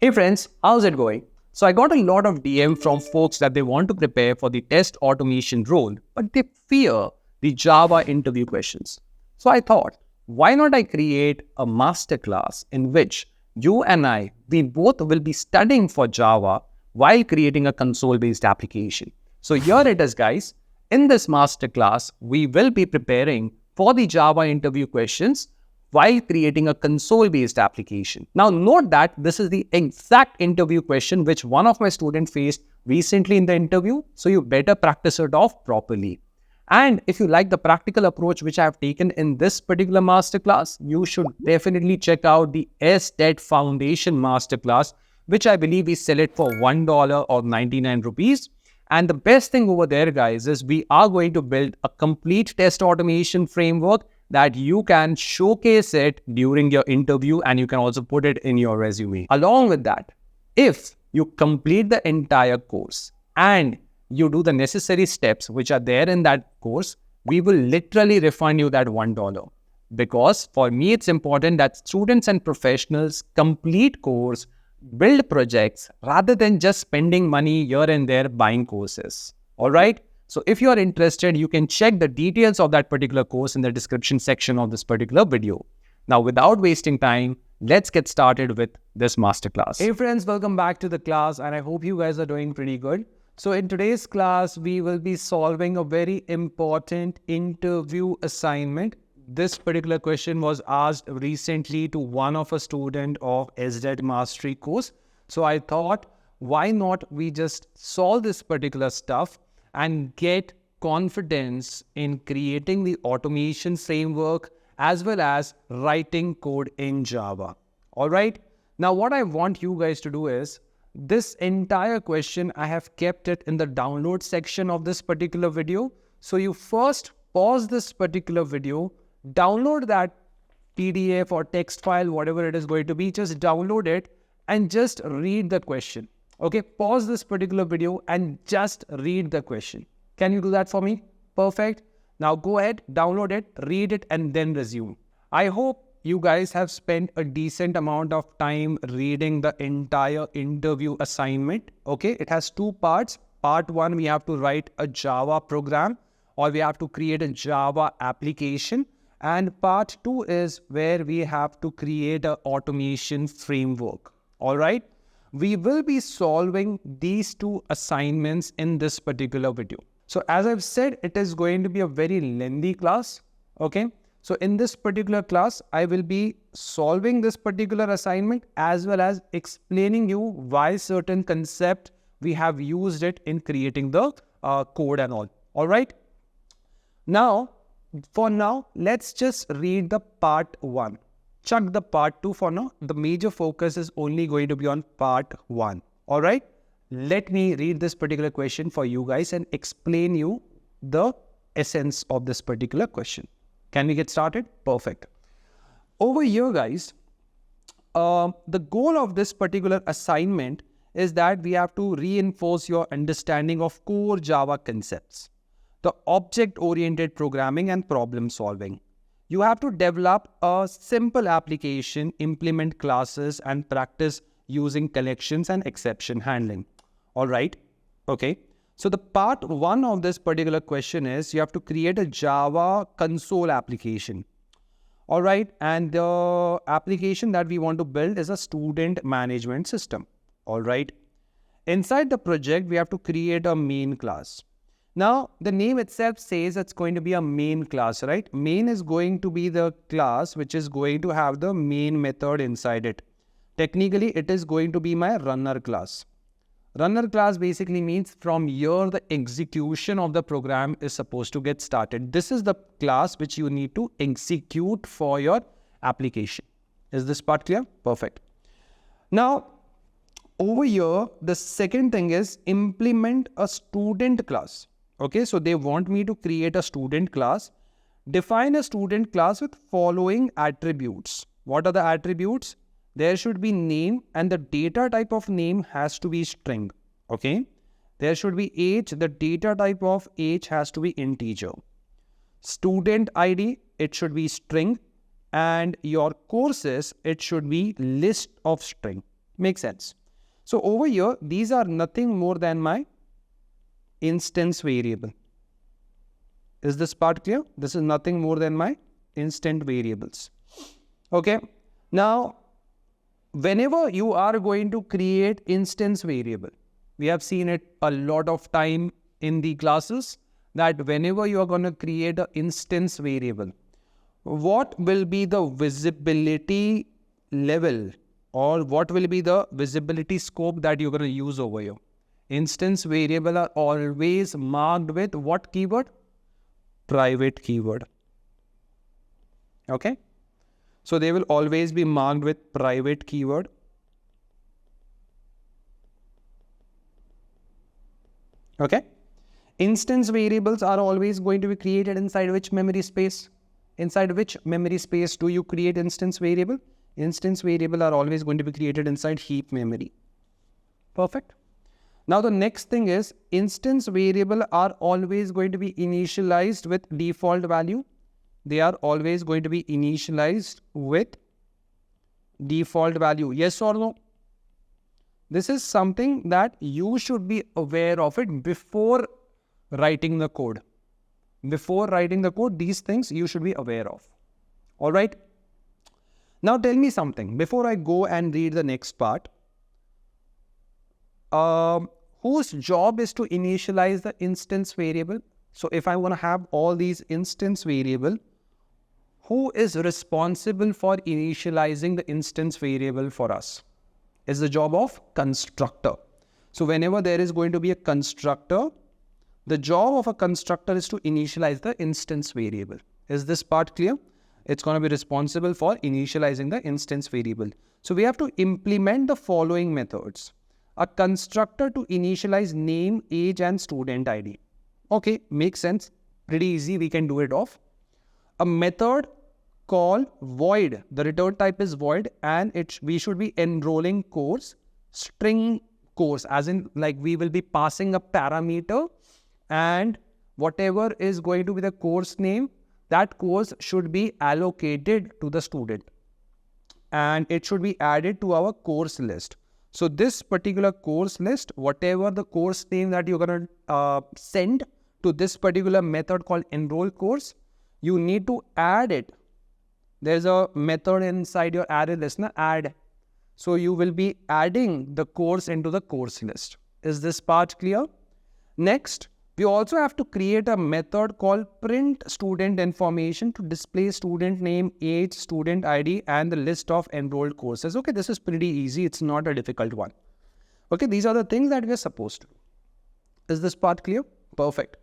Hey friends, how's it going? So I got a lot of DM from folks that they want to prepare for the test automation role, but they fear the Java interview questions. So I thought, why not I create a masterclass in which you and we both will be studying for Java while creating a console-based application. So here it is, guys. In this masterclass, we will be preparing for the Java interview questions while creating a console-based application. Now, note that this is the exact interview question which one of my students faced recently in the interview, so you better practice it off properly. And if you like the practical approach which I have taken in this particular masterclass, you should definitely check out the SDET Foundation Masterclass, which I believe we sell it for $1 or 99 rupees. And the best thing over there, guys, is we are going to build a complete test automation framework that you can showcase it during your interview, and you can also put it in your resume. Along with that, if you complete the entire course and you do the necessary steps which are there in that course, we will literally refund you that $1. Because for me, it's important that students and professionals complete course, build projects rather than just spending money here and there buying courses. All right. So if you are interested, you can check the details of that particular course in the description section of this particular video. Now, without wasting time, let's get started with this masterclass. Hey friends, welcome back to the class, and I hope you guys are doing pretty good. So in today's class, we will be solving a very important interview assignment. This particular question was asked recently to one of a student of SDET Mastery course. So I thought, why not we just solve this particular stuff and get confidence in creating the automation framework as well as writing code in Java. All right. Now, what I want you guys to do is this entire question, I have kept it in the download section of this particular video. So you first pause this particular video, download that PDF or text file, whatever it is going to be, just download it and just read the question. Okay, pause this particular video and just read the question. Can you do that for me? Perfect. Now go ahead, download it, read it, and then resume. I hope you guys have spent a decent amount of time reading the entire interview assignment. Okay, it has two parts. Part one, we have to write a Java program or we have to create a Java application. And part two is where we have to create an automation framework. All right. We will be solving these two assignments in this particular video. So as I've said, it is going to be a very lengthy class. Okay. So in this particular class, I will be solving this particular assignment as well as explaining you why certain concept we have used it in creating the code and all. All right. Now, for now, let's just read the part one. Chuck the part two for now. The major focus is only going to be on part one. All right. Let me read this particular question for you guys and explain you the essence of this particular question. Can we get started? Perfect. Over here, guys, the goal of this particular assignment is that we have to reinforce your understanding of core Java concepts, the object-oriented programming and problem solving. You have to develop a simple application, implement classes, and practice using collections and exception handling. All right. Okay. So the part one of this particular question is you have to create a Java console application. All right. And the application that we want to build is a student management system. All right. Inside the project, we have to create a main class. Now, the name itself says it's going to be a main class, right? Main is going to be the class which is going to have the main method inside it. Technically, it is going to be my runner class. Runner class basically means from here, the execution of the program is supposed to get started. This is the class which you need to execute for your application. Is this part clear? Perfect. Now, over here, the second thing is implement a student class. Okay, so they want me to create a student class. Define a student class with following attributes. What are the attributes? There should be name and the data type of name has to be string. Okay. There should be age. The data type of age has to be integer. Student ID, it should be string. And your courses, it should be list of string. Makes sense. So over here, these are nothing more than my instance variable. Is this part clear? This is nothing more than my instant variables. Okay. Now, whenever you are going to create instance variable, we have seen it a lot of time in the classes that whenever you are going to create an instance variable, what will be the visibility level or what will be the visibility scope that you're going to use over here? Instance variable are always marked with what keyword? Private keyword. Okay. So they will always be marked with private keyword. Okay. Instance variables are always going to be created inside which memory space? Inside which memory space do you create instance variable? Instance variable are always going to be created inside heap memory. Perfect. Now the next thing is instance variable are always going to be initialized with default value. They are always going to be initialized with default value. Yes or no? This is something that you should be aware of it before writing the code. Before writing the code, these things you should be aware of. All right. Now tell me something before I go and read the next part. Whose job is to initialize the instance variable? So if I want to have all these instance variable, who is responsible for initializing the instance variable for us? Is the job of constructor. So whenever there is going to be a constructor, the job of a constructor is to initialize the instance variable. Is this part clear? It's going to be responsible for initializing the instance variable. So we have to implement the following methods. A constructor to initialize name, age and student ID. Okay, makes sense. Pretty easy. We can do it off. A method called void. The return type is void and we should be enrolling course, string course, as in like we will be passing a parameter and whatever is going to be the course name, that course should be allocated to the student and it should be added to our course list. So this particular course list, whatever the course name that you're going to send to this particular method called enroll course, you need to add it. There's a method inside your array listener, add. So you will be adding the course into the course list. Is this part clear? Next, we also have to create a method called print student information to display student name, age, student ID, and the list of enrolled courses. Okay, this is pretty easy. It's not a difficult one. Okay, these are the things that we are supposed to do. Is this part clear? Perfect.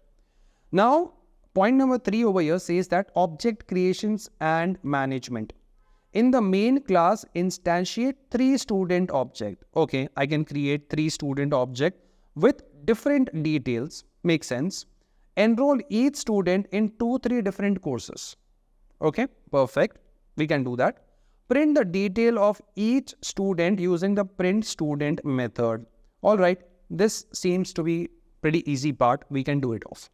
Now, point number 3 over here says that object creations and management. In the main class, instantiate 3 student object. Okay, I can create 3 student object with different details. Makes sense. Enroll each student in 2-3 different courses. Okay, perfect. We can do that. Print the detail of each student using the print student method. All right, this seems to be pretty easy part. We can do it off.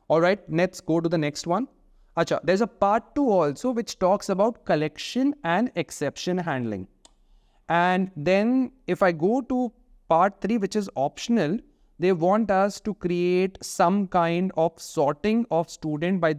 All right, let's go to the next one. Acha, there's a part 2 also which talks about collection and exception handling. And then if I go to part 3, which is optional, they want us to create some kind of sorting of student by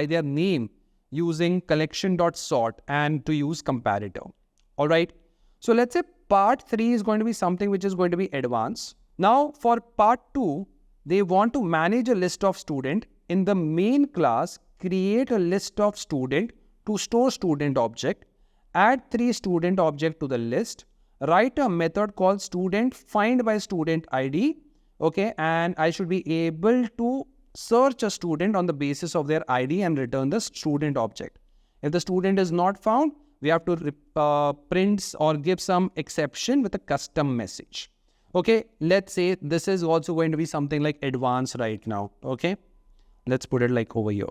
their name using collection.sort and to use comparator. All right. So let's say part 3 is going to be something which is going to be advanced. Now for part 2, they want to manage a list of student. In the main class, create a list of student to store student object, add 3 student object to the list, write a method called student find by student ID. Okay, and I should be able to search a student on the basis of their ID and return the student object. If the student is not found, we have to print or give some exception with a custom message. Okay, let's say this is also going to be something like advanced right now. Okay, let's put it like over here.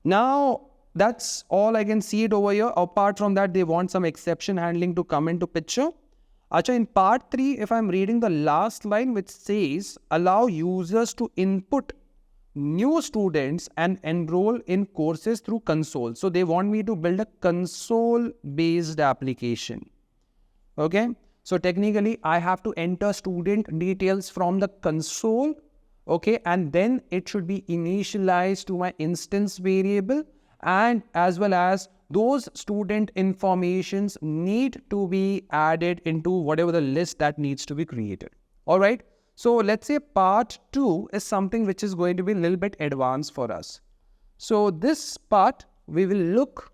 Now, that's all I can see it over here. Apart from that, they want some exception handling to come into picture. Acha, in part 3, if I'm reading the last line which says, allow users to input new students and enroll in courses through console. So they want me to build a console-based application. Okay. So technically, I have to enter student details from the console, okay, and then it should be initialized to my instance variable, and as well as those student informations need to be added into whatever the list that needs to be created. All right. So let's say part 2 is something which is going to be a little bit advanced for us. So this part we will look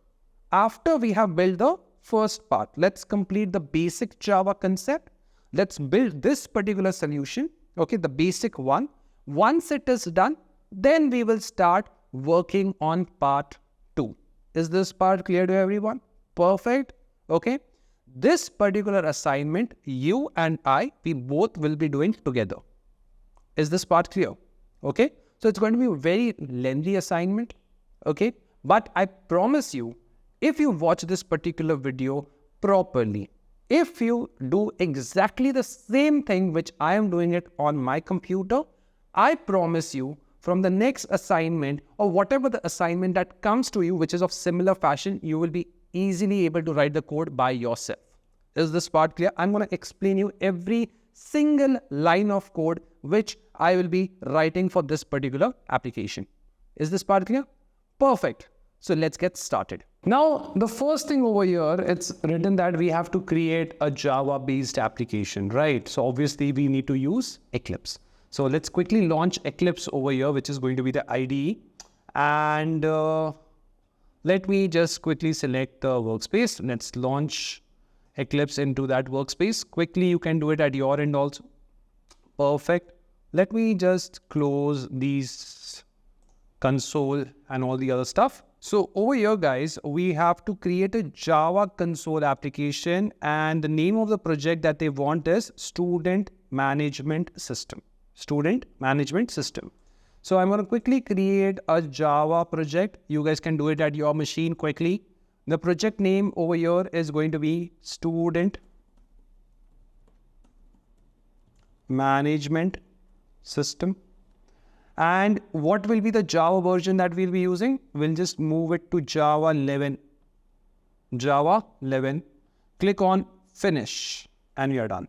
after we have built the first part. Let's complete the basic Java concept. Let's build this particular solution, okay, the basic one. Once it is done, then we will start working on part 2. Is this part clear to everyone? Perfect. Okay. This particular assignment, you and I, we both will be doing together. Is this part clear? Okay. So it's going to be a very lengthy assignment. Okay. But I promise you, if you watch this particular video properly, if you do exactly the same thing which I am doing it on my computer, I promise you, from the next assignment or whatever the assignment that comes to you, which is of similar fashion, you will be easily able to write the code by yourself. Is this part clear? I'm going to explain you every single line of code which I will be writing for this particular application. Is this part clear? Perfect. So let's get started. Now, the first thing over here, it's written that we have to create a Java-based application, right? So obviously we need to use Eclipse. So let's quickly launch Eclipse over here, which is going to be the IDE. And let me just quickly select the workspace. Let's launch Eclipse into that workspace. Quickly, you can do it at your end also. Perfect. Let me just close these console and all the other stuff. So over here, guys, we have to create a Java console application, and the name of the project that they want is Student Management System. Student Management System. So I'm going to quickly create a Java project. You guys can do it at your machine quickly. The project name over here is going to be Student Management System. And what will be the Java version that we'll be using? We'll just move it to Java 11. Java 11. Click on Finish and we are done.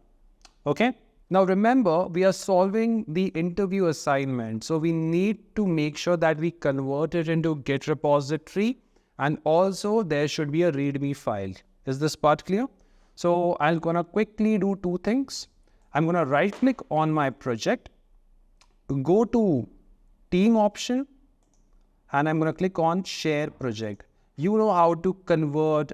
Okay. Now remember, we are solving the interview assignment. So we need to make sure that we convert it into Git repository, and also there should be a README file. Is this part clear? So I'm going to quickly do two things. I'm going to right click on my project, go to team option, and I'm going to click on share project. You know how to convert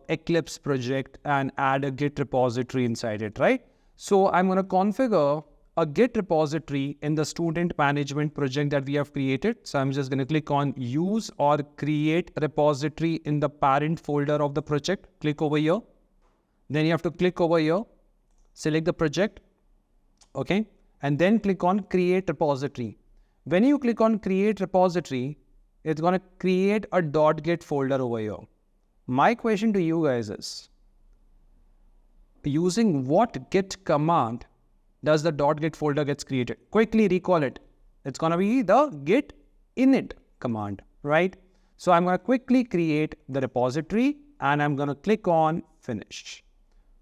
Eclipse project and add a Git repository inside it, right? So I'm going to configure a Git repository in the student management project that we have created. So I'm just going to click on use or create repository in the parent folder of the project. Click over here. Then you have to click over here, select the project. Okay. And then click on create repository. When you click on create repository, it's going to create a .git folder over here. My question to you guys is, using what git command does the .git folder gets created? Quickly recall it. It's going to be the git init command, right? So I'm going to quickly create the repository and I'm going to click on finish.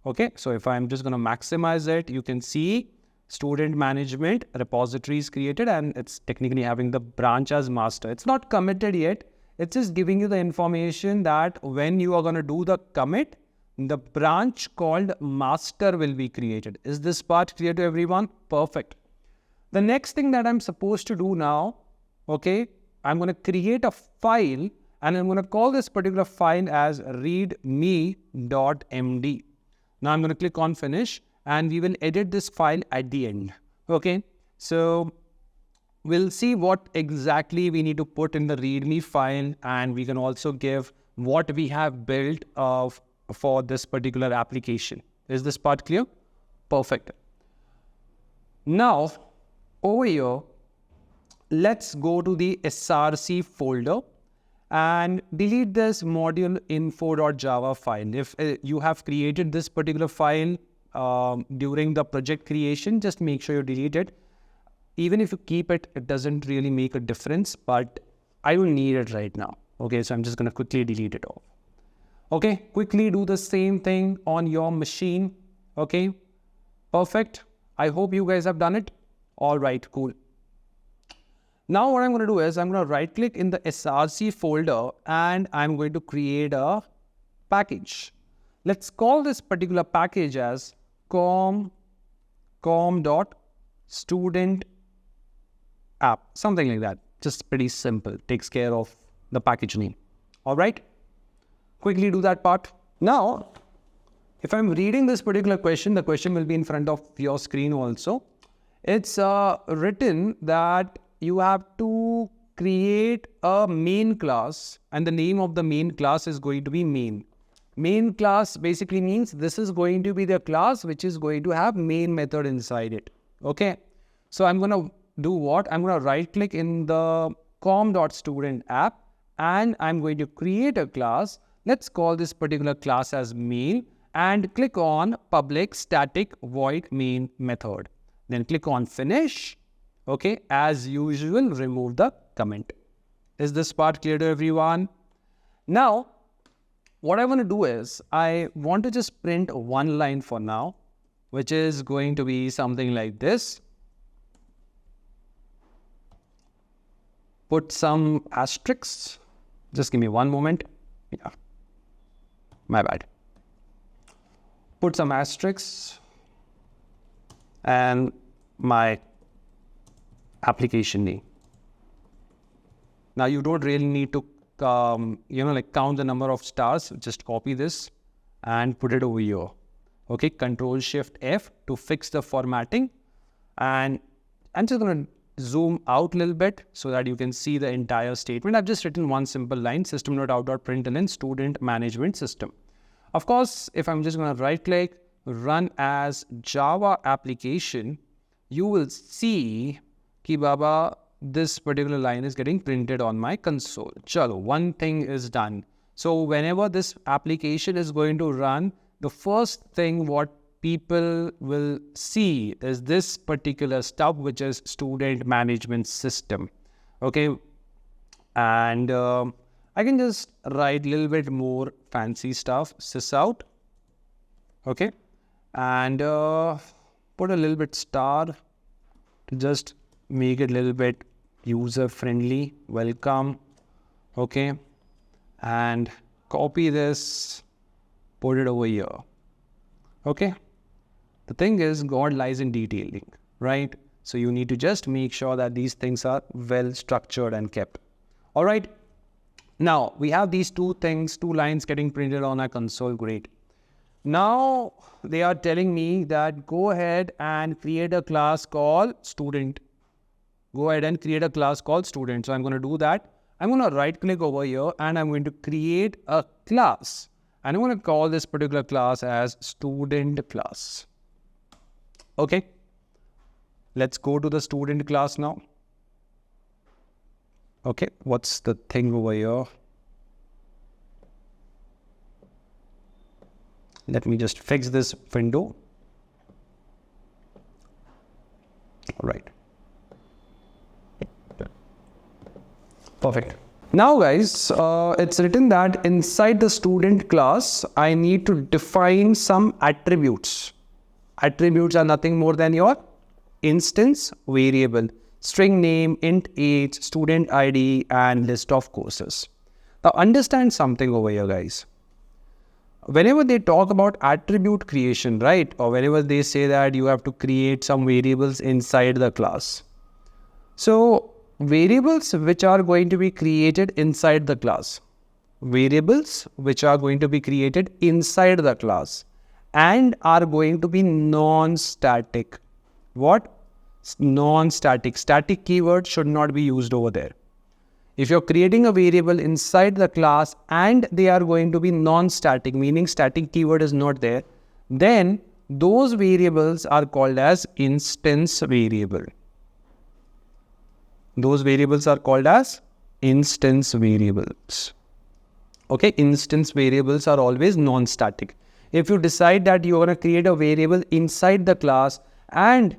Okay. So if I'm just going to maximize it, you can see student management repository is created and it's technically having the branch as master. It's not committed yet. It's just giving you the information that when you are going to do the commit, the branch called master will be created. Is this part clear to everyone? Perfect. The next thing that I'm supposed to do now, okay, I'm going to create a file and I'm going to call this particular file as readme.md. Now I'm going to click on finish and we will edit this file at the end. Okay, so we'll see what exactly we need to put in the readme file, and we can also give what we have built for this particular application. Is this part clear? Perfect. Now, over here, let's go to the src folder and delete this module info.java file. If you have created this particular file during the project creation, just make sure you delete it. Even if you keep it, it doesn't really make a difference, but I don't need it right now. Okay, so I'm just going to quickly delete it off. Okay, quickly do the same thing on your machine. Okay, perfect. I hope you guys have done it. All right, cool. Now what I'm going to do is I'm going to right click in the SRC folder and I'm going to create a package. Let's call this particular package as com.student app, something like that. Just pretty simple, takes care of the package name. All right, quickly do that part. Now, if I'm reading this particular question, the question will be in front of your screen also. It's written that you have to create a main class and the name of the main class is going to be main. Main class basically means this is going to be the class which is going to have main method inside it. Okay, so I'm going to do what? I'm going to right click in the com.student app and I'm going to create a class. Let's call this particular class as main and click on public static void main method. Then click on finish. Okay, as usual, remove the comment. Is this part clear to everyone? Now, what I want to do is I want to just print one line for now, which is going to be something like this. Put some asterisks. Just give me one moment. Yeah, my bad. Put some asterisks and my application name. Now you don't really need to count the number of stars. Just copy this and put it over here. Okay, Control Shift F to fix the formatting. And I'm just going to zoom out a little bit so that you can see the entire statement. I've just written one simple line, system.out.println student management system. Of course, if I'm just going to right click, run as Java application, you will see ki baba, this particular line is getting printed on my console. Chalo, one thing is done. So whenever this application is going to run, the first thing what people will see is this particular stuff, which is student management system. Okay. And I can just write a little bit more fancy stuff, sysout. Okay. And put a little bit star to just make it a little bit user friendly. Welcome. Okay. And copy this, put it over here. Okay. The thing is, God lies in detailing, right? So you need to just make sure that these things are well structured and kept. All right. Now we have these two things, two lines getting printed on our console. Great. Now they are telling me that go ahead and create a class called student. Go ahead and create a class called student. So I'm going to do that. I'm going to right click over here and I'm going to create a class. And I'm going to call this particular class as student class. Okay. Let's go to the student class now. Okay. What's the thing over here? Let me just fix this window. All right. Perfect. Now guys, it's written that inside the student class, I need to define some attributes. Attributes are nothing more than your instance variable, string name, int age, student ID, and list of courses. Now understand something over here, guys. Whenever they talk about attribute creation, right? Or whenever they say that you have to create some variables inside the class. So variables which are going to be created inside the class. Variables which are going to be created inside the class and are going to be non-static. What? Non-static. Static keyword should not be used over there. If you're creating a variable inside the class and they are going to be non-static, meaning static keyword is not there, then those variables are called as instance variable. Those variables are called as instance variables. Okay, instance variables are always non-static. If you decide that you're going to create a variable inside the class and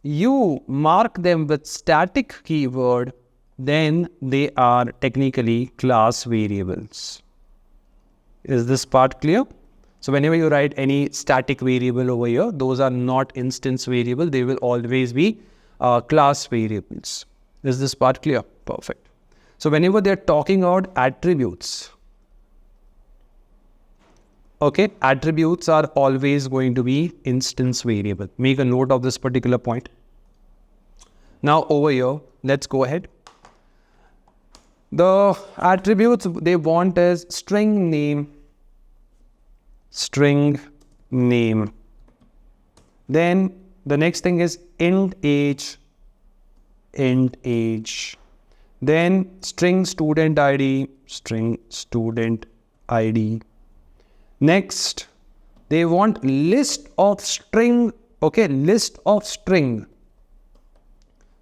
you mark them with static keyword, then they are technically class variables. Is this part clear? So whenever you write any static variable over here, those are not instance variable. They will always be class variables. Is this part clear? Perfect. So whenever they're talking about attributes, okay, attributes are always going to be instance variable. Make a note of this particular point. Now over here, let's go ahead. The attributes they want is string name. Then the next thing is int age. Then string student ID. Next, they want list of string. Okay, list of string.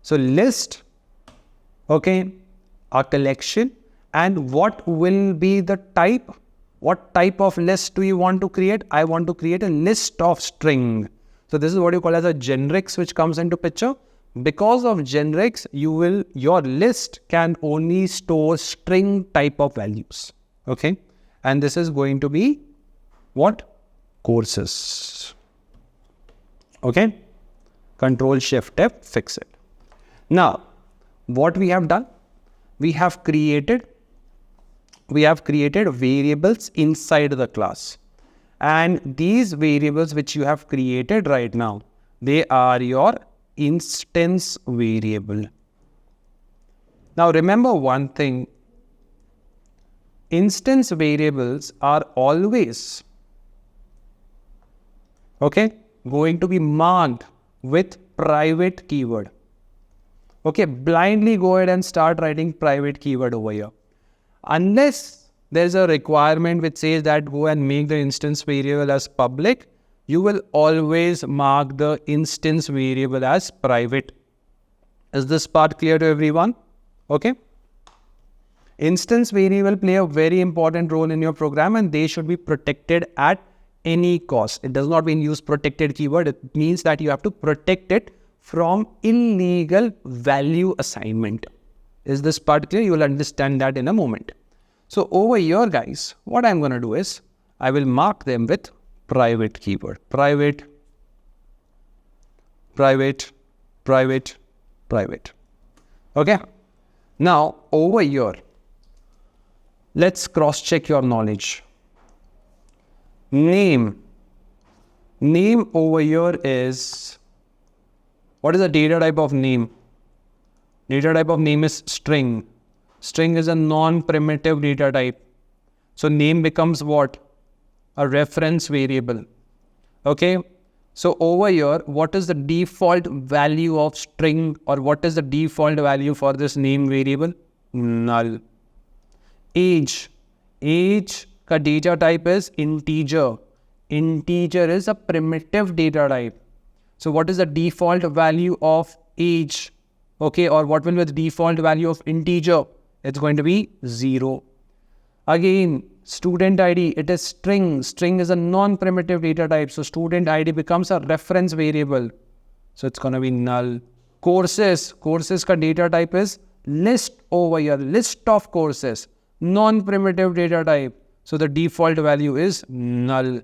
So list, okay, a collection, and what will be the type? What type of list do you want to create? I want to create a list of string. So this is what you call as a generics which comes into picture. Because of generics, your list can only store string type of values. Okay, and this is going to be what? Courses. Okay, Control Shift F, fix it. Now, what we have done? We have created variables inside the class, and these variables which you have created right now, they are your instance variable. Now remember one thing, instance variables are always, okay, going to be marked with private keyword. Okay, blindly go ahead and start writing private keyword over here. Unless there's a requirement which says that go and make the instance variable as public, you will always mark the instance variable as private. Is this part clear to everyone? Okay. Instance variable play a very important role in your program, and they should be protected at any cost. It does not mean use protected keyword. It means that you have to protect it from illegal value assignment. Is this part clear? You will understand that in a moment. So over here, guys, what I'm going to do is I will mark them with private keyword. Private. Okay. Now over here, let's cross check your knowledge. Name over here is, what is the data type of name? Data type of name is string. String is a non-primitive data type. So name becomes what? A reference variable. Okay. So over here, what is the default value of string, or what is the default value for this name variable? Null. Age ka data type is integer. Integer is a primitive data type. So what is the default value of age? Okay, or what will be the default value of integer? It's going to be 0. Again, student ID, it is string. String is a non-primitive data type. So student ID becomes a reference variable. So it's going to be null. Courses ka data type is list over here. List of courses. Non-primitive data type. So the default value is null.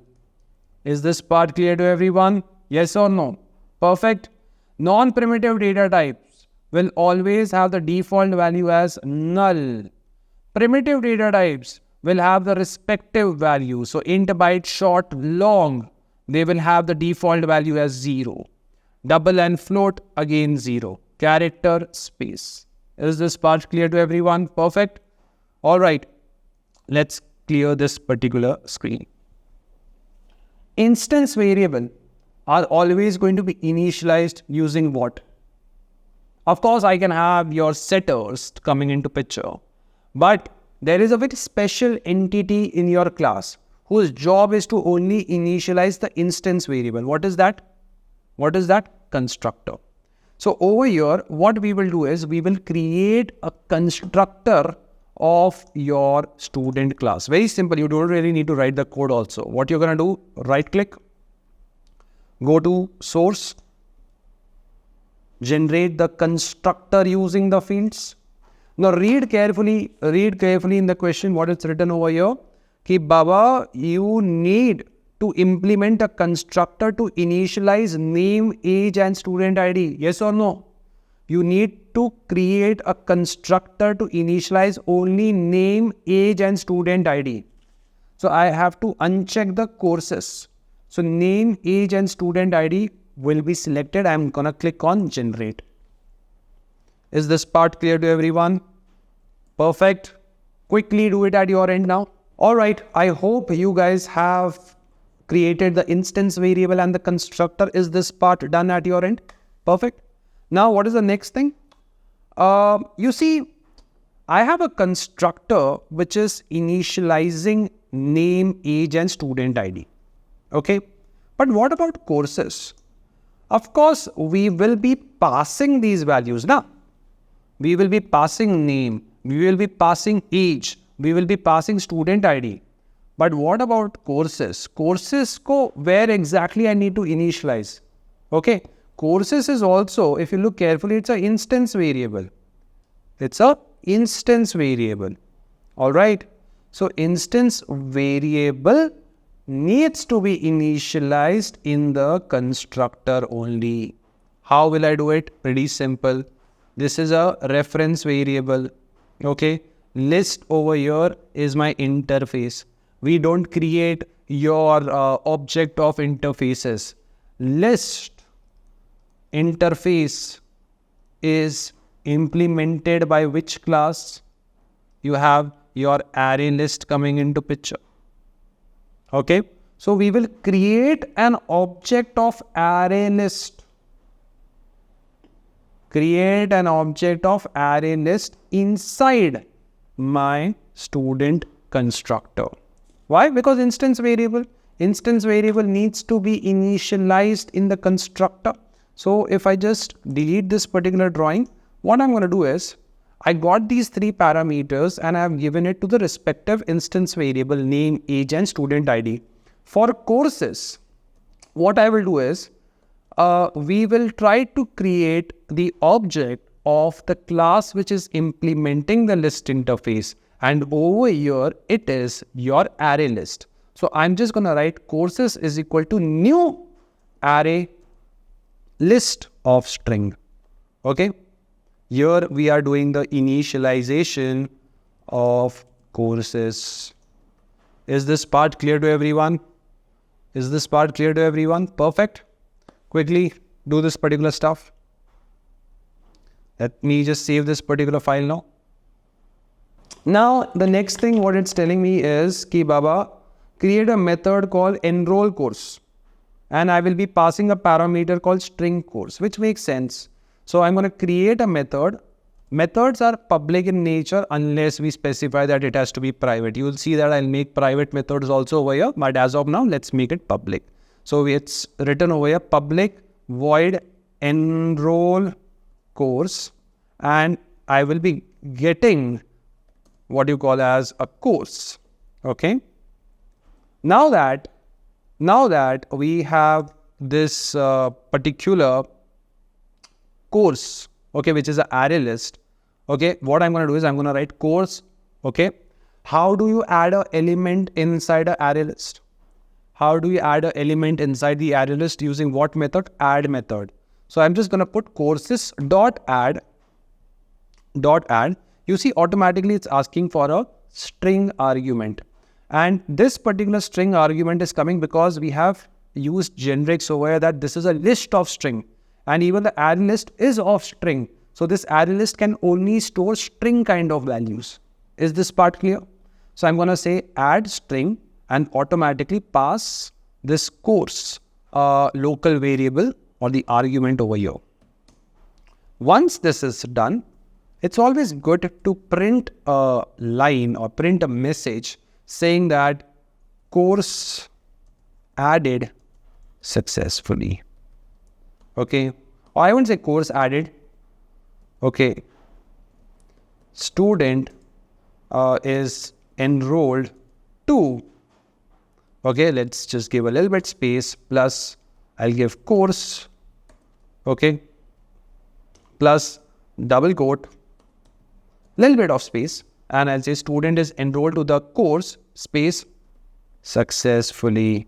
Is this part clear to everyone? Yes or no? Perfect. Non-primitive data types will always have the default value as null. Primitive data types will have the respective value. So int, byte, short, long, they will have the default value as 0. Double and float, again 0. Character, space. Is this part clear to everyone? Perfect. All right. Let's clear this particular screen. Instance variable are always going to be initialized using what? Of course, I can have your setters coming into picture, but there is a very special entity in your class whose job is to only initialize the instance variable. What is that? What is that? Constructor. So over here, what we will do is we will create a constructor of your student class. Very simple. You don't really need to write the code also. What you're going to do, right click, go to source, generate the constructor using the fields. Now read carefully in the question what is written over here. Ki Baba, you need to implement a constructor to initialize name, age and student ID? Yes or no? You need to create a constructor to initialize only name, age and student ID. So I have to uncheck the courses. So name, age and student ID will be selected. I'm gonna click on generate. Is this part clear to everyone? Perfect. Quickly do it at your end now. All right. I hope you guys have created the instance variable and the constructor. Is this part done at your end? Perfect. Now, what is the next thing? You see, I have a constructor which is initializing name, age and student ID. Okay. But what about courses? Of course, we will be passing these values now. We will be passing name, we will be passing age, we will be passing student ID. But what about courses? Courses ko where exactly I need to initialize? Okay. Courses is also, if you look carefully, it's an instance variable. It's a instance variable. All right. So instance variable needs to be initialized in the constructor only. How will I do it? Pretty simple. This is a reference variable. Okay. List over here is my interface. We don't create your object of interfaces. List interface is implemented by which class? You have your array list coming into picture. Okay. So we will create an object of array list. Create an object of array list inside my student constructor. Why? Because instance variable needs to be initialized in the constructor. So if I just delete this particular drawing, what I'm going to do is, I got these three parameters and I have given it to the respective instance variable name, age and student ID. For courses, what I will do is, we will try to create the object of the class which is implementing the list interface. And over here, it is your array list. So I'm just going to write courses is equal to new array list of string. Okay. Here we are doing the initialization of courses. Is this part clear to everyone? Is this part clear to everyone? Perfect. Quickly do this particular stuff. Let me just save this particular file now. Now, the next thing what it's telling me is, Ki Baba, create a method called enroll course. And I will be passing a parameter called string course, which makes sense. So I'm going to create a method. Methods are public in nature unless we specify that it has to be private. You will see that I'll make private methods also over here. But as of now, let's make it public. So it's written over here, public void enroll course. And I will be getting what you call as a course. Okay. Now that we have this particular course, okay, which is an array list. Okay, what I'm going to do is I'm going to write course. Okay, how do you add an element inside an array list? How do you add an element inside the array list using what method? Add method. So I'm just going to put courses dot add. You see, automatically it's asking for a string argument. And this particular string argument is coming because we have used generics over here that this is a list of string. And even the array list is of string. So this array list can only store string kind of values. Is this part clear? So I'm going to say add string and automatically pass this course local variable or the argument over here. Once this is done, it's always good to print a line or print a message saying that course added successfully. Okay. Or I won't say course added. Okay. Student is enrolled to. Okay. Let's just give a little bit space plus I'll give course. Okay. Plus double quote. Little bit of space. And I'll say student is enrolled to the course space successfully.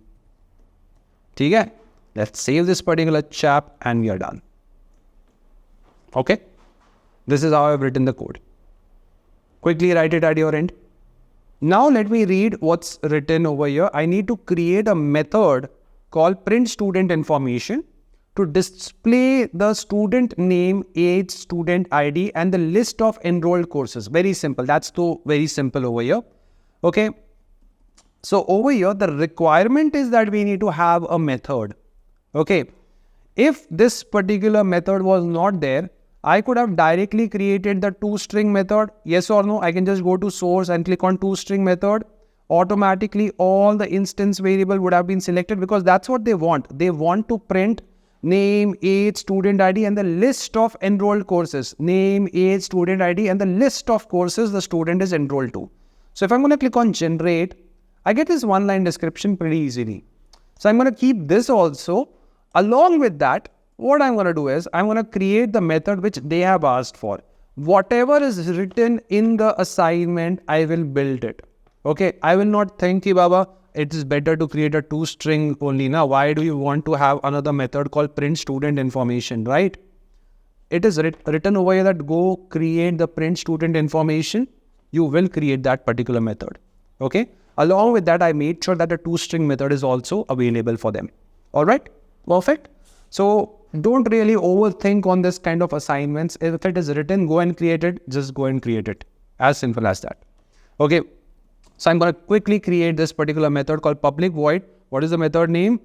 ठीक है? Let's save this particular chap and we are done. Okay? This is how I've written the code. Quickly write it at your end. Now let me read what's written over here. I need to create a method called print student information to display the student name, age, student ID, and the list of enrolled courses. Very simple. That's too very simple over here. Okay. So over here, the requirement is that we need to have a method. Okay. If this particular method was not there, I could have directly created the toString method. Yes or no? I can just go to source and click on toString method. Automatically, all the instance variable would have been selected because that's what they want. They want to print name, age, student ID, and the list of enrolled courses. Name, age, student ID, and the list of courses the student is enrolled to. So if I'm going to click on generate, I get this one-line description pretty easily. So I'm going to keep this also. Along with that, what I'm going to do is I'm going to create the method which they have asked for. Whatever is written in the assignment, I will build it. Okay, I will not think, Baba, it is better to create a toString only. Now, why do you want to have another method called print student information, right? It is written over here that go create the print student information. You will create that particular method. Okay. Along with that, I made sure that a toString method is also available for them. All right. Perfect. So don't really overthink on this kind of assignments. If it is written, go and create it. Just go and create it. As simple as that. Okay. So I'm going to quickly create this particular method called public void. What is the method name?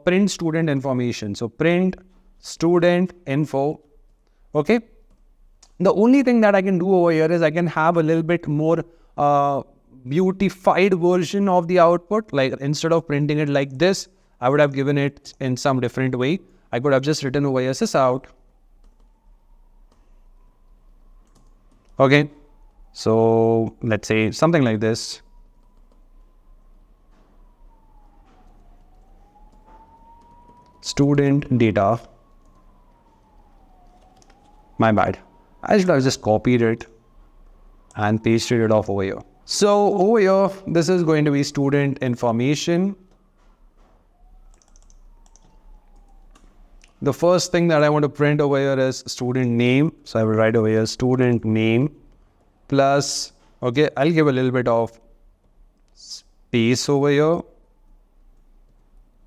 Print student information. So print student info. Okay. The only thing that I can do over here is I can have a little bit more beautified version of the output. Like instead of printing it like this, I would have given it in some different way. I could have just written over here sys out. Okay. So let's say something like this. Student data. My bad. I should have just copied it and pasted it off over here. So over here, this is going to be student information. The first thing that I want to print over here is student name. So I will write over here student name plus, okay, I'll give a little bit of space over here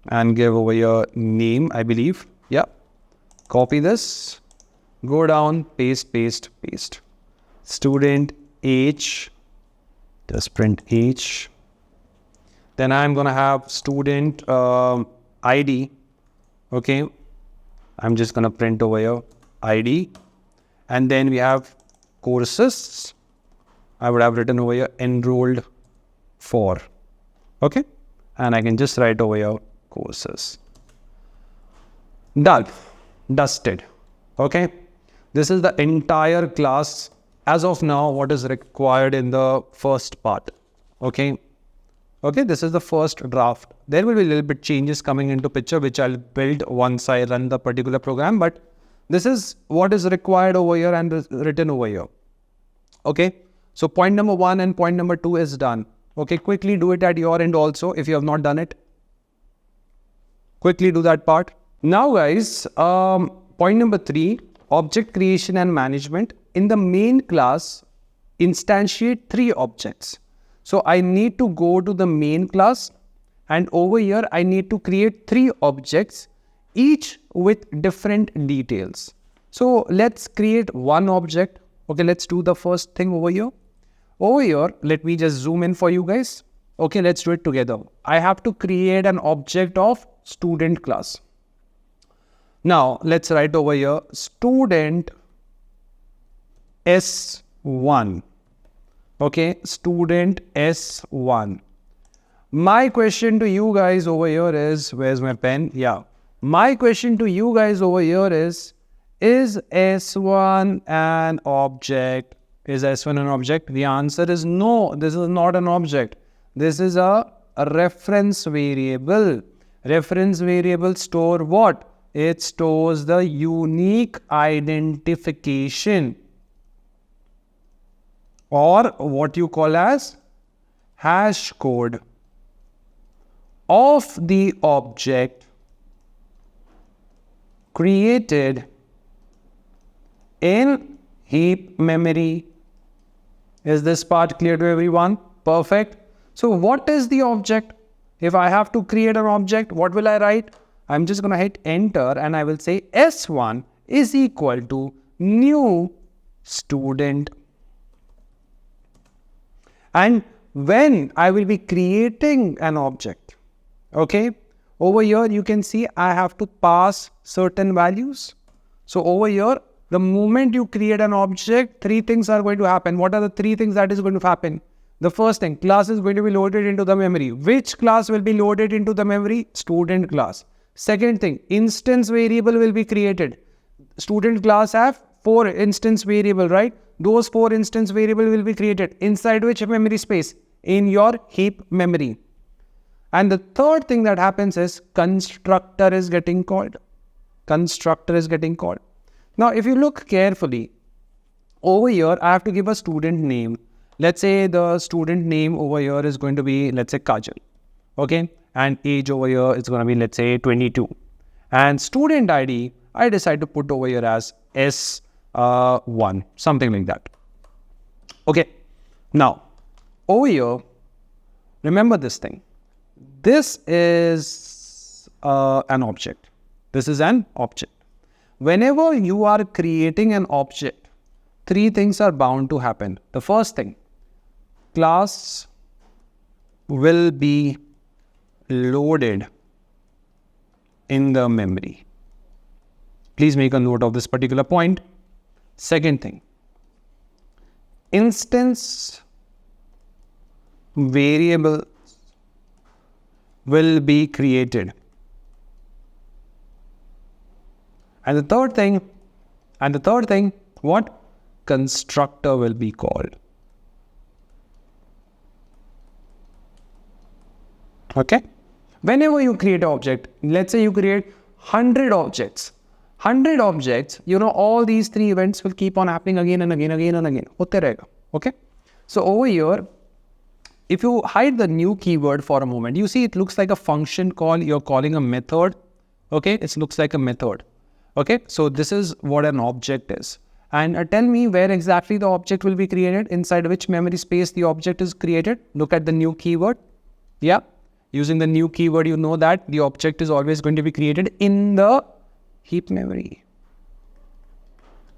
and give over here name, I believe. Yeah. Copy this, go down, paste, paste, paste. Student age, just print age. Then I'm going to have student ID. Okay. I'm just going to print over here ID. And then we have courses. I would have written over here enrolled for. Okay. And I can just write over here courses. Done. Dusted. Okay. This is the entire class as of now, what is required in the first part. Okay. Okay, this is the first draft. There will be a little bit changes coming into picture, which I'll build once I run the particular program. But this is what is required over here and written over here. Okay, so point number 1 and point number 2 is done. Okay, quickly do it at your end also if you have not done it. Quickly do that part. Now guys, point number 3, object creation and management. In the main class, instantiate 3 objects. So I need to go to the main class and over here I need to create 3 objects, each with different details. So let's create one object. Okay, let's do the first thing over here. Over here, let me just zoom in for you guys. Okay, let's do it together. I have to create an object of student class. Now let's write over here student S1. Okay, student S1. My question to you guys over here is, where's my pen? Yeah. My question to you guys over here is S1 an object? Is S1 an object? The answer is no, this is not an object. This is a reference variable. Reference variable store what? It stores the unique identification, or what you call as hash code of the object created in heap memory. Is this part clear to everyone? Perfect. So what is the object? If I have to create an object, what will I write? I'm just going to hit enter and I will say S1 is equal to new student. And when I will be creating an object, okay, over here you can see I have to pass certain values. So over here, the moment you create an object, three things are going to happen. What are the three things that is going to happen? The first thing, class is going to be loaded into the memory. Which class will be loaded into the memory? Student class. Second thing, instance variable will be created. Student class have 4 instance variable, right? Those 4 instance variable will be created inside which memory space? In your heap memory. And the third thing that happens is constructor is getting called. Constructor is getting called. Now, if you look carefully, over here, I have to give a student name. Let's say the student name over here is going to be, let's say, Kajal. Okay. And age over here is going to be, let's say, 22. And student ID, I decide to put over here as S1, something like that. Okay. Now, over here, remember this thing. This is an object. This is an object. Whenever you are creating an object, three things are bound to happen. The first thing, class will be loaded in the memory. Please make a note of this particular point. Second thing, instance variable will be created. And the third thing, what? Constructor will be called. Okay. Whenever you create an object, let's say you create 100 objects. 100 objects, all these three events will keep on happening again and again. Hote rahega. Okay. So over here, if you hide the new keyword for a moment, you see it looks like a function call. You're calling a method. Okay. It looks like a method. Okay. So this is what an object is. And tell me where exactly the object will be created, inside which memory space the object is created. Look at the new keyword. Yeah. Using the new keyword, you know that the object is always going to be created in the heap memory.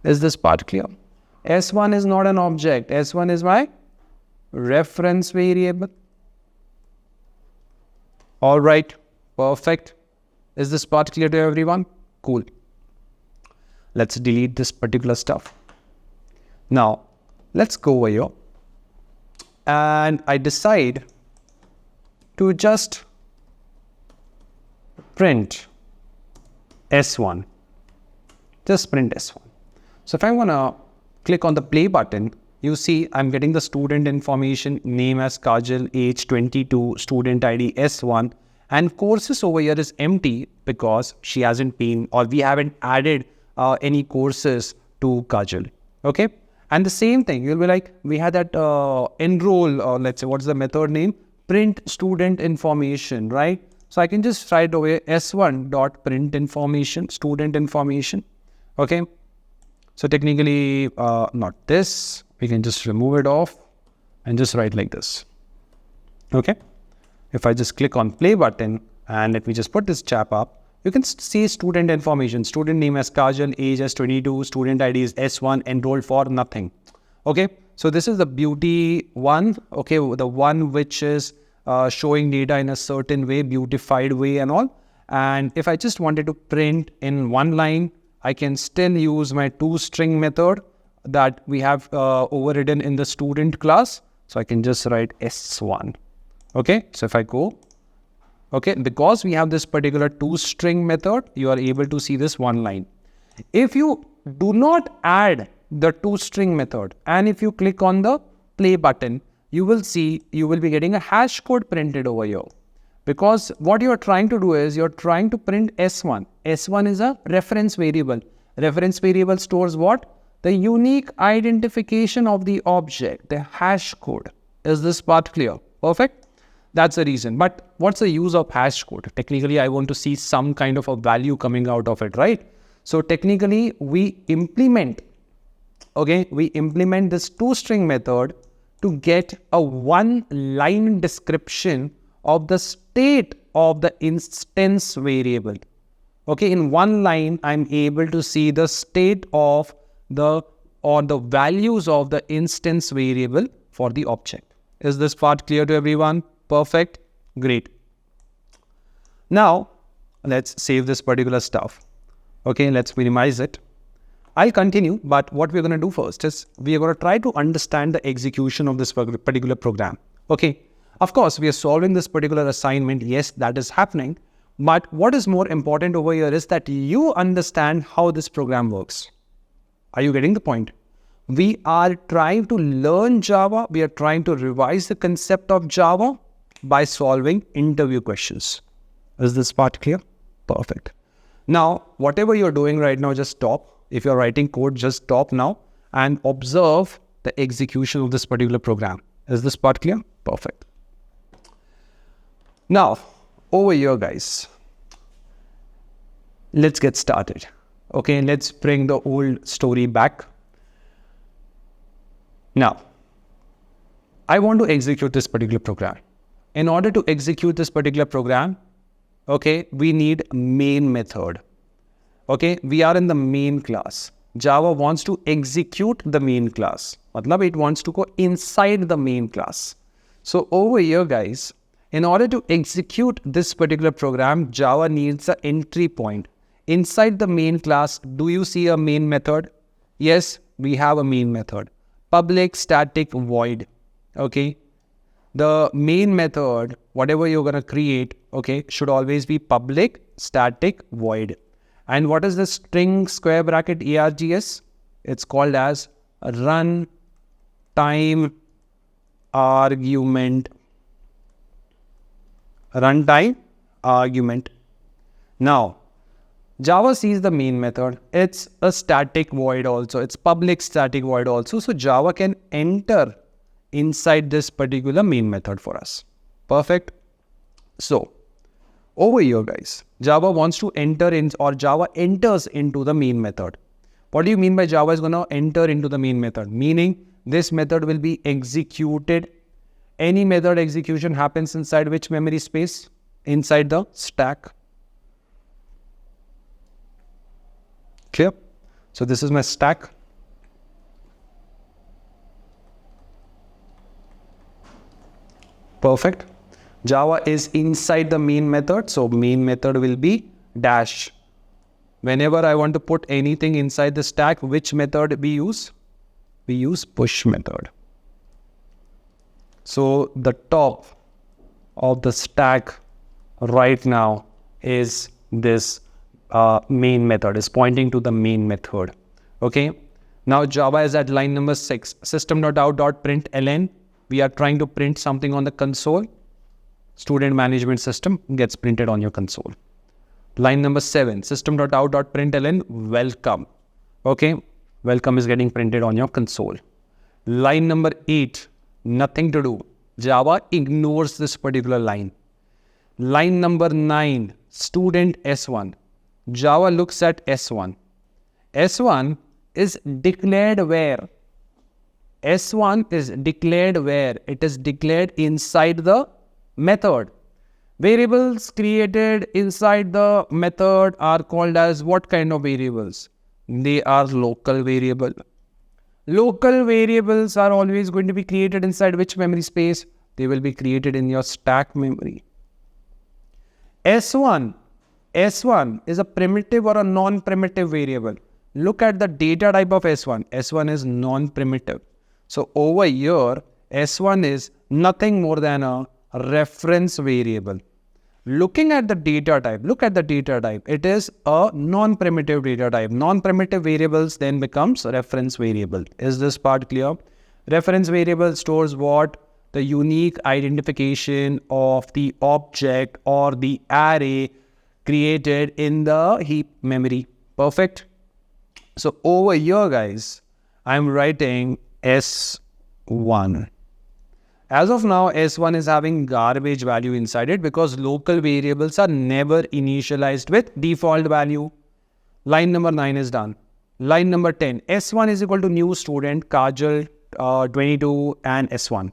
Is this part clear? S1 is not an object. S1 is my reference variable. All right. Perfect. Is this part clear to everyone? Cool. Let's delete this particular stuff. Now, let's go over here. And I decide to just print S1. Just print S1. So if I want to click on the play button, you see I'm getting the student information, name as Kajal, age 22, student ID S1, and courses over here is empty because she hasn't been, or we haven't added any courses to Kajal. Okay. And the same thing, you'll be like, we had that enroll, or let's say, what's the method name? Print student information, right? So I can just write over S1 dot print information, student information. Okay. So technically, not this. We can just remove it off and just write like this. Okay. If I just click on play button and let me just put this chap up, you can see student information, student name as Kajal, age as 22, student ID is S1, enrolled for nothing. Okay. So this is the beauty one. Okay. The one which is showing data in a certain way, beautified way and all. And if I just wanted to print in one line, I can still use my toString method that we have overridden in the student class. So I can just write S1. Okay. So if I go, okay, because we have this particular toString method, you are able to see this one line. If you do not add the toString method and if you click on the play button, you will see you will be getting a hash code printed over here. Because what you're trying to do is you're trying to print S1. S1 is a reference variable. Reference variable stores what? The unique identification of the object, the hash code. Is this part clear? Perfect. That's the reason. But what's the use of hash code? Technically, I want to see some kind of a value coming out of it, right? So technically we implement this toString method to get a one line description of the state of the instance variable. Okay, in one line, I'm able to see the state of the values of the instance variable for the object. Is this part clear to everyone? Perfect. Great. Now, let's save this particular stuff. Okay, let's minimize it. I'll continue, but what we're going to do first is we are going to try to understand the execution of this particular program. Okay, of course, we are solving this particular assignment. Yes, that is happening. But what is more important over here is that you understand how this program works. Are you getting the point? We are trying to learn Java. We are trying to revise the concept of Java by solving interview questions. Is this part clear? Perfect. Now, whatever you're doing right now, just stop. If you're writing code, just stop now and observe the execution of this particular program. Is this part clear? Perfect. Now, over here, guys, let's get started. Okay, let's bring the old story back. Now, I want to execute this particular program. In order to execute this particular program, okay, we need main method. Okay, we are in the main class. Java wants to execute the main class. Matlab, it wants to go inside the main class. So over here, guys, in order to execute this particular program, Java needs an entry point. Inside the main class, do you see a main method? Yes, we have a main method. Public static void. Okay. The main method, whatever you're going to create, okay, should always be public static void. And what is the string square bracket args? It's called as run time argument. Runtime argument. Now, Java sees the main method. It's a static void also. It's public static void also. So Java can enter inside this particular main method for us. Perfect. So over here, guys, Java wants to enter in, or Java enters into the main method. What do you mean by Java is going to enter into the main method? Meaning this method will be executed. Any method execution happens inside which memory space? Inside the stack. Clear? So this is my stack. Perfect. Java is inside the main method. So main method will be dash. Whenever I want to put anything inside the stack, which method we use? We use push method. So the top of the stack right now is this main method, is pointing to the main method. Okay. Now Java is at line number 6. System.out.println. We are trying to print something on the console. Student management system gets printed on your console. Line number 7. System.out.println. Welcome. Okay. Welcome is getting printed on your console. Line number 8. Nothing to do. Java ignores this particular line. Line number 9. Student S1. Java looks at S1. S1 is declared where? S1 is declared where? It is declared inside the method. Variables created inside the method are called as what kind of variables? They are local variable. Local variables are always going to be created inside which memory space? They will be created in your stack memory. S1 is a primitive or a non-primitive variable. Look at the data type of S1. S1 is non-primitive. So over here, S1 is nothing more than a reference variable. Looking at the data type, it is a non-primitive data type. Non-primitive variables then becomes reference variable. Is this part clear? Reference variable stores what? The unique identification of the object or the array created in the heap memory. Perfect. So over here, guys, I'm writing S1. As of now, S1 is having garbage value inside it because local variables are never initialized with default value. Line number 9 is done. Line number 10. S1 is equal to new student, Kajal, 22 and S1.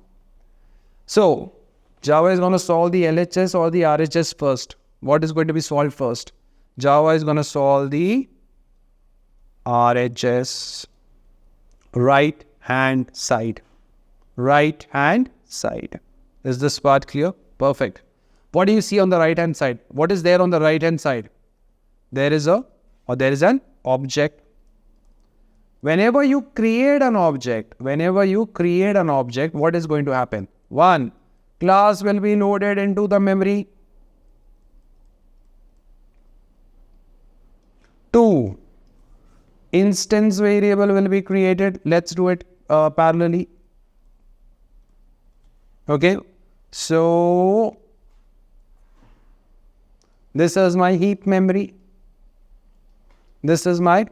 So, Java is going to solve the LHS or the RHS first. What is going to be solved first? Java is going to solve the RHS right hand side. Right hand side. Is this part clear? Perfect. What do you see on the right hand side? What is there on the right hand side? There is an object. Whenever you create an object, what is going to happen? 1. Class will be loaded into the memory. 2. Instance variable will be created. Let's do it parallelly. Okay. So, this is my heap memory. This is my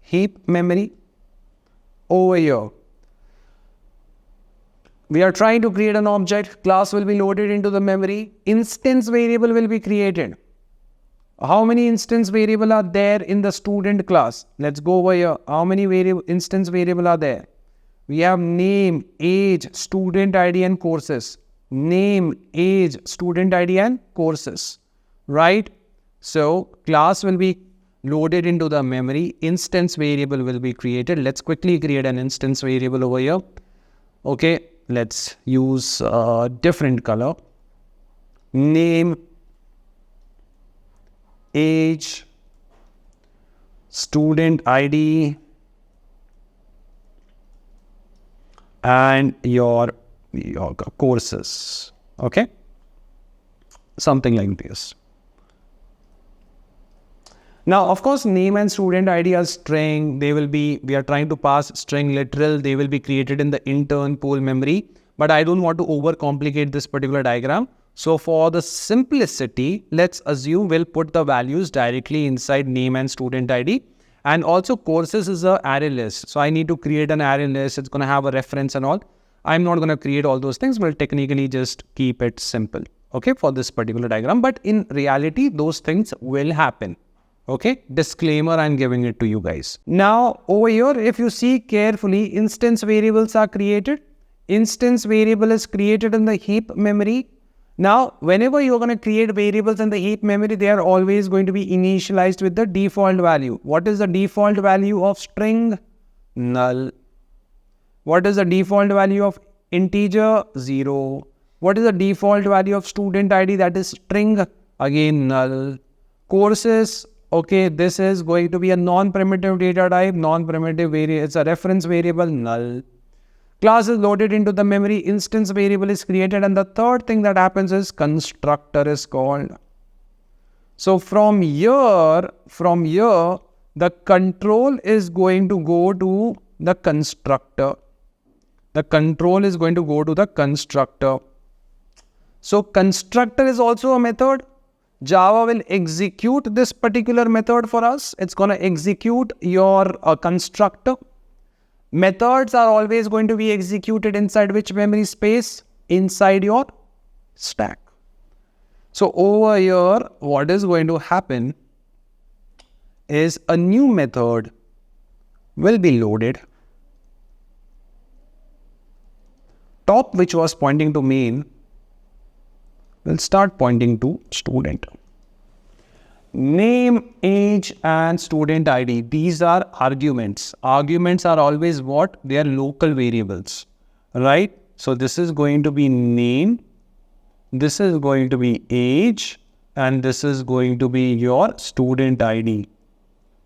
heap memory over here. We are trying to create an object. Class will be loaded into the memory. Instance variable will be created. How many instance variable are there in the student class? Let's go over here. How many instance variable are there? We have name, age, student ID and courses. Name, age, student ID and courses. Right? So, class will be loaded into the memory. Instance variable will be created. Let's quickly create an instance variable over here. Okay. Let's use a different color. Name, age, student ID, and your courses. Okay. Something like this. Now, of course, name and student ID are string. We are trying to pass string literal. They will be created in the intern pool memory. But I don't want to overcomplicate this particular diagram. So for the simplicity, let's assume we'll put the values directly inside name and student ID. And also courses is an array list. So I need to create an array list. It's going to have a reference and all. I'm not going to create all those things. We'll technically just keep it simple. Okay, for this particular diagram. But in reality, those things will happen. Okay, disclaimer, I'm giving it to you guys. Now, over here, if you see carefully, instance variables are created. Instance variable is created in the heap memory. Now, whenever you're going to create variables in the heap memory, they are always going to be initialized with the default value. What is the default value of string? Null. What is the default value of integer? 0. What is the default value of student ID? That is string. Again, null. Courses. Okay, this is going to be a non-primitive data type, non-primitive variable, it's a reference variable, null. Class is loaded into the memory, instance variable is created, and the third thing that happens is constructor is called. So from here, the control is going to go to the constructor. The control is going to go to the constructor. So constructor is also a method. Java will execute this particular method for us. It's going to execute your constructor. Methods are always going to be executed inside which memory space? Inside your stack. So over here, what is going to happen is a new method will be loaded. Top, which was pointing to main, will start pointing to student. Name, age, and student ID. These are arguments. Arguments are always what? They are local variables, right? So this is going to be name, this is going to be age, and this is going to be your student ID,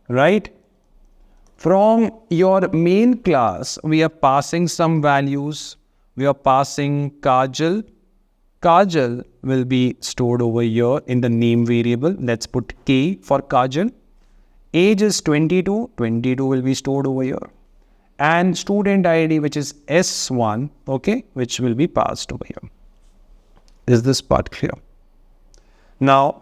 right? From your main class, we are passing some values. We are passing Kajal. Kajal will be stored over here in the name variable. Let's put K for Kajal. Age is 22. 22 will be stored over here. And student ID, which is S1, okay, which will be passed over here. Is this part clear? Now,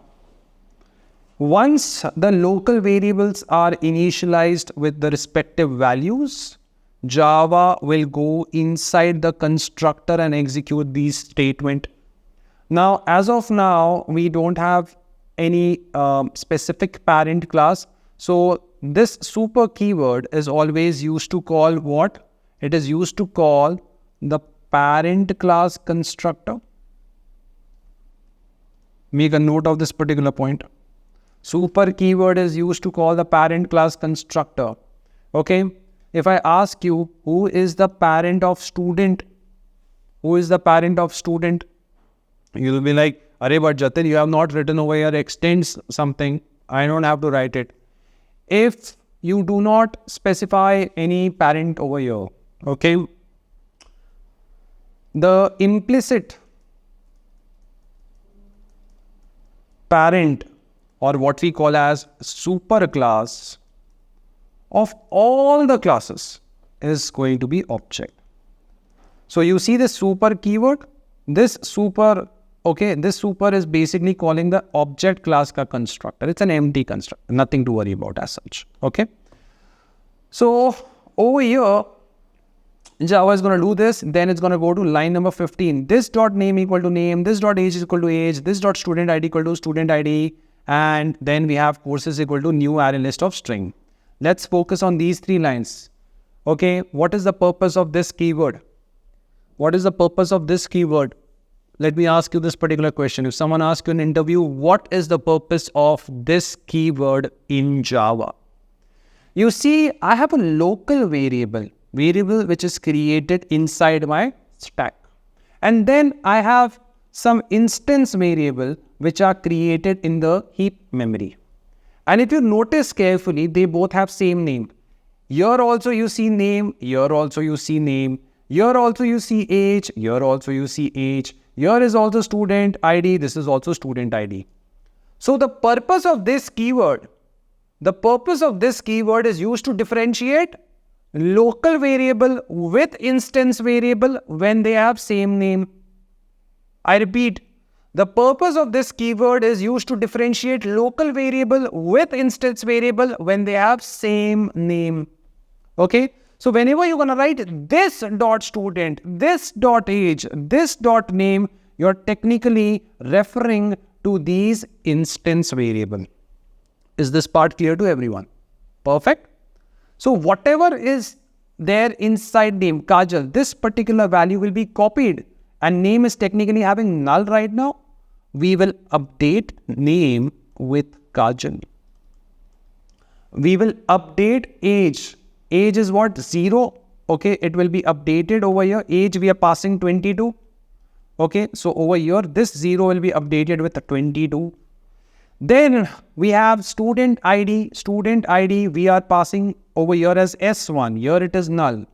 once the local variables are initialized with the respective values, Java will go inside the constructor and execute these statements. Now, as of now, we don't have any specific parent class. So this super keyword is always used to call what? It is used to call the parent class constructor. Make a note of this particular point. Super keyword is used to call the parent class constructor. Okay. If I ask you, who is the parent of student? Who is the parent of student? You'll be like, Arey, but Jatin, you have not written over here extends something. I don't have to write it. If you do not specify any parent over here, okay, the implicit parent, or what we call as superclass of all the classes, is going to be object. So you see this super keyword, this super is basically calling the object class ka constructor. It's an empty constructor, nothing to worry about as such. Okay. So over here, Java is going to do this, then it's going to go to line number 15. This dot name equal to name, this dot age is equal to age, this dot student ID equal to student ID, and then we have courses equal to new array list of string. Let's focus on these three lines. Okay, what is the purpose of this keyword? What is the purpose of this keyword? Let me ask you this particular question. If someone asks you in an interview, what is the purpose of this keyword in Java? You see, I have a local variable which is created inside my stack. And then I have some instance variable which are created in the heap memory. And if you notice carefully, they both have same name. Here also you see name, here also you see name, here also you see age, here also you see age, here is also student ID, this is also student ID. So the purpose of this keyword is used to differentiate local variable with instance variable when they have same name. I repeat, the purpose of this keyword is used to differentiate local variable with instance variable when they have same name. Okay. So whenever you're going to write this dot student, this dot age, this dot name, you're technically referring to these instance variable. Is this part clear to everyone? Perfect. So whatever is there inside name, Kajal, this particular value will be copied, and name is technically having null right now. We will update name with Kajal. We will update age. Age is what? 0. Okay, it will be updated over here. Age we are passing 22. Okay, so over here this 0 will be updated with 22. Then we have student ID. Student ID we are passing over here as S1. Here it is null.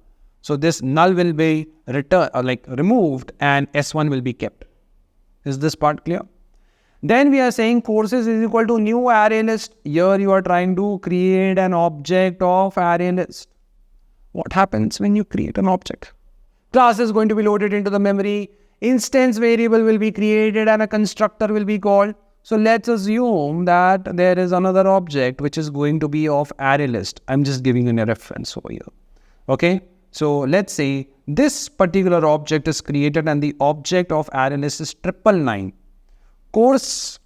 So this null will be removed and S1 will be kept. Is this part clear? Then we are saying courses is equal to new array list. Here you are trying to create an object of array list. What happens when you create an object? Class is going to be loaded into the memory. Instance variable will be created and a constructor will be called. So let's assume that there is another object which is going to be of array list. I'm just giving you a reference over here. Okay. So let's say this particular object is created and the object of array list is 999. Courses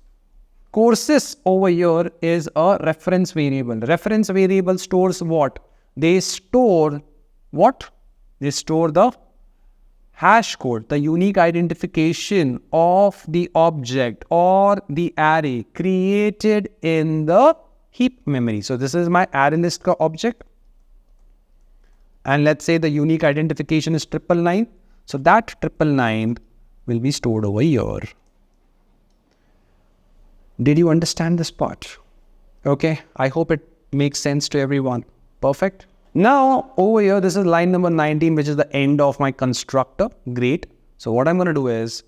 over here is a reference variable. Reference variable stores what? They store what? They store the hash code, the unique identification of the object or the array created in the heap memory. So this is my array list object. And let's say the unique identification is 999. So that 999 will be stored over here. Did you understand this part? Okay, I hope it makes sense to everyone. Perfect. Now over here, this is line number 19, which is the end of my constructor. Great. So what I'm going to do is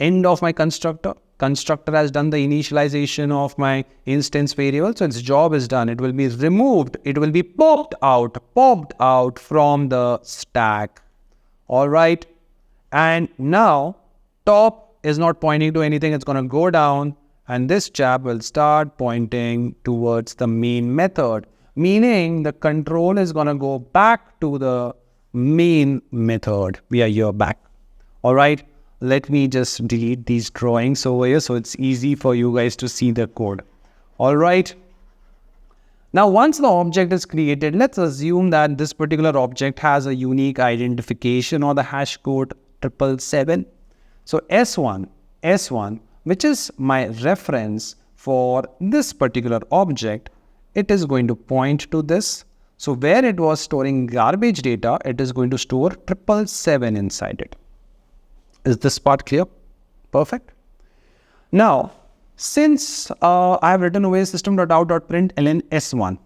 end of my constructor. Constructor has done the initialization of my instance variable. So its job is done. It will be removed. It will be popped out from the stack. All right. And now top is not pointing to anything. It's going to go down. And this chap will start pointing towards the main method, meaning the control is going to go back to the main method. We are here back. All right. Let me just delete these drawings over here so it's easy for you guys to see the code. All right. Now, once the object is created, let's assume that this particular object has a unique identification or the hash code 777. So S1, which is my reference for this particular object, it is going to point to this. So where it was storing garbage data, it is going to store 777 inside it. Is this part clear? Perfect. Now, since I have written away system.out.println S1,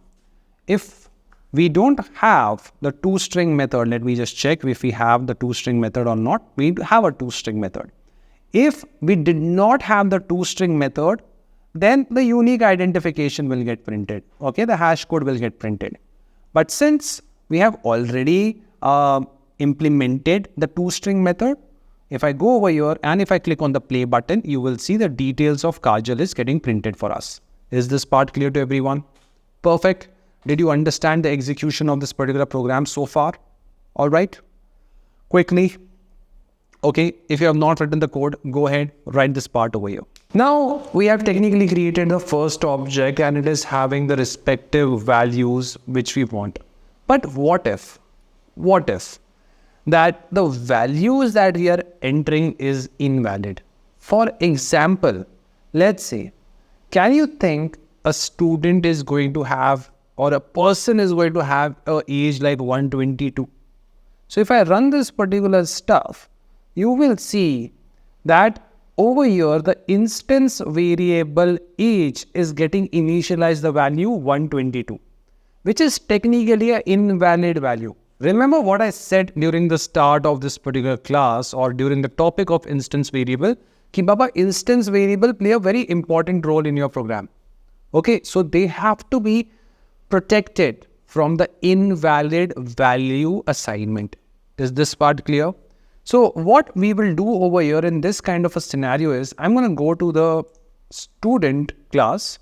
if we don't have the toString method, let me just check if we have the toString method or not. We have a toString method. If we did not have the toString method, then the unique identification will get printed. Okay, the hash code will get printed. But since we have already implemented the toString method, if I go over here and if I click on the play button, you will see the details of Kajal is getting printed for us. Is this part clear to everyone? Perfect. Did you understand the execution of this particular program so far? All right. Quickly. Okay, if you have not written the code, go ahead, write this part over here. Now, we have technically created the first object and it is having the respective values which we want. But what if that the values that we are entering is invalid? For example, let's say, can you think a student is going to have or a person is going to have an age like 122? So if I run this particular stuff, you will see that over here, the instance variable age is getting initialized the value 122, which is technically an invalid value. Remember what I said during the start of this particular class or during the topic of instance variable, ki baba, instance variable play a very important role in your program. Okay, so they have to be protected from the invalid value assignment. Is this part clear? So what we will do over here in this kind of a scenario is I'm going to go to the student class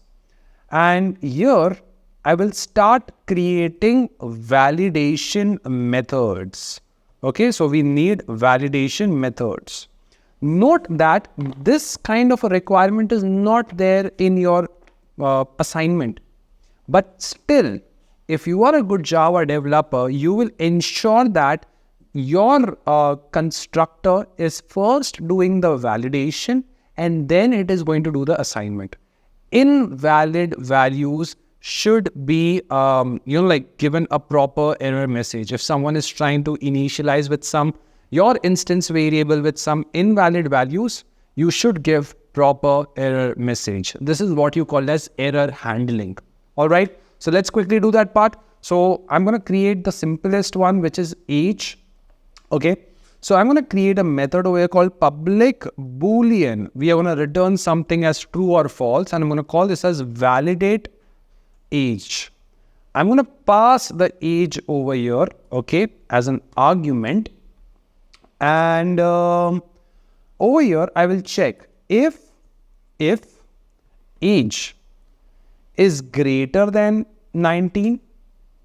and here I will start creating validation methods. Okay, so we need validation methods. Note that this kind of a requirement is not there in your assignment. But still, if you are a good Java developer, you will ensure that your constructor is first doing the validation and then it is going to do the assignment. Invalid values should be, given a proper error message. If someone is trying to initialize with your instance variable with some invalid values, you should give proper error message. This is what you call as error handling. All right. So let's quickly do that part. So I'm going to create the simplest one, which is age. Okay, so I'm going to create a method over here called public boolean. We are going to return something as true or false, and I'm going to call this as validate age. I'm going to pass the age over here, okay, as an argument. And over here, I will check if age is greater than 19,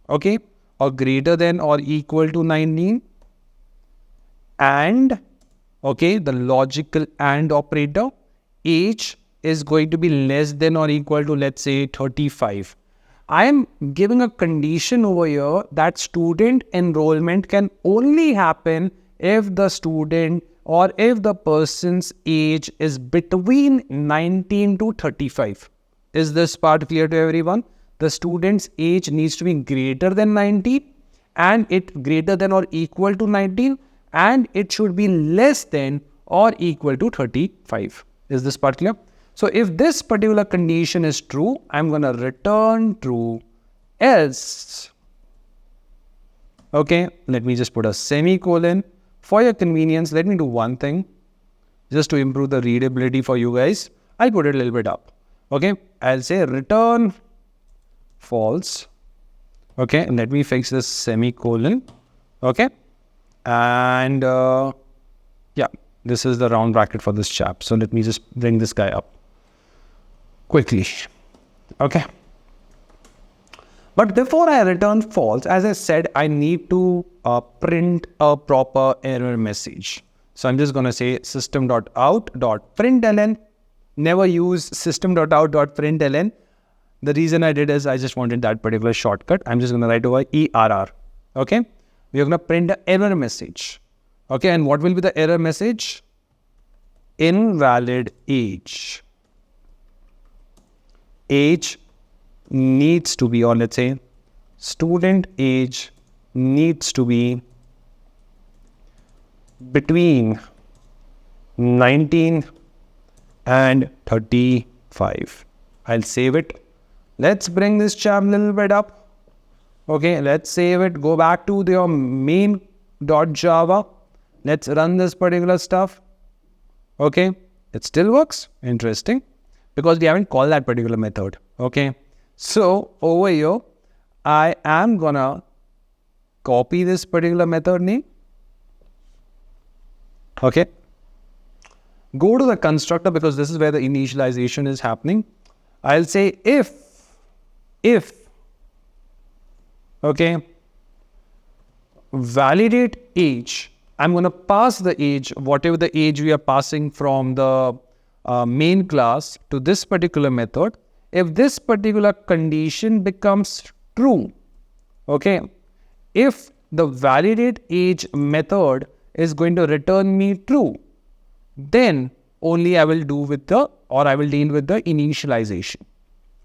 okay, or greater than or equal to 19. And, okay, the logical AND operator, age is going to be less than or equal to, let's say, 35. I am giving a condition over here that student enrollment can only happen if the student or if the person's age is between 19 to 35. Is this part clear to everyone? The student's age needs to be greater than 19 and it greater than or equal to 19. And it should be less than or equal to 35. Is this part clear? So if this particular condition is true, I'm going to return true. Else, okay, let me just put a semicolon. For your convenience, let me do one thing. Just to improve the readability for you guys, I'll put it a little bit up. Okay, I'll say return false. Okay, and let me fix this semicolon. Okay. And yeah, this is the round bracket for this chap. So let me just bring this guy up quickly. Okay. But before I return false, as I said, I need to print a proper error message. So I'm just going to say system.out.println. Never use system.out.println. The reason I did is I just wanted that particular shortcut. I'm just going to write over ERR. Okay. We're going to print the error message. Okay. And what will be the error message? Invalid age. Age needs to be, or let's say student age needs to be between 19 and 35. I'll save it. Let's bring this chap a little bit up. Okay, let's save it. Go back to your main.java. Let's run this particular stuff. Okay, it still works. Interesting. Because we haven't called that particular method. Okay, so over here, I am gonna copy this particular method name. Okay. Go to the constructor because this is where the initialization is happening. I'll say if, okay, validate age. I'm going to pass the age, whatever the age we are passing from the main class to this particular method. If this particular condition becomes true, okay, if the validate age method is going to return me true, then only I will deal with the initialization.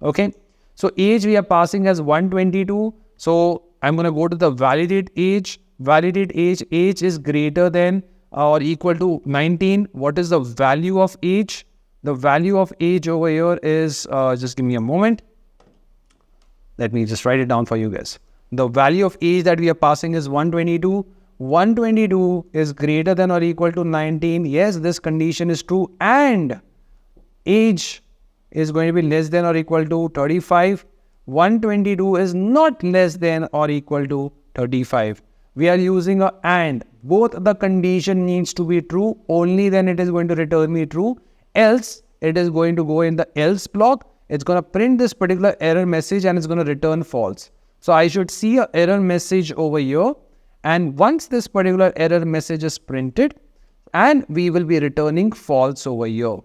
Okay. So age we are passing as 122. So I'm going to go to the validate age. Validate age. Age is greater than or equal to 19. What is the value of age? The value of age over here is, just give me a moment. Let me just write it down for you guys. The value of age that we are passing is 122. 122 is greater than or equal to 19. Yes, this condition is true. And age is going to be less than or equal to 35. 122 is not less than or equal to 35. We are using a AND. Both the condition needs to be true. Only then it is going to return me true. Else, it is going to go in the else block. It's going to print this particular error message and it's going to return false. So I should see an error message over here. And once this particular error message is printed, and we will be returning false over here.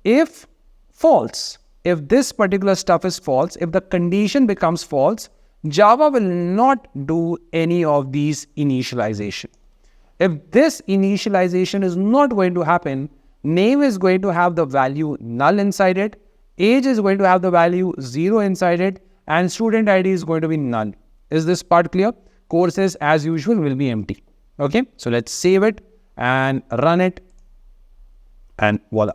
If false, if this particular stuff is false, if the condition becomes false, Java will not do any of these initialization. If this initialization is not going to happen, name is going to have the value null inside it, age is going to have the value 0 inside it, and student ID is going to be none. Is this part clear? Courses as usual will be empty. Okay, so let's save it and run it, and voila.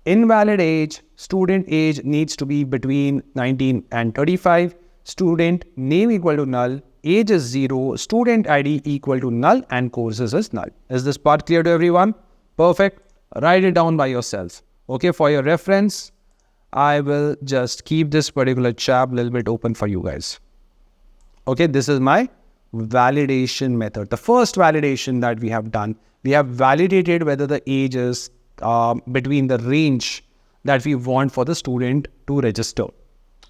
Invalid age, student age needs to be between 19 and 35, student name equal to null, age is 0, student ID equal to null, and courses is null. Is this part clear to everyone? Perfect. Write it down by yourself. Okay, for your reference, I will just keep this particular chap a little bit open for you guys. Okay, this is my validation method. The first validation that we have done, we have validated whether the age is between the range that we want for the student to register.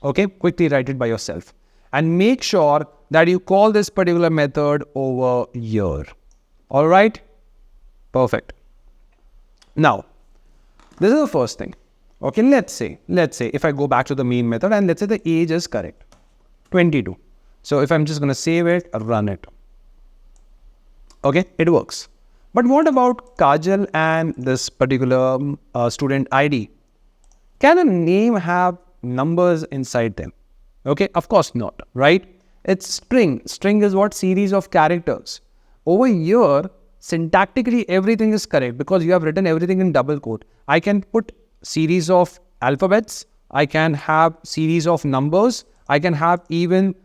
Okay, quickly write it by yourself. And make sure that you call this particular method over here. All right, perfect. Now, this is the first thing. Okay, let's say if I go back to the main method and let's say the age is correct, 22. So if I'm just going to save it, run it. Okay, it works. But what about Kajal and this particular student ID? Can a name have numbers inside them? Okay, of course not, right? It's string. String is what? Series of characters. Over here, syntactically everything is correct because you have written everything in double quote. I can put series of alphabets. I can have series of numbers. I can have even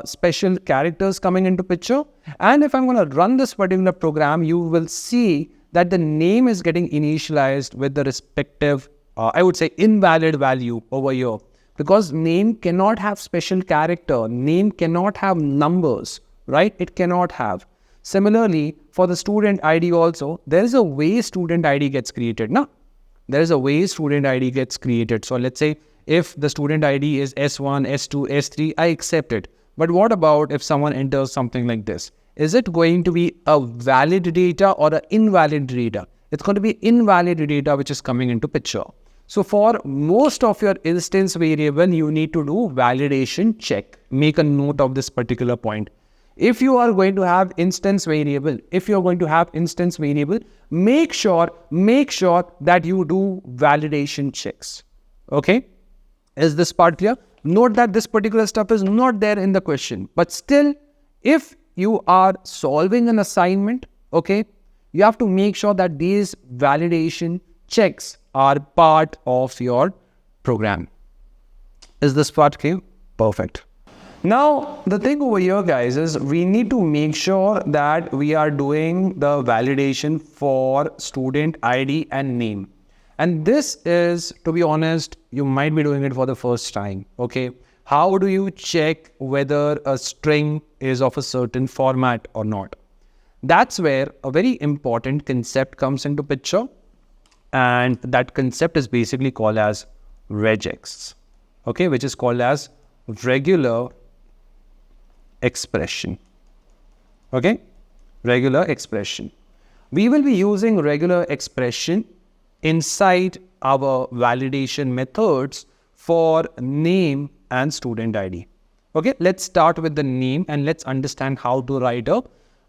special characters coming into picture. And if I'm going to run this particular program, you will see that the name is getting initialized with the respective, I would say, invalid value over here. Because name cannot have special character. Name cannot have numbers, right? It cannot have. Similarly, for the student ID also, there is a way student ID gets created. No? There is a way student ID gets created. So let's say if the student ID is S1, S2, S3, I accept it. But what about if someone enters something like this? Is it going to be a valid data or an invalid data? It's going to be invalid data which is coming into picture. So for most of your instance variable, you need to do validation check. Make a note of this particular point. If you are going to have instance variable, make sure that you do validation checks. Okay. Is this part clear? Note that this particular stuff is not there in the question, but still, if you are solving an assignment, okay, you have to make sure that these validation checks are part of your program. Is this part clear? Perfect. Now, the thing over here, guys, is we need to make sure that we are doing the validation for student ID and name. And this is, to be honest, you might be doing it for the first time, okay? How do you check whether a string is of a certain format or not? That's where a very important concept comes into picture. And that concept is basically called as regex, okay, which is called as regular expression, okay, regular expression. We will be using regular expression inside our validation methods for name and student ID. Okay, let's start with the name and let's understand how to write a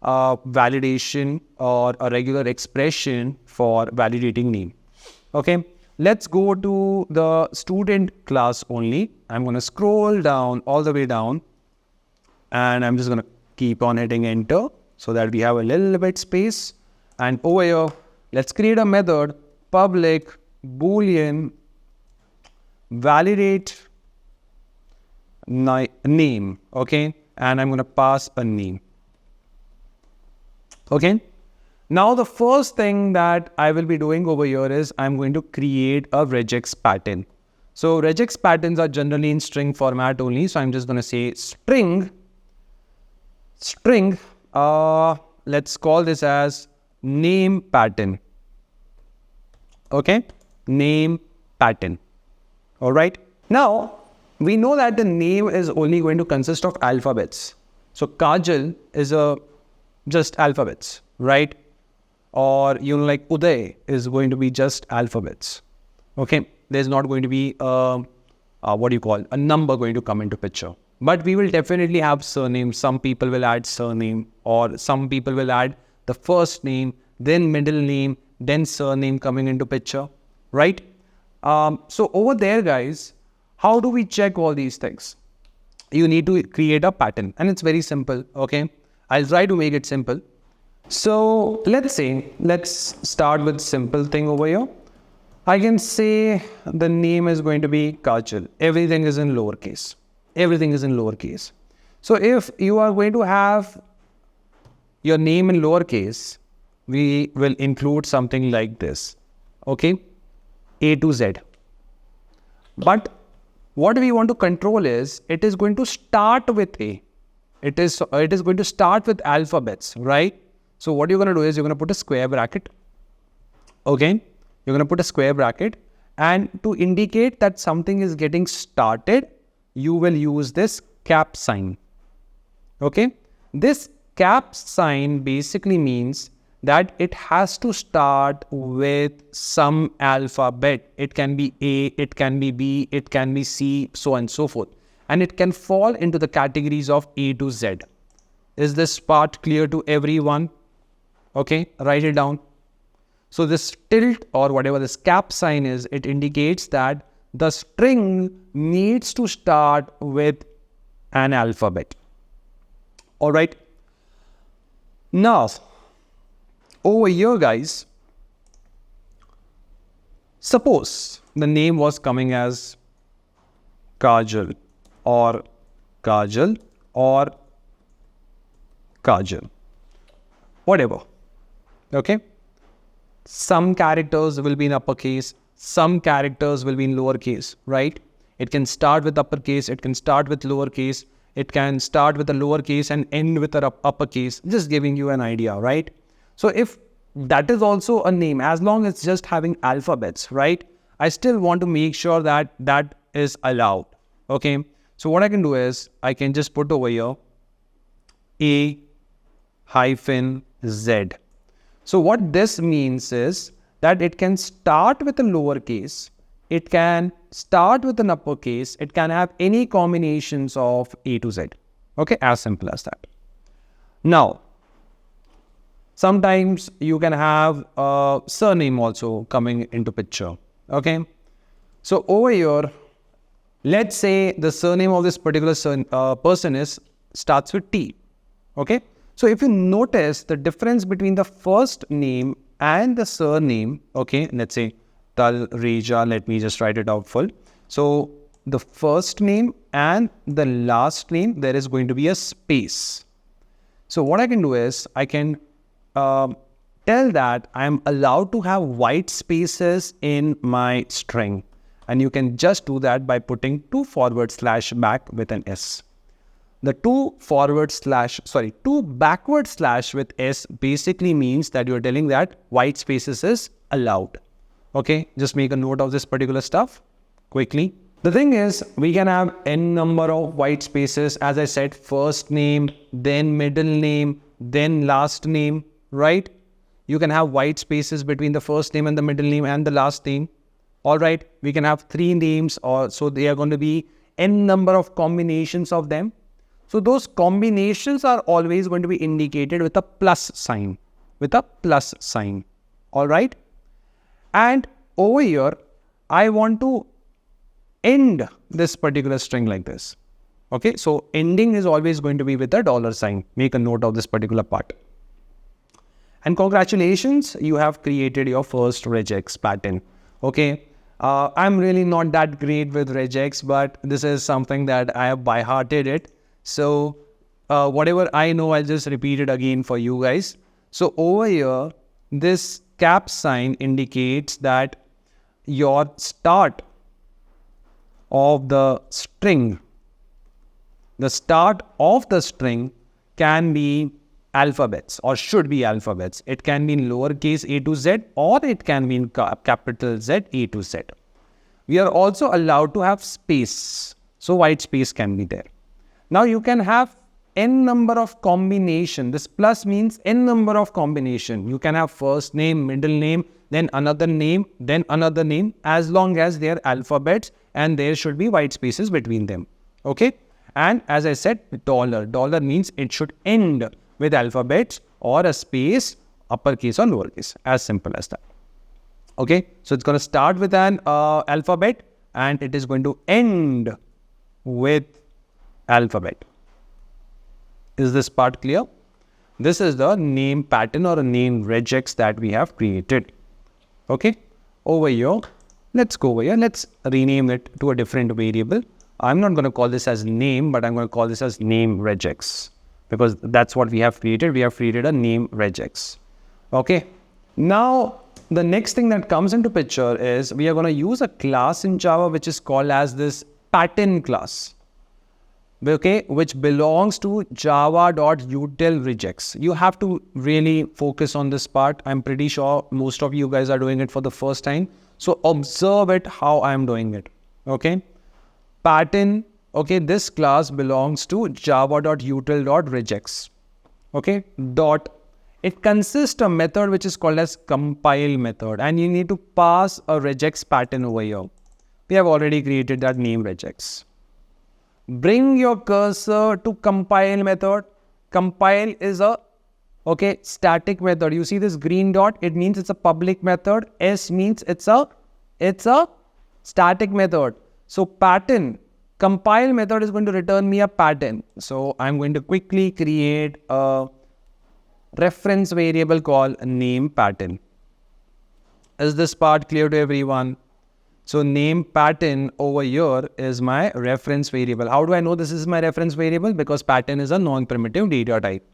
validation or a regular expression for validating name. Okay, let's go to the student class only. I'm going to scroll down all the way down and I'm just going to keep on hitting enter so that we have a little bit space. And over here, let's create a method, public boolean validate name. Okay, and I'm going to pass a name. Okay. Now, the first thing that I will be doing over here is I'm going to create a regex pattern. So regex patterns are generally in string format only. So I'm just going to say string, let's call this as name pattern. Okay. Name pattern. All right. Now, we know that the name is only going to consist of alphabets. So Kajal is just alphabets, right? Or, like Uday is going to be just alphabets. Okay. There's not going to be a number going to come into picture. But we will definitely have surname. Some people will add surname, or some people will add the first name, then middle name, then surname coming into picture, right? So over there, guys, how do we check all these things? You need to create a pattern, and it's very simple. Okay. I'll try to make it simple. So let's start with simple thing over here. I can say the name is going to be Kajal. Everything is in lowercase. So if you are going to have your name in lowercase, we will include something like this. Okay. A to Z. But what we want to control is it is going to start with A. It is going to start with alphabets, right? So what you're going to do is you're going to put a square bracket. Okay. You're going to put a square bracket, and to indicate that something is getting started, you will use this cap sign. Okay. This cap sign basically means that it has to start with some alphabet. It can be A, it can be B, it can be C, so on and so forth. And it can fall into the categories of A to Z. Is this part clear to everyone? Okay, write it down. So this tilt or whatever this cap sign is, it indicates that the string needs to start with an alphabet. All right. Now, over here, guys, suppose the name was coming as Kajal or Kajal or Kajal, whatever. Okay. Some characters will be in uppercase, some characters will be in lowercase, right? It can start with uppercase, it can start with lowercase, it can start with a lowercase and end with an uppercase, just giving you an idea, right? So if that is also a name, as long as it's just having alphabets, right? I still want to make sure that that is allowed. Okay. So what I can do is I can just put over here A-Z. So what this means is that it can start with a lowercase, it can start with an uppercase. It can have any combinations of A to Z. Okay, as simple as that. Now, sometimes you can have a surname also coming into picture. Okay, so over here, let's say the surname of this particular person starts with T. Okay, so if you notice the difference between the first name and the surname, okay, let's say Tal Reja, let me just write it out full. So the first name and the last name, there is going to be a space. So what I can do is I can tell that I am allowed to have white spaces in my string. And you can just do that by putting 2 forward slash back with an S. The 2 backward slash with S basically means that you're telling that white spaces is allowed. Okay, just make a note of this particular stuff quickly. The thing is, we can have n number of white spaces. As I said, first name, then middle name, then last name, right? You can have white spaces between the first name and the middle name and the last name. All right, we can have 3 names, or so they are going to be n number of combinations of them. So those combinations are always going to be indicated with a plus sign, all right? And over here, I want to end this particular string like this. Okay, so ending is always going to be with a $sign. Make a note of this particular part. And congratulations, you have created your first regex pattern. Okay, I'm really not that great with regex, but this is something that I have by-hearted it. So whatever I know, I'll just repeat it again for you guys. So over here, this cap sign indicates that your start of the string, can be alphabets or should be alphabets. It can be in lowercase a to z, or it can be in capital Z A to Z. We are also allowed to have space. So white space can be there. Now you can have n number of combination. This plus means n number of combination. You can have first name, middle name, then another name, as long as they are alphabets and there should be white spaces between them. Okay. And as I said, dollar means it should end with alphabets or a space, uppercase or lowercase, as simple as that. Okay. So it's going to start with an alphabet and it is going to end with alphabet. Is this part clear? This is the name pattern or a name regex that we have created. Okay. Over here, let's go over here. Let's rename it to a different variable. I'm not going to call this as name, but I'm going to call this as name regex because that's what we have created. We have created a name regex. Okay. Now, the next thing that comes into picture is we are going to use a class in Java which is called as this pattern class. Okay, which belongs to java.util-regex. You have to really focus on this part. I'm pretty sure most of you guys are doing it for the first time. So observe it how I'm doing it. Okay. Pattern. Okay. This class belongs to java.util.regex. Okay. It consists of a method which is called as compile method. And you need to pass a regex pattern over here. We have already created that name regex. Bring your cursor to compile method. Compile is a static method. You see this green dot? It means it's a public method. S means it's a static method. So pattern, compile method is going to return me a pattern. So I'm going to quickly create a reference variable called name pattern. Is this part clear to everyone? So name pattern over here is my reference variable. How do I know this is my reference variable? Because pattern is a non-primitive data type.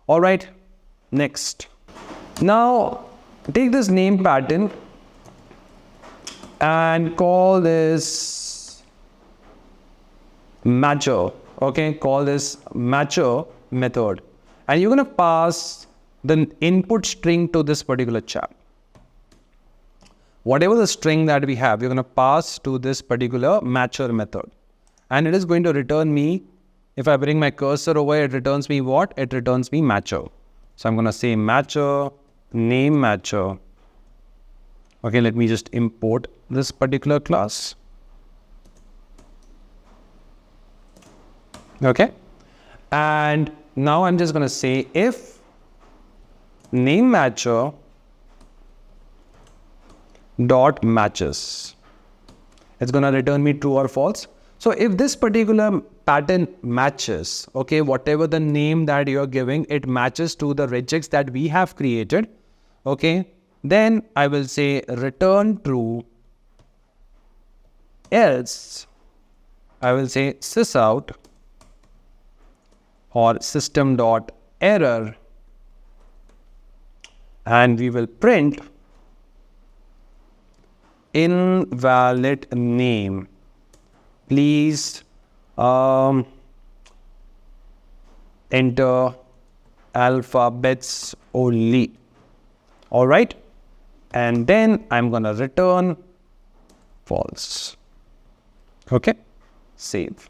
All right, next. Now take this name pattern and call this matcher. Okay, call this matcher method. And you're going to pass the input string to this particular chap. Whatever the string that we have, we're going to pass to this particular matcher method. And it is going to return me, if I bring my cursor over, it returns me what? It returns me matcher. So I'm going to say matcher, name matcher. Okay, let me just import this particular class. Okay, and now I'm just going to say if name matcher dot matches, it's going to return me true or false. So if this particular pattern matches, okay, whatever the name that you're giving, it matches to the regex that we have created, okay, then I will say return true, else I will say sysout or system dot error, and we will print invalid name. Please enter alphabets only. All right. And then I'm going to return false. Okay. Save.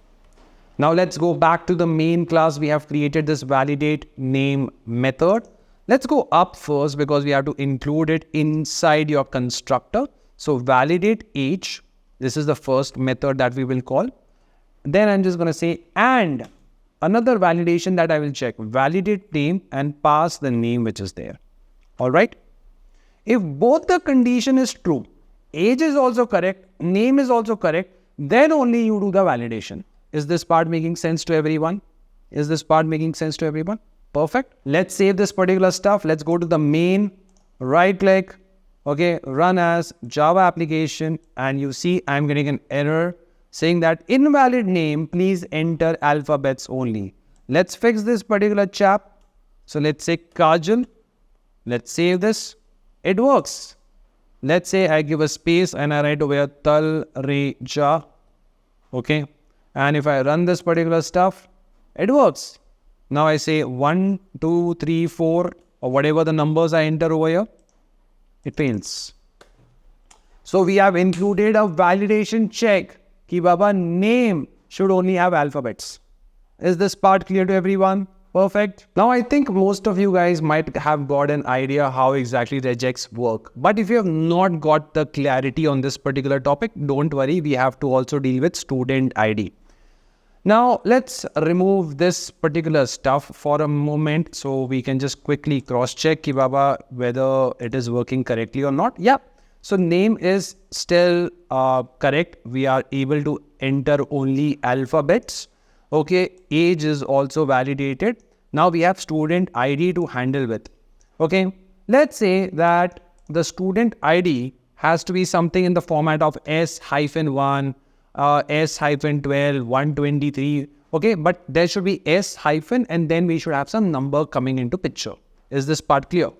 Now let's go back to the main class. We have created this validate name method. Let's go up first because we have to include it inside your constructor. So validate age. This is the first method that we will call. Then I'm just going to say and another validation that I will check, validate name and pass the name which is there. All right. If both the condition is true, age is also correct, name is also correct, then only you do the validation. Is this part making sense to everyone? Is this part making sense to everyone? Perfect. Let's save this particular stuff. Let's go to the main, right click, okay, run as Java application, and you see I'm getting an error saying that invalid name, please enter alphabets only. Let's fix this particular chap. So let's say Kajal. Let's save this. It works. Let's say I give a space and I write over here Talreja. Okay. And if I run this particular stuff, it works. Now I say 1, 2, 3, 4 or whatever the numbers I enter over here, it fails. So we have included a validation check ki baba name should only have alphabets. Is this part clear to everyone? Perfect. Now I think most of you guys might have got an idea how exactly regex work. But if you have not got the clarity on this particular topic, don't worry, we have to also deal with student ID. Now let's remove this particular stuff for a moment so we can just quickly cross check ki baba whether it is working correctly or not. Yeah. So name is still correct. We are able to enter only alphabets. Okay, age is also validated. Now we have student ID to handle with. Okay, let's say that the student ID has to be something in the format of S-1, S-12, 123. Okay, but there should be S- and then we should have some number coming into picture. Is this part clear?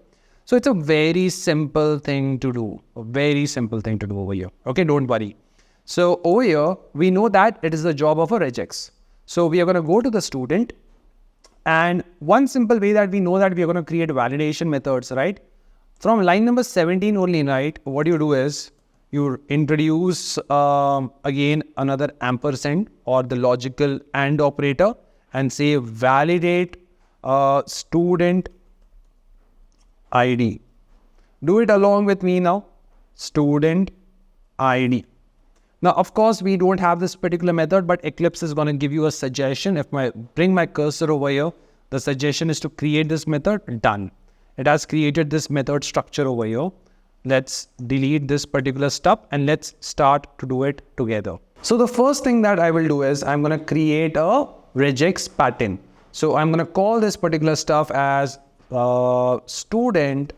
So it's a very simple thing to do. A very simple thing to do over here. Okay, don't worry. So over here, we know that it is the job of a regex. So we are going to go to the student, and one simple way that we know that we are going to create validation methods, right? From line number 17 only, right? What you do is you introduce again another ampersand or the logical AND operator and say validate student ID. Do it along with me now. Student ID. Now, of course, we don't have this particular method, but Eclipse is going to give you a suggestion. If I bring my cursor over here, the suggestion is to create this method. Done. It has created this method structure over here. Let's delete this particular stuff and let's start to do it together. So the first thing that I will do is I'm going to create a regex pattern. So I'm going to call this particular stuff as student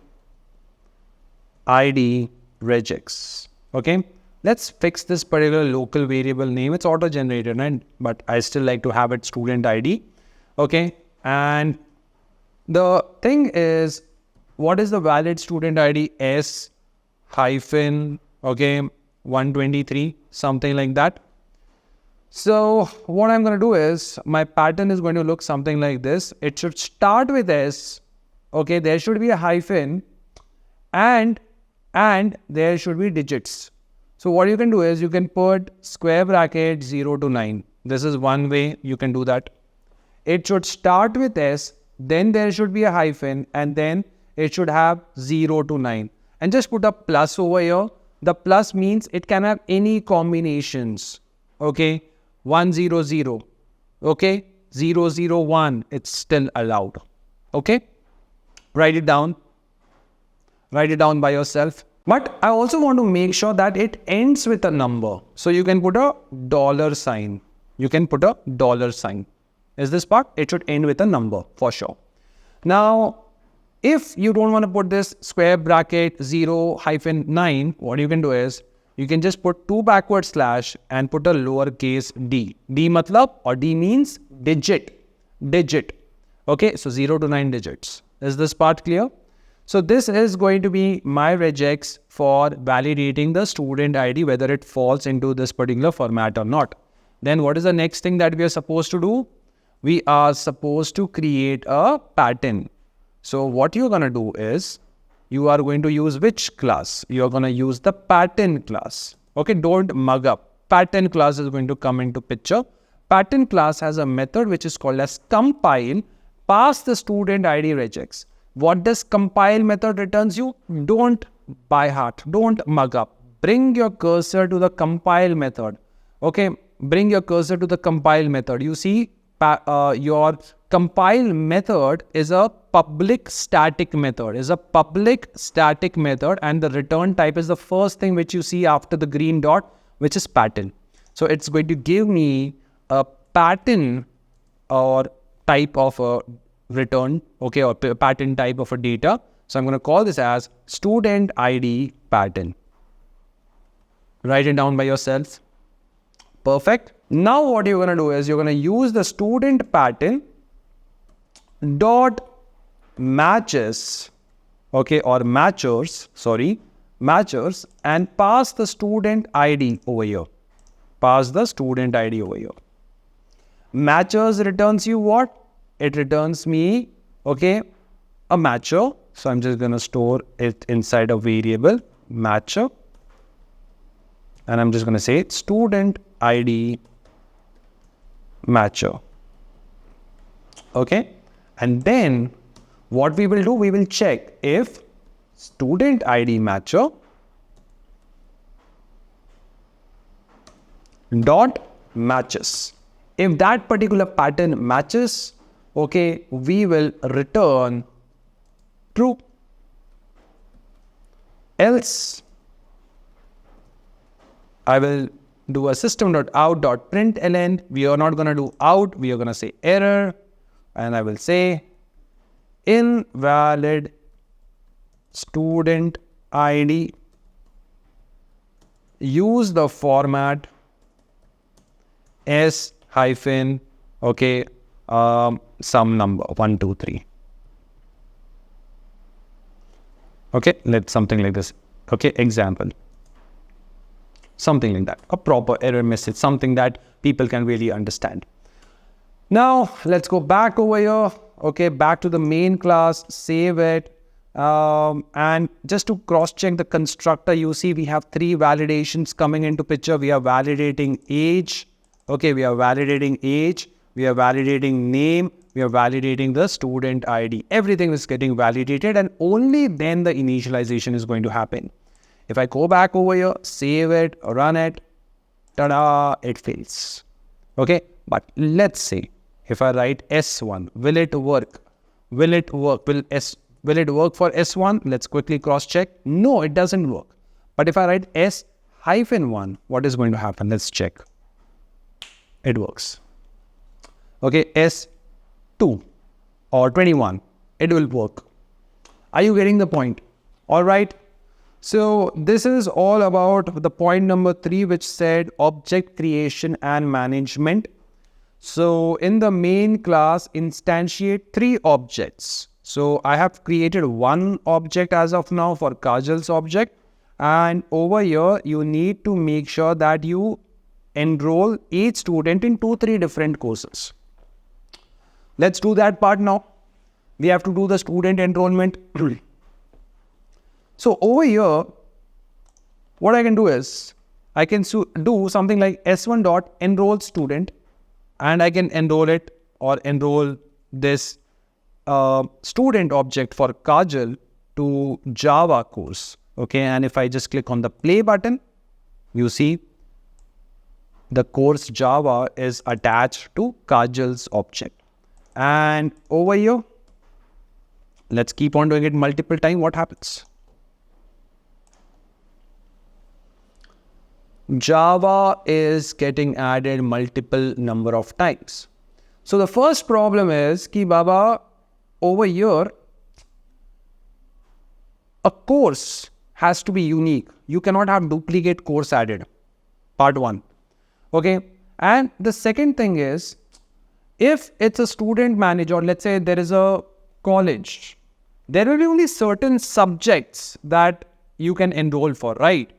ID regex. Okay. Let's fix this particular local variable name. It's auto-generated, right? But I still like to have it student ID. Okay. And the thing is, what is the valid student ID? S hyphen, okay, 123, something like that. So what I'm going to do is my pattern is going to look something like this. It should start with S. Okay. There should be a hyphen and there should be digits. So what you can do is you can put square bracket 0 to 9. This is one way you can do that. It should start with S, then there should be a hyphen, and then it should have 0 to 9. and just put a plus over here. The plus means it can have any combinations. Okay, 100. Okay, 001. It's still allowed. Okay, write it down. Write it down by yourself. But I also want to make sure that it ends with a number. So you can put a $sign. You can put a $sign. Is this part? It should end with a number for sure. Now, if you don't want to put this square bracket 0-9, what you can do is you can just put 2 backward slash and put a lowercase d. D matlab, or D means digit. Okay, so 0 to 9 digits. Is this part clear? So this is going to be my regex for validating the student ID, whether it falls into this particular format or not. Then what is the next thing that we are supposed to do? We are supposed to create a pattern. So what you're going to do is, you are going to use which class? You're going to use the pattern class. Okay, don't mug up. Pattern class is going to come into picture. Pattern class has a method which is called as compile, pass the student ID regex. What does compile method returns you? Don't by heart, don't mug up. Bring your cursor to the compile method. Okay, bring your cursor to the compile method. You see, your compile method is a public static method, and the return type is the first thing which you see after the green dot, which is pattern. So it's going to give me a pattern or type of a return, okay, or pattern type of a data. So I'm going to call this as student ID pattern. Write it down by yourself. Perfect. Now what you're going to do is you're going to use the student pattern dot matches, okay, or matchers, and pass the student ID over here. Matchers returns you what? It returns me, okay, a matcher. So I'm just going to store it inside a variable matcher. And I'm just going to say student ID matcher. Okay. And then what we will do, we will check if student ID matcher dot matches. If that particular pattern matches, okay, we will return true. Else, I will do a system.out.println. We are not going to do out. We are going to say error. And I will say invalid student ID. Use the format S hyphen, okay, some number 1, 2, 3. Okay, let's something like this. Okay, example. Something like that. A proper error message, something that people can really understand. Now, let's go back over here. Okay, back to the main class, save it. And just to cross-check the constructor, you see we have 3 validations coming into picture. We are validating age. Okay, we are validating age. We are validating name. We are validating the student ID. Everything is getting validated, and only then the initialization is going to happen. If I go back over here, save it, run it, ta-da, it fails. Okay, but let's say if I write S1, will it work? Will it work? Will it work for S1? Let's quickly cross check. No, it doesn't work. But if I write S-1, what is going to happen? Let's check. It works. Okay, S2 or 21, it will work. Are you getting the point? All right. So this is all about the point number 3, which said object creation and management. So in the main class, instantiate 3 objects. So I have created 1 object as of now for Kajal's object. And over here, you need to make sure that you enroll each student in 2-3 different courses. Let's do that part now. We have to do the student enrollment. So over here, what I can do is, I can do something like s1.enroll student, and I can enroll it or enroll this student object for Kajal to Java course. Okay, and if I just click on the play button, you see the course Java is attached to Kajal's object. And over here, let's keep on doing it multiple times. What happens? Java is getting added multiple number of times. So the first problem is ki Baba, over here, a course has to be unique. You cannot have duplicate course added. Part one. Okay. And the second thing is, if it's a student manager, let's say there is a college, there will be only certain subjects that you can enroll for, right?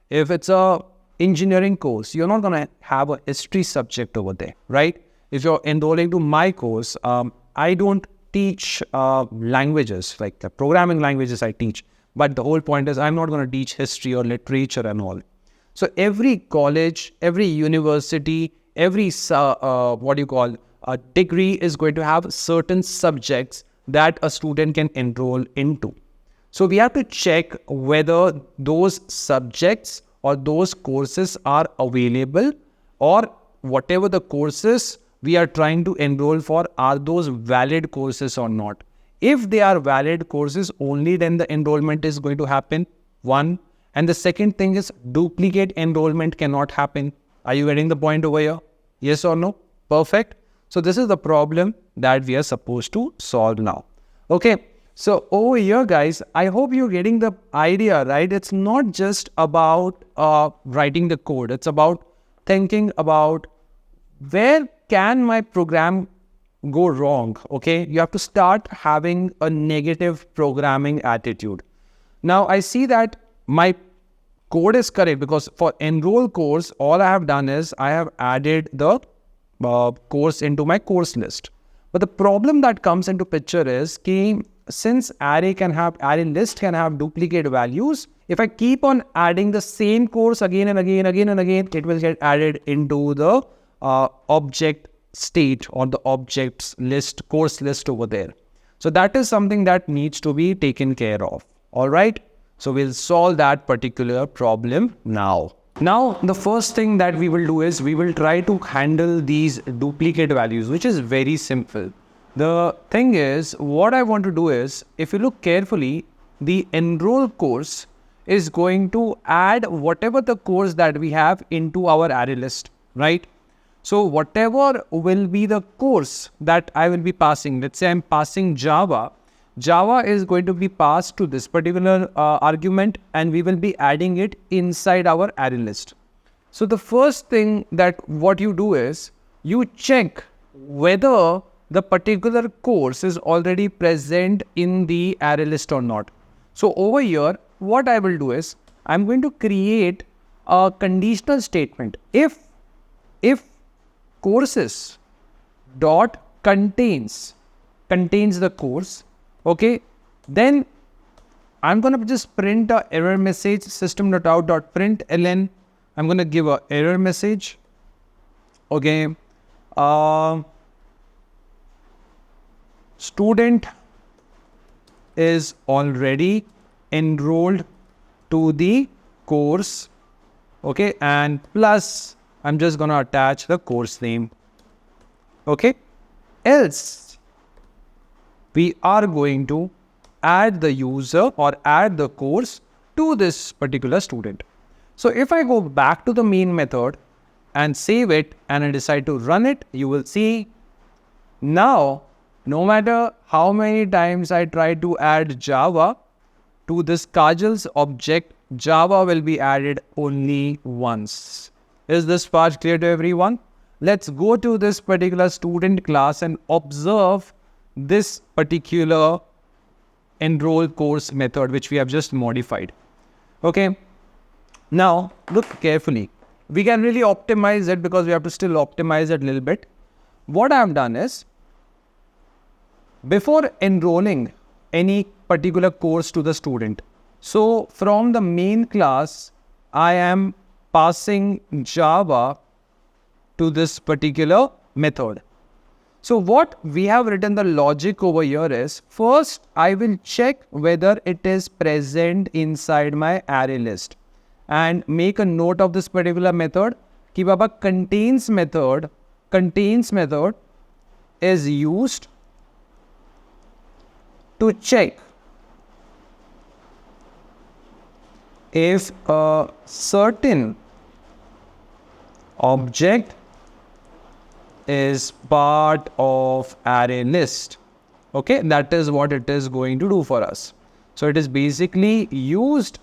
If it's a engineering course, you're not going to have a history subject over there, right? If you're enrolling to my course, I don't teach languages, like the programming languages I teach. But the whole point is I'm not going to teach history or literature and all. So every college, every university, every a degree is going to have certain subjects that a student can enroll into. So we have to check whether those subjects or those courses are available, or whatever the courses we are trying to enroll for, are those valid courses or not. If they are valid courses, only then the enrollment is going to happen. One. And the second thing is duplicate enrollment cannot happen. Are you getting the point over here? Yes or no? Perfect. So this is the problem that we are supposed to solve now. Okay. So over here, guys, I hope you're getting the idea, right? It's not just about writing the code. It's about thinking about where can my program go wrong. Okay. You have to start having a negative programming attitude. Now I see that my code is correct, because for enroll course, all I have done is I have added the course into my course list. But the problem that comes into picture is that since array list can have duplicate values, if I keep on adding the same course again and again, it will get added into the object state or the objects list, course list over there. So that is something that needs to be taken care of. All right. So we'll solve that particular problem now. Now, the first thing that we will do is we will try to handle these duplicate values, which is very simple. The thing is, what I want to do is, if you look carefully, the enroll course is going to add whatever the course that we have into our array list, right? So whatever will be the course that I will be passing, let's say I'm passing Java. Java is going to be passed to this particular argument, and we will be adding it inside our array list. So the first thing that what you do is you check whether the particular course is already present in the array list or not. So over here, what I will do is I'm going to create a conditional statement. If courses dot contains the course, okay, then I'm going to just print a error message, system.out.println. I'm going to give a error message. Okay. Student is already enrolled to the course. Okay. And plus, I'm just going to attach the course name. Okay. Else, we are going to add the user or add the course to this particular student. So if I go back to the main method and save it and I decide to run it, you will see now, no matter how many times I try to add Java to this Kajal's object, Java will be added only once. Is this part clear to everyone? Let's go to this particular student class and observe this particular enroll course method, which we have just modified. Okay. Now look carefully. We can really optimize it because we have to still optimize it a little bit. What I have done is, before enrolling any particular course to the student, so from the main class, I am passing Java to this particular method. So what we have written the logic over here is, first I will check whether it is present inside my array list and make a note of this particular method. Ki baba contains method is used to check if a certain object is part of array list. Okay, that is what it is going to do for us. So it is basically used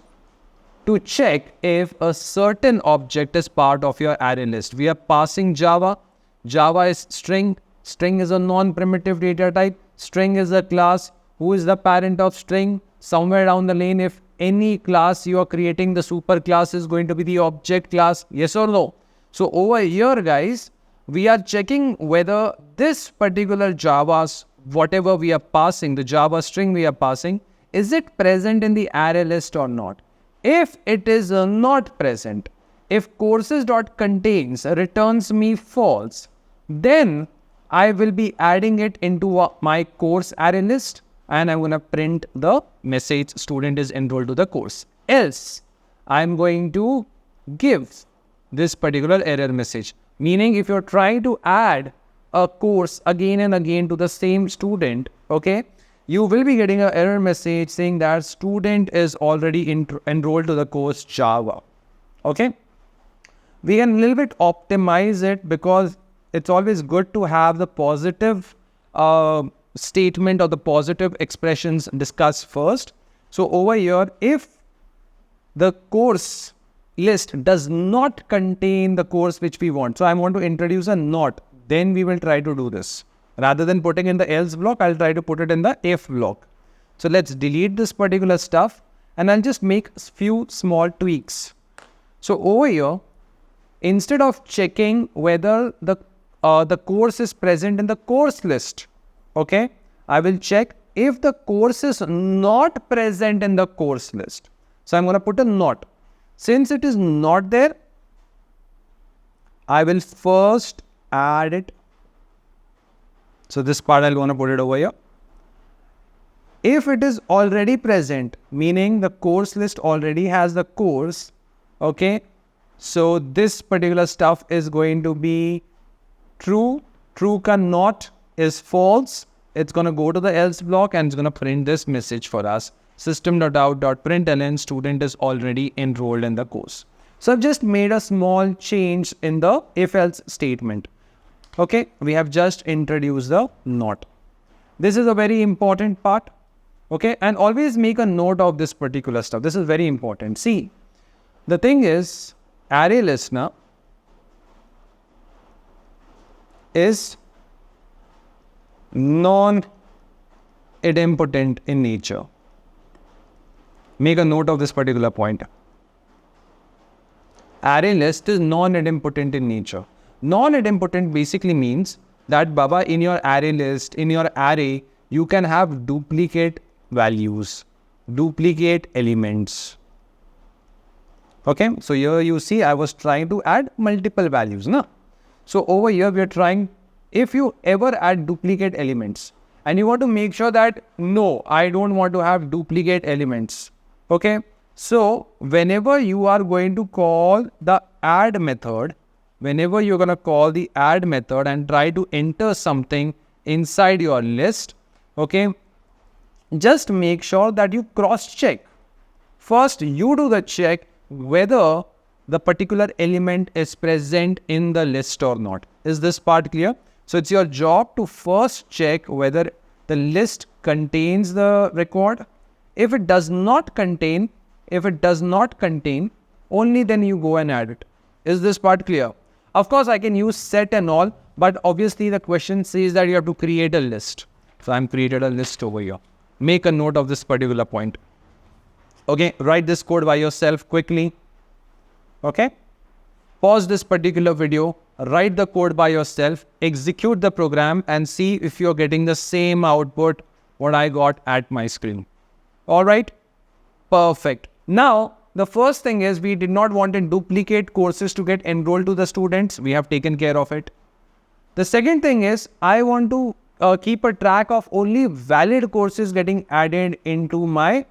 to check if a certain object is part of your array list. We are passing Java. Java is string. String is a non-primitive data type. String is a class. Who is the parent of string? Somewhere down the lane, if any class you are creating, the super class is going to be the object class. Yes or no? So over here, guys, we are checking whether this particular Java's, whatever we are passing, the Java string we are passing, is it present in the array list or not? If it is not present, if courses.contains returns me false, then I will be adding it into my course array list and I'm going to print the message student is enrolled to the course. Else, I'm going to give this particular error message. Meaning if you're trying to add a course again and again to the same student, okay, you will be getting an error message saying that student is already enrolled to the course Java. Okay. We can a little bit optimize it because it's always good to have the positive statement or the positive expressions discussed first. So over here, if the course list does not contain the course which we want, so I want to introduce a not, then we will try to do this. Rather than putting in the else block, I'll try to put it in the if block. So let's delete this particular stuff and I'll just make a few small tweaks. So over here, instead of checking whether the course is present in the course list, okay, I will check if the course is not present in the course list. So I'm going to put a not. Since it is not there, I will first add it. So this part I'll want to put it over here. If it is already present, meaning the course list already has the course, okay, so this particular stuff is going to be true. True ka not is false. It's going to go to the else block and it's going to print this message for us. System.out.println student is already enrolled in the course. So I've just made a small change in the if else statement. Okay, we have just introduced the not. This is a very important part. Okay, and always make a note of this particular stuff. This is very important. See, the thing is, array listener is non-idempotent in nature. Make a note of this particular point. Array list is non-idempotent in nature. Non-idempotent basically means that Baba, in your array list, in your array, you can have duplicate values, duplicate elements. Okay, so here you see I was trying to add multiple values. No? So over here we are trying, if you ever add duplicate elements and you want to make sure that no, I don't want to have duplicate elements. Okay, so whenever you are going to call the add method, whenever you're going to call the add method and try to enter something inside your list, okay, just make sure that you cross check. First, you do the check whether the particular element is present in the list or not. Is this part clear? So it's your job to first check whether the list contains the record. If it does not contain, only then you go and add it. Is this part clear? Of course, I can use set and all, but obviously the question says that you have to create a list. So I'm created a list over here. Make a note of this particular point. Okay, write this code by yourself quickly. Okay, pause this particular video, write the code by yourself, execute the program and see if you're getting the same output what I got at my screen. All right, perfect. Now, the first thing is we did not want to duplicate courses to get enrolled to the students. We have taken care of it. The second thing is I want to keep a track of only valid courses getting added into my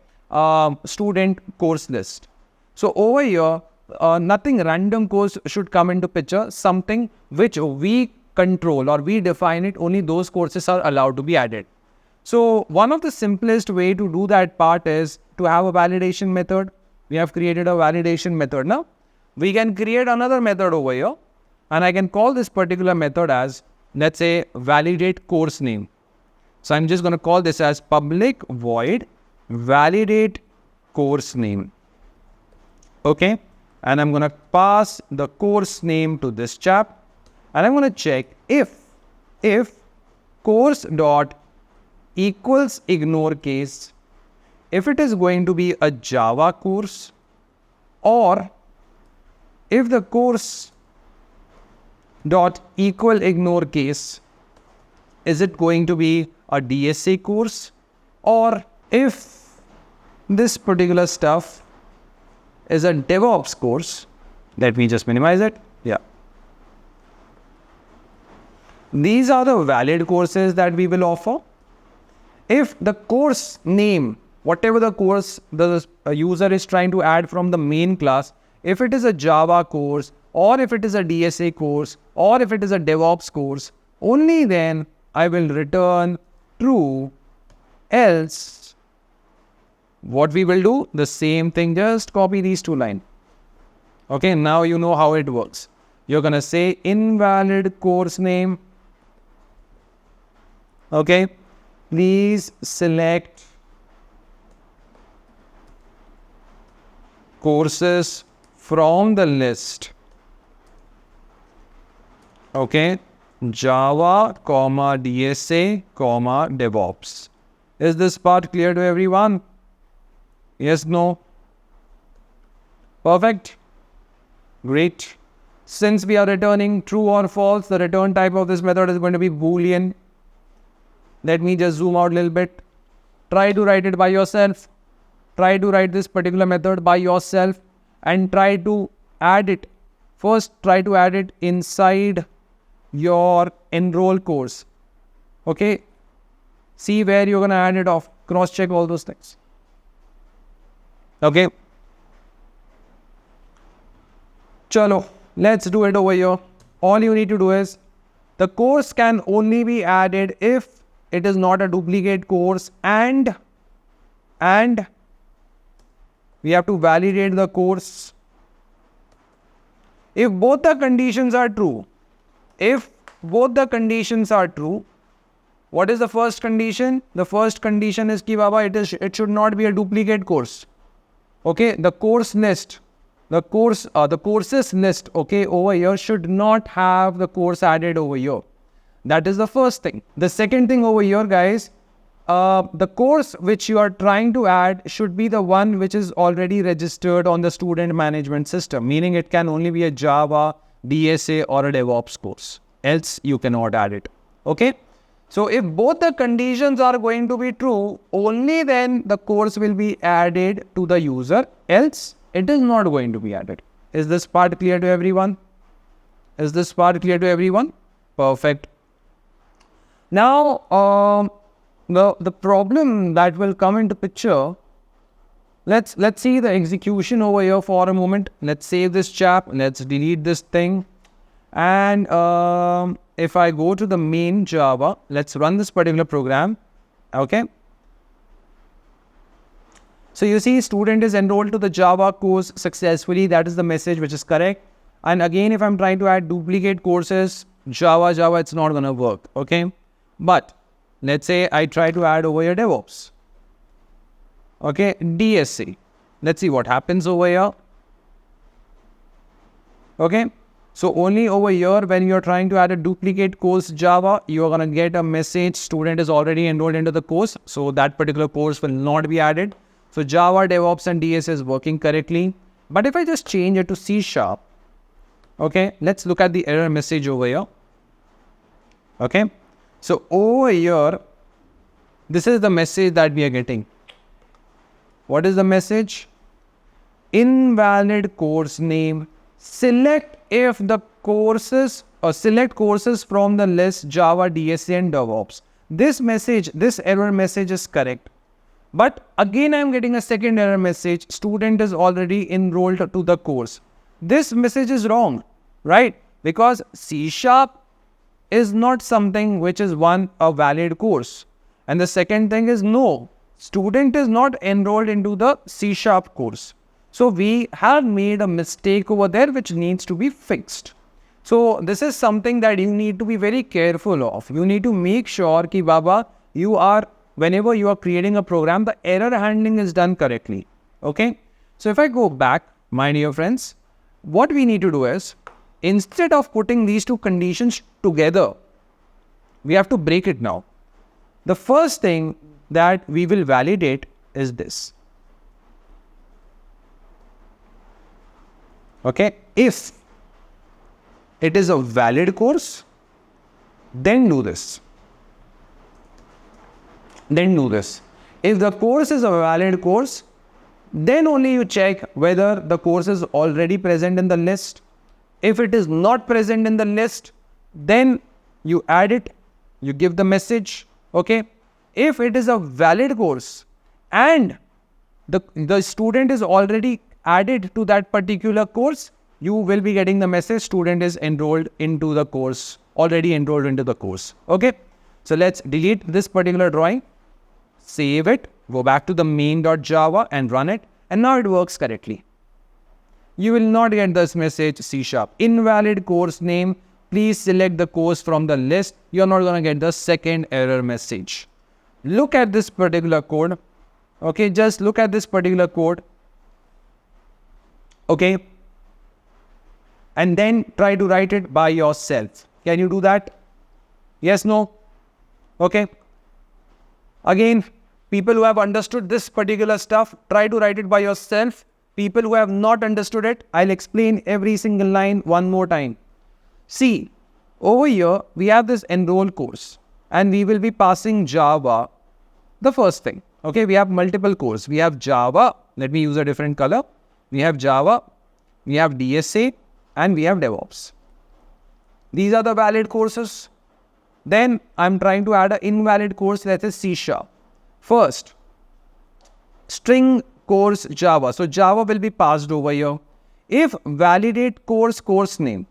student course list. So over here, nothing random course should come into picture. Something which we control or we define it, only those courses are allowed to be added. So one of the simplest way to do that part is to have a validation method. We have created a validation method now. We can create another method over here, and I can call this particular method as, let's say, validate course name. So I'm just going to call this as public void validate course name. Okay. And I'm going to pass the course name to this chap. And I'm going to check if course dot equals ignore case, if it is going to be a Java course, or if the course dot equal ignore case, is it going to be a DSA course, or if this particular stuff is a DevOps course. Let me just minimize it. Yeah. These are the valid courses that we will offer. If the course name, whatever the course the user is trying to add from the main class, if it is a Java course, or if it is a DSA course, or if it is a DevOps course, only then I will return true. Else, what we will do, the same thing, just copy these two lines. Okay, now you know how it works. You're going to say invalid course name. Okay, please select courses from the list. Okay, Java, DSA, DevOps. Is this part clear to everyone? Yes, no? Perfect. Great. Since we are returning true or false, the return type of this method is going to be Boolean. Let me just zoom out a little bit. Try to write it by yourself. Try to write this particular method by yourself and try to add it. First, try to add it inside your enroll course. Okay. See where you're going to add it off. Cross check all those things. Okay. Chalo, let's do it over here. All you need to do is, the course can only be added if it is not a duplicate course, and we have to validate the course. If both the conditions are true, what is the first condition? The first condition is ki baba, it should not be a duplicate course. Okay, the course list, the courses list, okay, over here should not have the course added over here. That is the first thing. The second thing over here, guys, the course which you are trying to add should be the one which is already registered on the student management system, meaning it can only be a Java, DSA or a DevOps course. Else you cannot add it. Okay. So if both the conditions are going to be true, only then the course will be added to the user. Else it is not going to be added. Is this part clear to everyone? Is this part clear to everyone? Perfect. Now, the problem that will come into picture, let's see the execution over here for a moment. Let's save this chap. Let's delete this thing. And if I go to the main Java, let's run this particular program. Okay. So you see, student is enrolled to the Java course successfully. That is the message which is correct. And again, if I'm trying to add duplicate courses, Java, it's not going to work. Okay. But let's say I try to add over here DevOps. Okay, DSC. Let's see what happens over here. Okay, so only over here when you're trying to add a duplicate course Java, you're going to get a message student is already enrolled into the course. So that particular course will not be added. So Java, DevOps and DSC is working correctly. But if I just change it to C#, okay, let's look at the error message over here. Okay. So over here, this is the message that we are getting. What is the message? Invalid course name. Select if the courses select courses from the list Java, DSA and DevOps. This error message is correct. But again, I'm getting a second error message. Student is already enrolled to the course. This message is wrong, right? Because C# is not something which is a valid course. And the second thing is no, student is not enrolled into the C# course. So we have made a mistake over there which needs to be fixed. So this is something that you need to be very careful of. You need to make sure ki Baba, whenever you are creating a program, the error handling is done correctly. Okay. So if I go back, my dear friends, what we need to do is, instead of putting these two conditions together, we have to break it now. The first thing that we will validate is this. Okay. If it is a valid course, then do this. If the course is a valid course, then only you check whether the course is already present in the list. If it is not present in the list, then you add it, you give the message. Okay. If it is a valid course and the student is already added to that particular course, you will be getting the message student is enrolled into the course, already enrolled into the course. Okay. So let's delete this particular drawing, save it, go back to the main.java and run it. And now it works correctly. You will not get this message C#. Invalid course name. Please select the course from the list. You're not going to get the second error message. Look at this particular code. Okay. Just look at this particular code. Okay. And then try to write it by yourself. Can you do that? Yes, no? Okay. Again, people who have understood this particular stuff, try to write it by yourself. People who have not understood it, I'll explain every single line one more time. See, over here, we have this enroll course and we will be passing Java, the first thing. Okay, we have multiple courses. We have Java. Let me use a different color. We have Java, we have DSA, and we have DevOps. These are the valid courses. Then I'm trying to add an invalid course, that is C#. First, string course Java. So Java will be passed over here. If validate course name.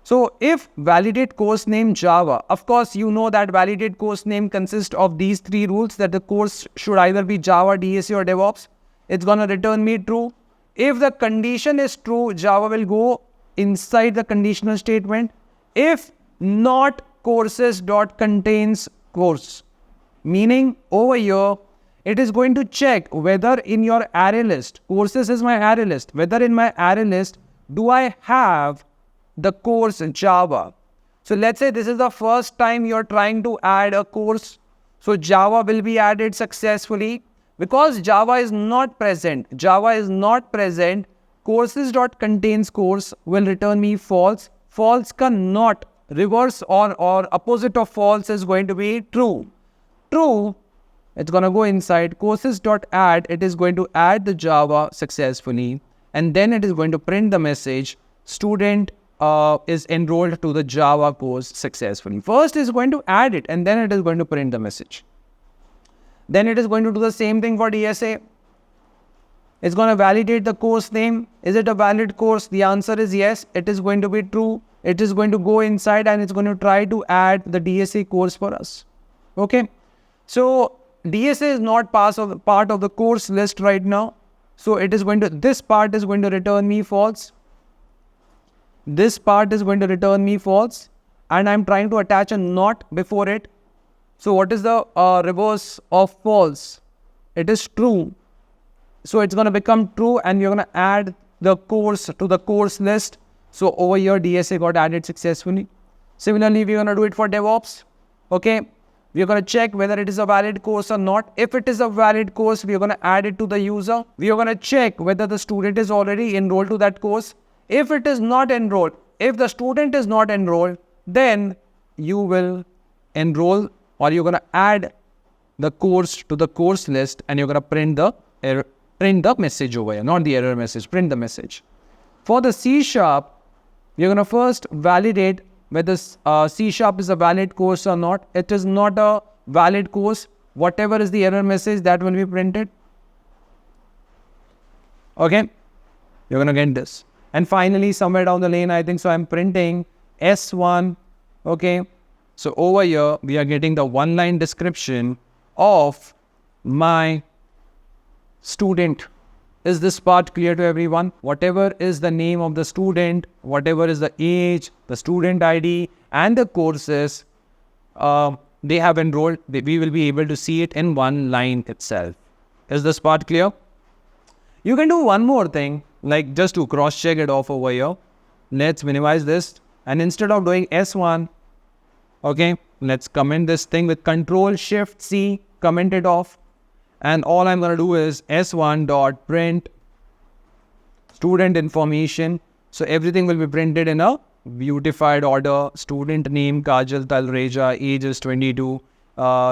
So if validate course name Java, of course you know that validate course name consists of these three rules, that the course should either be Java, DSA or DevOps. It's going to return me true. If the condition is true, Java will go inside the conditional statement. If not, courses.contains course. Meaning over here, it is going to check whether in your array list, courses is my array list, whether in my array list, do I have the course Java. So let's say this is the first time you're trying to add a course. So Java will be added successfully. Because Java is not present, courses.contains course will return me false. False ka not, reverse or opposite of false is going to be true. True, it's going to go inside courses.add. It is going to add the Java successfully. And then it is going to print the message, student is enrolled to the Java course successfully. First is going to add it and then it is going to print the message. Then it is going to do the same thing for DSA. It's going to validate the course name. Is it a valid course? The answer is yes. It is going to be true. It is going to go inside and it's going to try to add the DSA course for us. Okay. So DSA is not part of the course list right now. So it is going to, this part is going to return me false. This part is going to return me false. And I'm trying to attach a not before it. So what is the reverse of false? It is true. So it's going to become true and you're going to add the course to the course list. So over here DSA got added successfully. Similarly, we're going to do it for DevOps. Okay. We're going to check whether it is a valid course or not. If it is a valid course, we're going to add it to the user. We are going to check whether the student is already enrolled to that course. If it is not enrolled, if the student is not enrolled, then you will enroll or you're going to add the course to the course list and you're going to print the message over here, not the error message, print the message. For the C#, we're going to first validate whether C# is a valid course or not. It is not a valid course. Whatever is the error message, that will be printed. Okay, you're going to get this. And finally, somewhere down the lane, I think so, I'm printing S1. Okay, so over here, we are getting the one-line description of my student. Is this part clear to everyone? Whatever is the name of the student, whatever is the age, the student ID, and the courses they have enrolled, we will be able to see it in one line itself. Is this part clear? You can do one more thing, like just to cross-check it off over here. Let's minimize this. And instead of doing S1, okay, let's comment this thing with Control-Shift-C, comment it off. And all I'm going to do is S1.print student information. So everything will be printed in a beautified order. Student name, Kajal Talreja, age is 22,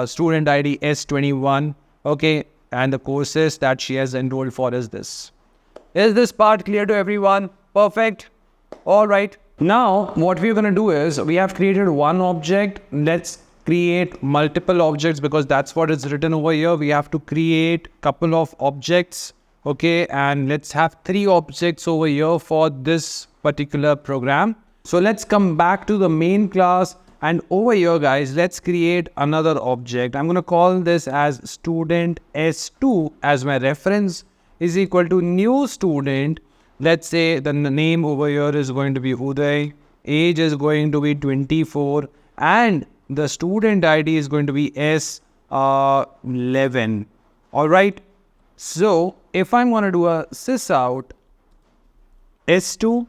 student ID S21, okay, and the courses that she has enrolled for is this. Is this part clear to everyone? Perfect. All right. Now, what we're going to do is, we have created one object. Let's create multiple objects because that's what is written over here. We have to create a couple of objects. Okay, and let's have 3 objects over here for this particular program. So let's come back to the main class, and over here, guys, let's create another object. I'm going to call this as student S2 as my reference is equal to new student. Let's say the name over here is going to be Uday, age is going to be 24, and the student ID is going to be S11. All right. So if I'm going to do a sysout S2,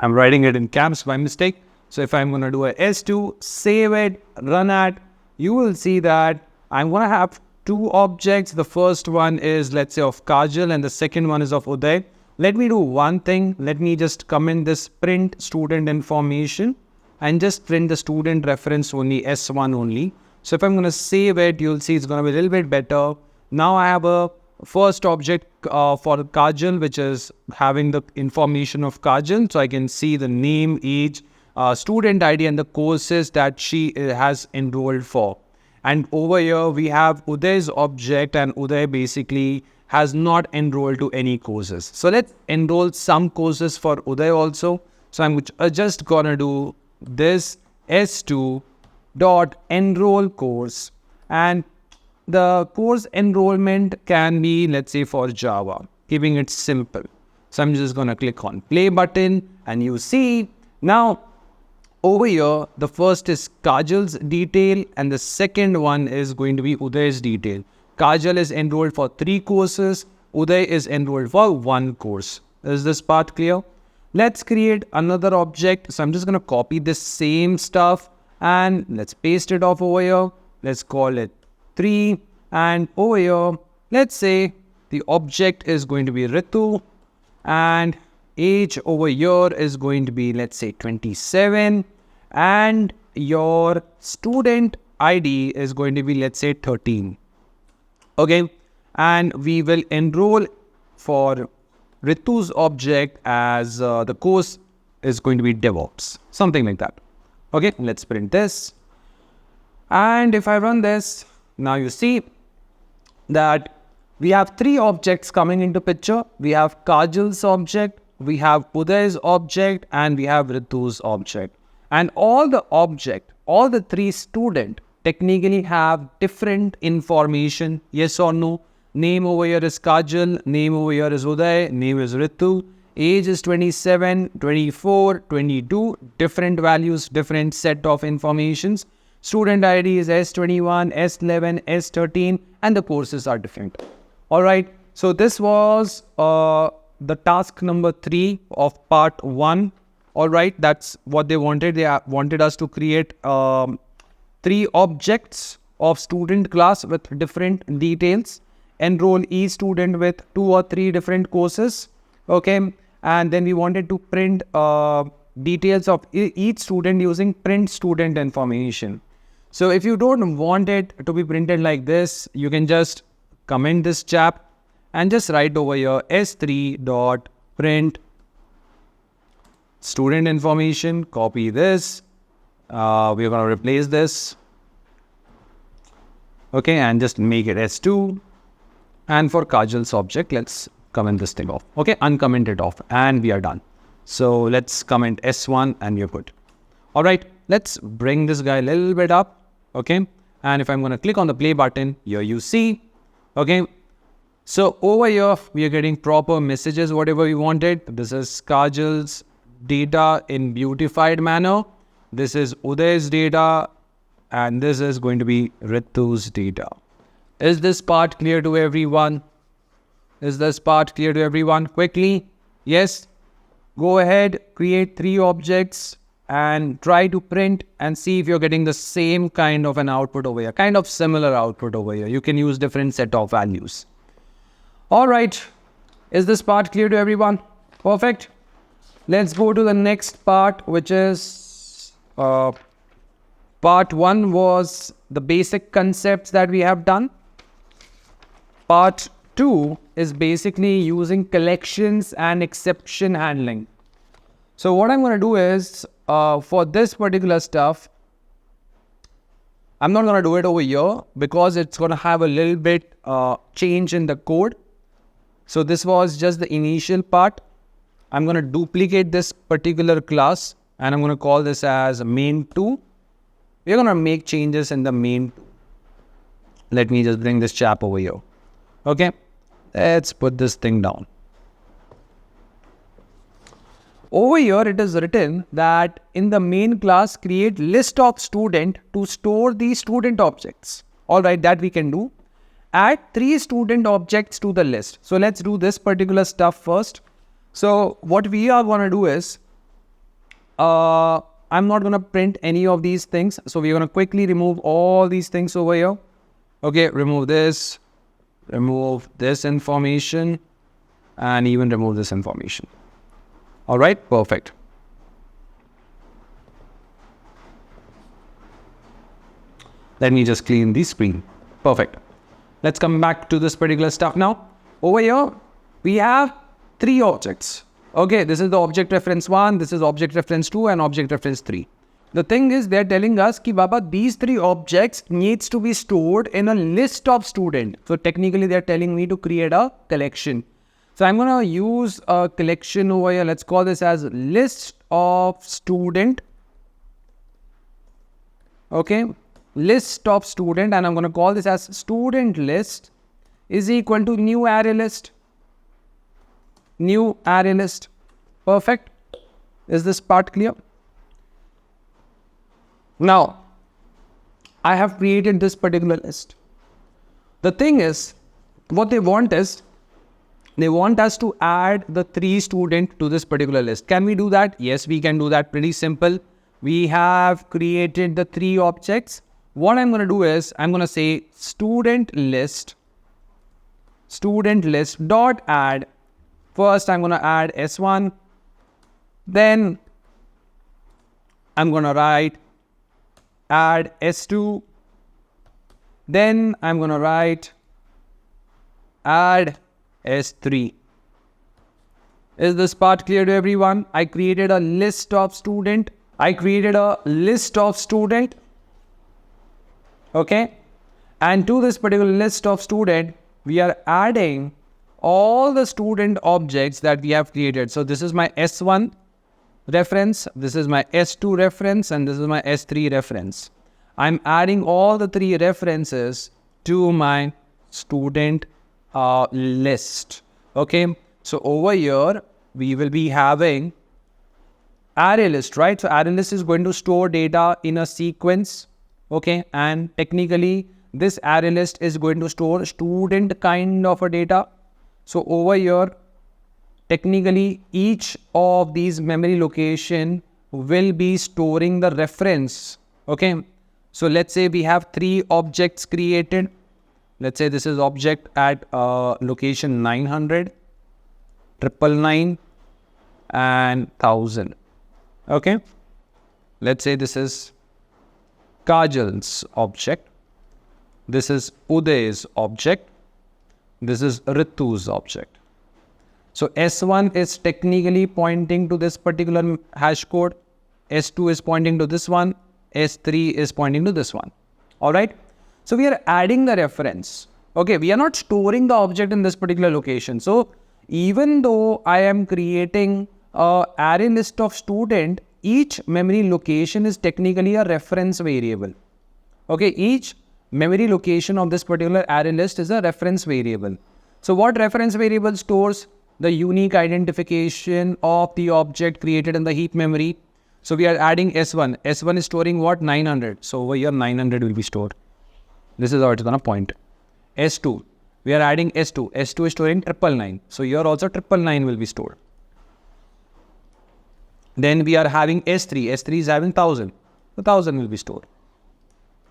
I'm writing it in caps by mistake. So if I'm going to do a S2, save it, run at, you will see that I'm going to have 2 objects. The first one is, let's say, of Kajal, and the second one is of Uday. Let me do one thing. Let me just comment this print student information and just print the student reference only, S1 only. So if I'm going to save it, you'll see it's going to be a little bit better. Now I have a first object for Kajal, which is having the information of Kajal. So I can see the name, age, student ID, and the courses that she has enrolled for. And over here, we have Uday's object, and Uday basically has not enrolled to any courses. So let's enroll some courses for Uday also. So I'm just going to do this S2 dot enroll course, and the course enrollment can be, let's say, for Java, keeping it simple. So I'm just going to click on play button, and you see now over here, the first is Kajal's detail, and the second one is going to be Uday's detail. Kajal is enrolled for 3 courses. Uday is enrolled for 1 course. Is this part clear? Let's create another object. So I'm just going to copy this same stuff and let's paste it off over here. Let's call it 3. And over here, let's say the object is going to be Ritu, and age over here is going to be, let's say, 27, and your student ID is going to be, let's say, 13. Okay, and we will enroll for Ritu's object as the course is going to be DevOps, something like that. Okay, let's print this. And if I run this, now you see that we have 3 objects coming into picture. We have Kajal's object, we have Uday's object, and we have Ritu's object. And all the 3 students technically have different information, yes or no. Name over here is Kajal, name over here is Uday, name is Ritu, age is 27, 24, 22, different values, different set of informations. Student ID is S21, S11, S13, and the courses are different. All right, so this was the task number 3 of part 1. All right, that's what they wanted. They wanted us to create 3 objects of student class with different details. Enroll each student with 2 or 3 different courses. Okay, and then we wanted to print details of each student using print student information. So if you don't want it to be printed like this, you can just comment this chap and just write over here s3.print student information, copy this. We're going to replace this. Okay, and just make it S2. And for Kajal's object, let's comment this thing off. Okay, uncomment it off, and we are done. So let's comment S1 and we're good. All right, let's bring this guy a little bit up. Okay, and if I'm going to click on the play button, here you see. Okay, so over here, we are getting proper messages, whatever we wanted. This is Kajal's data in beautified manner. This is Uday's data, and this is going to be Ritu's data. Is this part clear to everyone? Is this part clear to everyone? Quickly, yes. Go ahead, create 3 objects and try to print and see if you're getting the same kind of an output over here, kind of similar output over here. You can use different set of values. All right, is this part clear to everyone? Perfect. Let's go to the next part, which is part 1 was the basic concepts that we have done. Part 2 is basically using collections and exception handling. So what I'm going to do is, for this particular stuff, I'm not going to do it over here because it's going to have a little bit change in the code. So this was just the initial part. I'm going to duplicate this particular class and I'm going to call this as main2. We're going to make changes in the main2. Let me just bring this chap over here. Okay, let's put this thing down. Over here, it is written that in the main class, create list of student to store the student objects. All right, that we can do. Add 3 student objects to the list. So let's do this particular stuff first. So what we are going to do is, I'm not going to print any of these things. So we're going to quickly remove all these things over here. Okay, remove this information, and even remove this information. All right, perfect. Let me just clean the screen. Perfect. Let's come back to this particular stuff now. Over here, we have 3 objects. Okay, this is the object reference 1, this is object reference 2, and object reference 3. The thing is, they're telling us ki Baba, these 3 objects needs to be stored in a list of student. So technically, they're telling me to create a collection. So I'm going to use a collection over here. Let's call this as list of student. Okay, list of student, and I'm going to call this as student list is equal to new array list. New array list. Perfect. Is this part clear? Now, I have created this particular list. The thing is, what they want is, they want us to add the 3 students to this particular list. Can we do that? Yes, we can do that. Pretty simple. We have created the 3 objects. What I'm going to do is, I'm going to say student list dot add. First, I'm going to add S1. Then, I'm going to write add S2. Then, I'm going to write add S3. Is this part clear to everyone? I created a list of student. Okay. And to this particular list of student, we are adding all the student objects that we have created. So this is my S1 reference, this is my S2 reference, and this is my S3 reference. I'm adding all the 3 references to my student list. Okay, so over here we will be having array list, right? So array list is going to store data in a sequence. Okay, and technically this array list is going to store student kind of a data. So over here, technically each of these memory location will be storing the reference. Okay, so let's say we have 3 objects created. Let's say this is object at location 900, 999, and 1000. Okay, let's say this is Kajal's object. This is Uday's object. This is Ritu's object. So S1 is technically pointing to this particular hash code. S2 is pointing to this one. S3 is pointing to this one. All right. So we are adding the reference. Okay. We are not storing the object in this particular location. So even though I am creating a array list of student, each memory location is technically a reference variable. Okay. Each memory location of this particular array list is a reference variable. So what reference variable stores? The unique identification of the object created in the heap memory. So we are adding S1. S1 is storing what? 900. So over here 900 will be stored. This is how it's gonna point. S2. We are adding S2. S2 is storing 999. So here also 999 will be stored. Then we are having S3. S3 is having 1000. 1000 will be stored.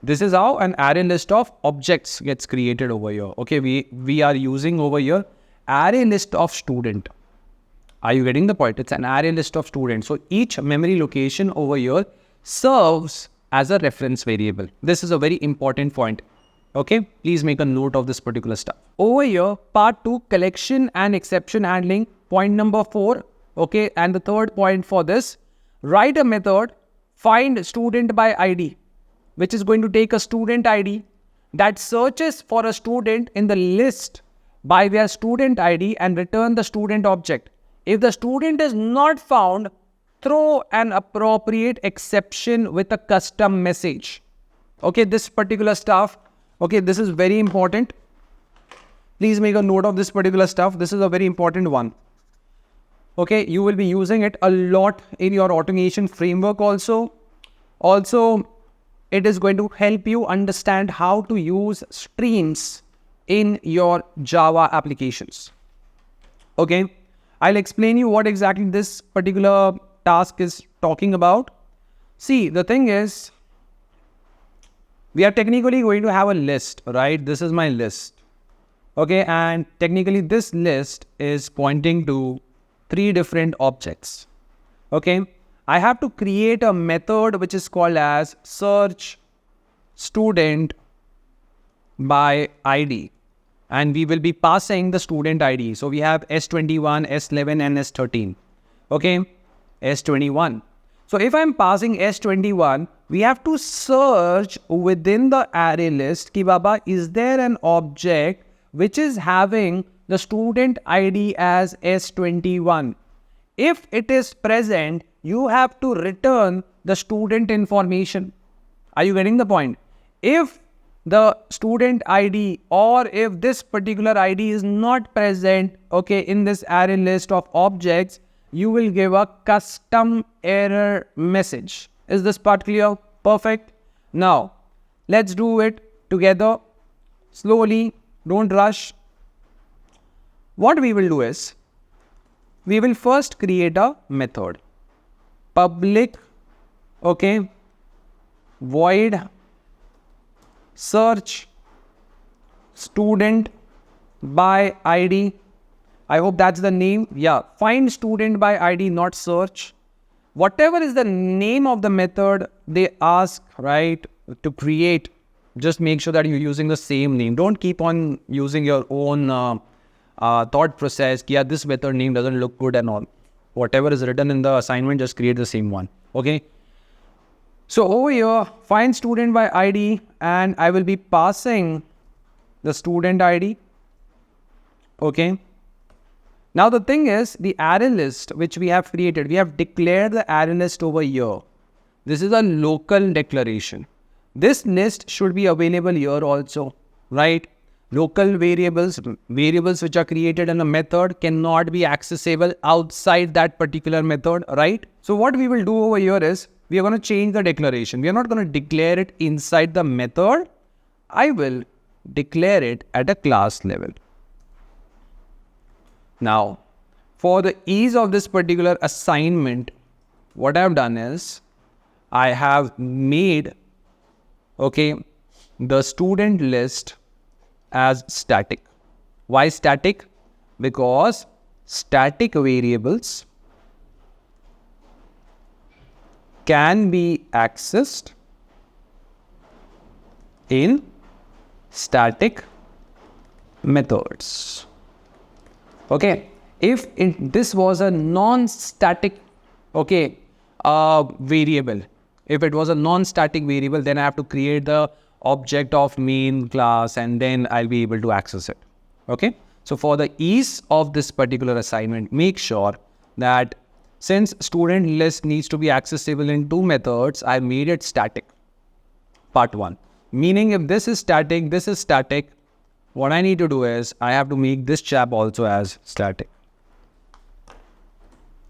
This is how an array list of objects gets created over here. Okay, we are using over here array list of student. Are you getting the point? It's an array list of students. So each memory location over here serves as a reference variable. This is a very important point. Okay, please make a note of this particular stuff. Over here, part 2, collection and exception handling, point number 4. Okay, and the third point for this, write a method, find student by ID, which is going to take a student ID that searches for a student in the list by their student ID and return the student object. If the student is not found, throw an appropriate exception with a custom message. Okay, this particular stuff, okay, this is very important. Please make a note of this particular stuff. This is a very important one. Okay, you will be using it a lot in your automation framework also. Also, it is going to help you understand how to use streams in your Java applications. Okay, I'll explain you what exactly this particular task is talking about. See, the thing is, we are technically going to have a list, right? This is my list. Okay, and technically this list is pointing to 3 different objects. Okay, I have to create a method which is called as search student by ID. And we will be passing the student ID. So we have S21, S11 and S13. Okay, S21. So if I'm passing S21, we have to search within the array list, ki baba, is there an object which is having the student ID as S21? If it is present, you have to return the student information. Are you getting the point? If the student ID or if this particular ID is not present, okay, in this array list of objects, you will give a custom error message. Is this part clear? Perfect. Now, let's do it together. Slowly, don't rush. What we will do is, we will first create a method. Public, okay, void search student by ID. I hope that's the name. Yeah, find student by ID, not search. Whatever is the name of the method they ask, right, to create, just make sure that you're using the same name. Don't keep on using your own thought process. Yeah, this method name doesn't look good and all. Whatever is written in the assignment, just create the same one. Okay. So over here, find student by ID, and I will be passing the student ID. Okay. Now the thing is, the array list which we have created, we have declared the array list over here. This is a local declaration. This list should be available here also, right? Local variables which are created in a method cannot be accessible outside that particular method, right? So what we will do over here is, we are going to change the declaration. We are not going to declare it inside the method. I will declare it at a class level. Now, for the ease of this particular assignment, what I have done is, I have made, okay, the student list as static. Why static? Because static variables can be accessed in static methods. Okay, If this was a non-static, okay, variable, if it was a non-static variable, then I have to create the object of main class and then I'll be able to access it. Okay. So for the ease of this particular assignment, make sure that since student list needs to be accessible in two methods, I made it static. Part 1. Meaning if this is static, what I need to do is I have to make this chap also as static.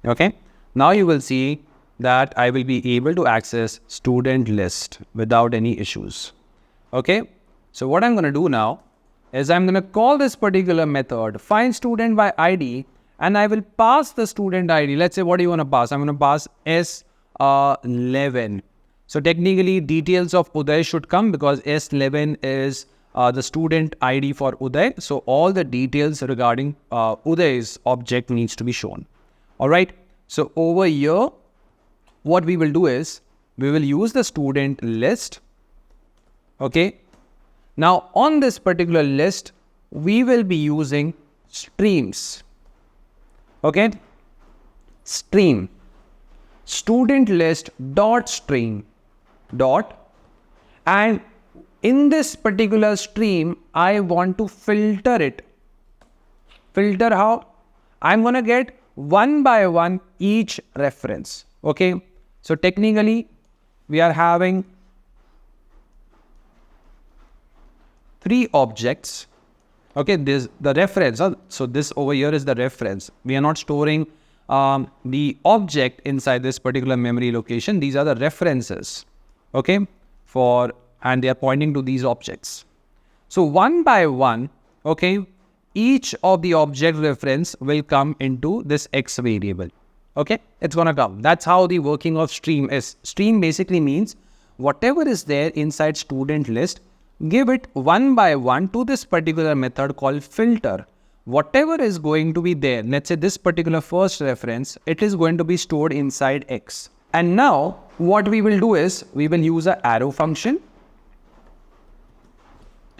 Okay. Now you will see that I will be able to access student list without any issues. Okay. So what I'm going to do now is I'm going to call this particular method find student by ID, and I will pass the student ID. Let's say, what do you want to pass? I'm going to pass S11. So technically details of Uday should come because S11 is the student ID for Uday. So all the details regarding Uday's object needs to be shown. All right. So over here, what we will do is we will use the student list. Okay. Now on this particular list, we will be using streams. Okay. Stream. Student list dot stream dot, and in this particular stream, I want to filter it. Filter how? I'm going to get one by one each reference. Okay. So technically, we are having 3 objects. Okay, this the reference. So this over here is the reference. We are not storing the object inside this particular memory location. These are the references. Okay, and they are pointing to these objects. So one by one, okay, each of the object reference will come into this X variable. Okay, it's gonna come. That's how the working of stream is. Stream basically means whatever is there inside student list, give it one by one to this particular method called filter. Whatever is going to be there, let's say this particular first reference, it is going to be stored inside X. And now what we will do is we will use an arrow function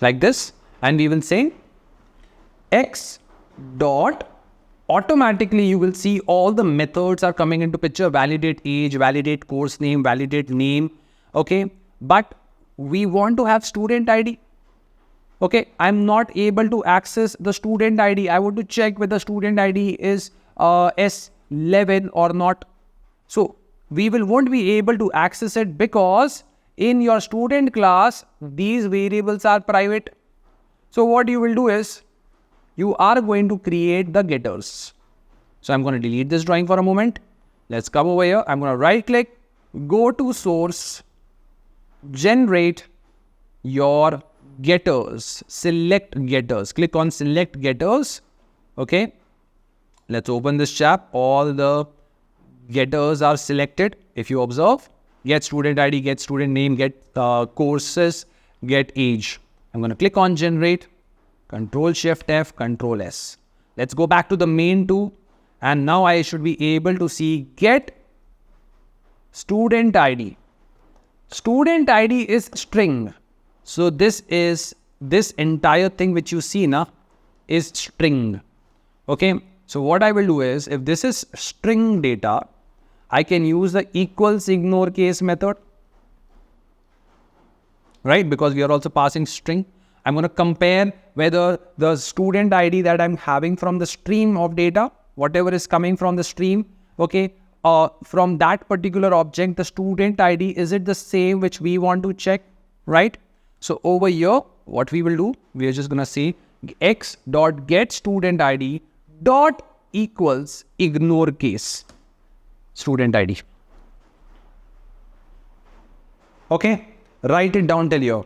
like this, and we will say X dot, automatically you will see all the methods are coming into picture: validate age, validate course name, validate name. Okay, but we want to have student ID. Okay, I'm not able to access the student ID. I want to check whether student ID is S11 or not. So we won't be able to access it because in your student class, these variables are private. So what you will do is you are going to create the getters. So I'm going to delete this drawing for a moment. Let's come over here. I'm going to right click, go to source, generate your getters, select getters, click on select getters. Okay, let's open this chap. All the getters are selected. If you observe, get student ID, get student name, get courses, get age. I'm going to click on generate, Control Shift F, Control S. Let's go back to the main 2, and now I should be able to see get student ID. Student ID is string. So this entire thing which you see now is string. Okay. So what I will do is, if this is string data, I can use the equals ignore case method, right? Because we are also passing string. I'm going to compare whether the student ID that I'm having from the stream of data, whatever is coming from the stream, okay, from that particular object, the student ID, is it the same which we want to check, right? So over here, what we will do, we are just going to say x dot get student ID dot equals ignore case student ID. Okay, write it down till here.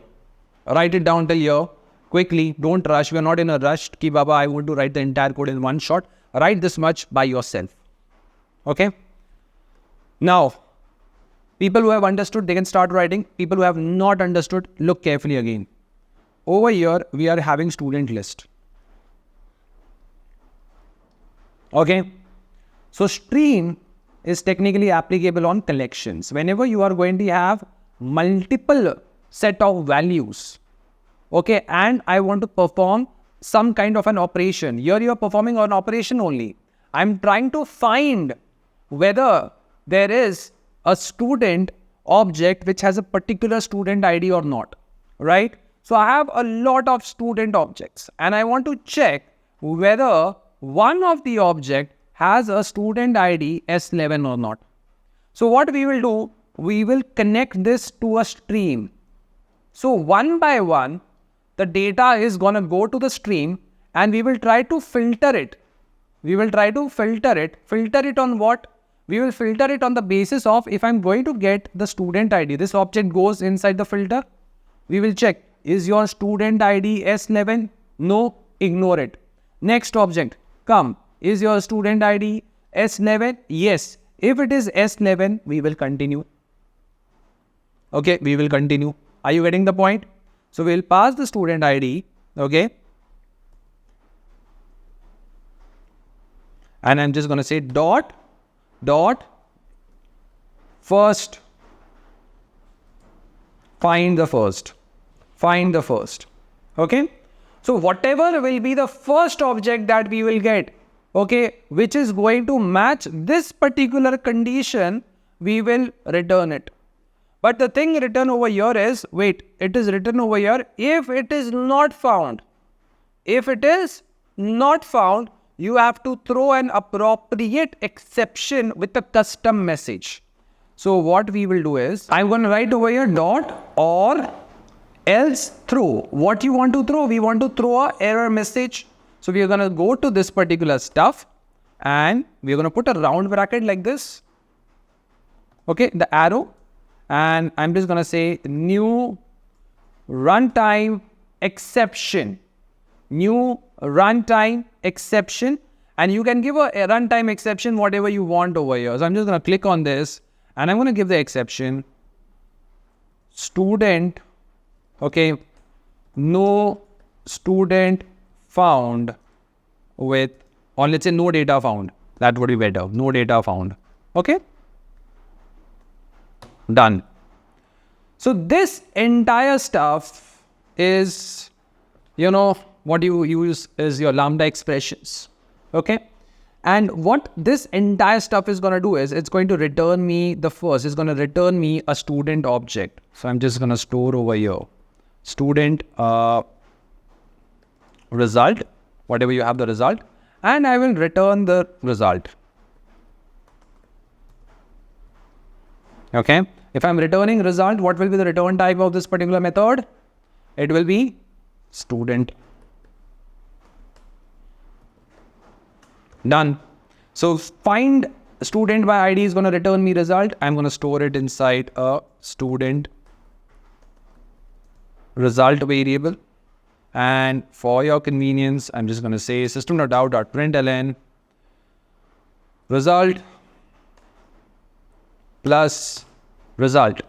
Write it down till here quickly. Don't rush. We are not in a rush. Ki Baba, I want to write the entire code in one shot. Write this much by yourself. Okay. Now, people who have understood, they can start writing. People who have not understood, look carefully again. Over here, we are having student list. Okay. So stream is technically applicable on collections. Whenever you are going to have multiple set of values, okay, and I want to perform some kind of an operation. Here you are performing an operation only. I'm trying to find whether there is a student object which has a particular student ID or not, right? So I have a lot of student objects and I want to check whether one of the object has a student ID S11 or not. So what we will do, we will connect this to a stream. So one by one, the data is going to go to the stream and we will try to filter it. We will try to filter it. Filter it on what? We will filter it on the basis of if I'm going to get the student ID. This object goes inside the filter. We will check, is your student ID S11? No, ignore it. Next object, come. Is your student ID S11? Yes. If it is S11, we will continue. Okay, we will continue. Are you getting the point? So we'll pass the student ID, okay? And I'm just going to say dot first. Find the first. Find the first. Okay? So whatever will be the first object that we will get, okay, which is going to match this particular condition, we will return it. But the thing written over here is, wait, it is written over here, if it is not found. If it is not found, you have to throw an appropriate exception with a custom message. So what we will do is, I'm going to write over here dot or else throw. What you want to throw? We want to throw an error message. So we are going to go to this particular stuff and we are going to put a round bracket like this. Okay, the arrow. And I'm just going to say new runtime exception. New runtime exception. And you can give a runtime exception whatever you want over here. So I'm just going to click on this and I'm going to give the exception student. Okay, no student found with, or let's say no data found. That would be better. No data found. Okay. Done. So this entire stuff is, what you use is your lambda expressions. Okay. And what this entire stuff is going to do is it's going to return me the first. It's going to return me a student object. So I'm just going to store over here student result, whatever you have the result, and I will return the result. Okay. If I'm returning result, what will be the return type of this particular method? It will be student. Done. So find student by ID is going to return me result. I'm going to store it inside a student result variable. And for your convenience, I'm just going to say system.out.println result plus result.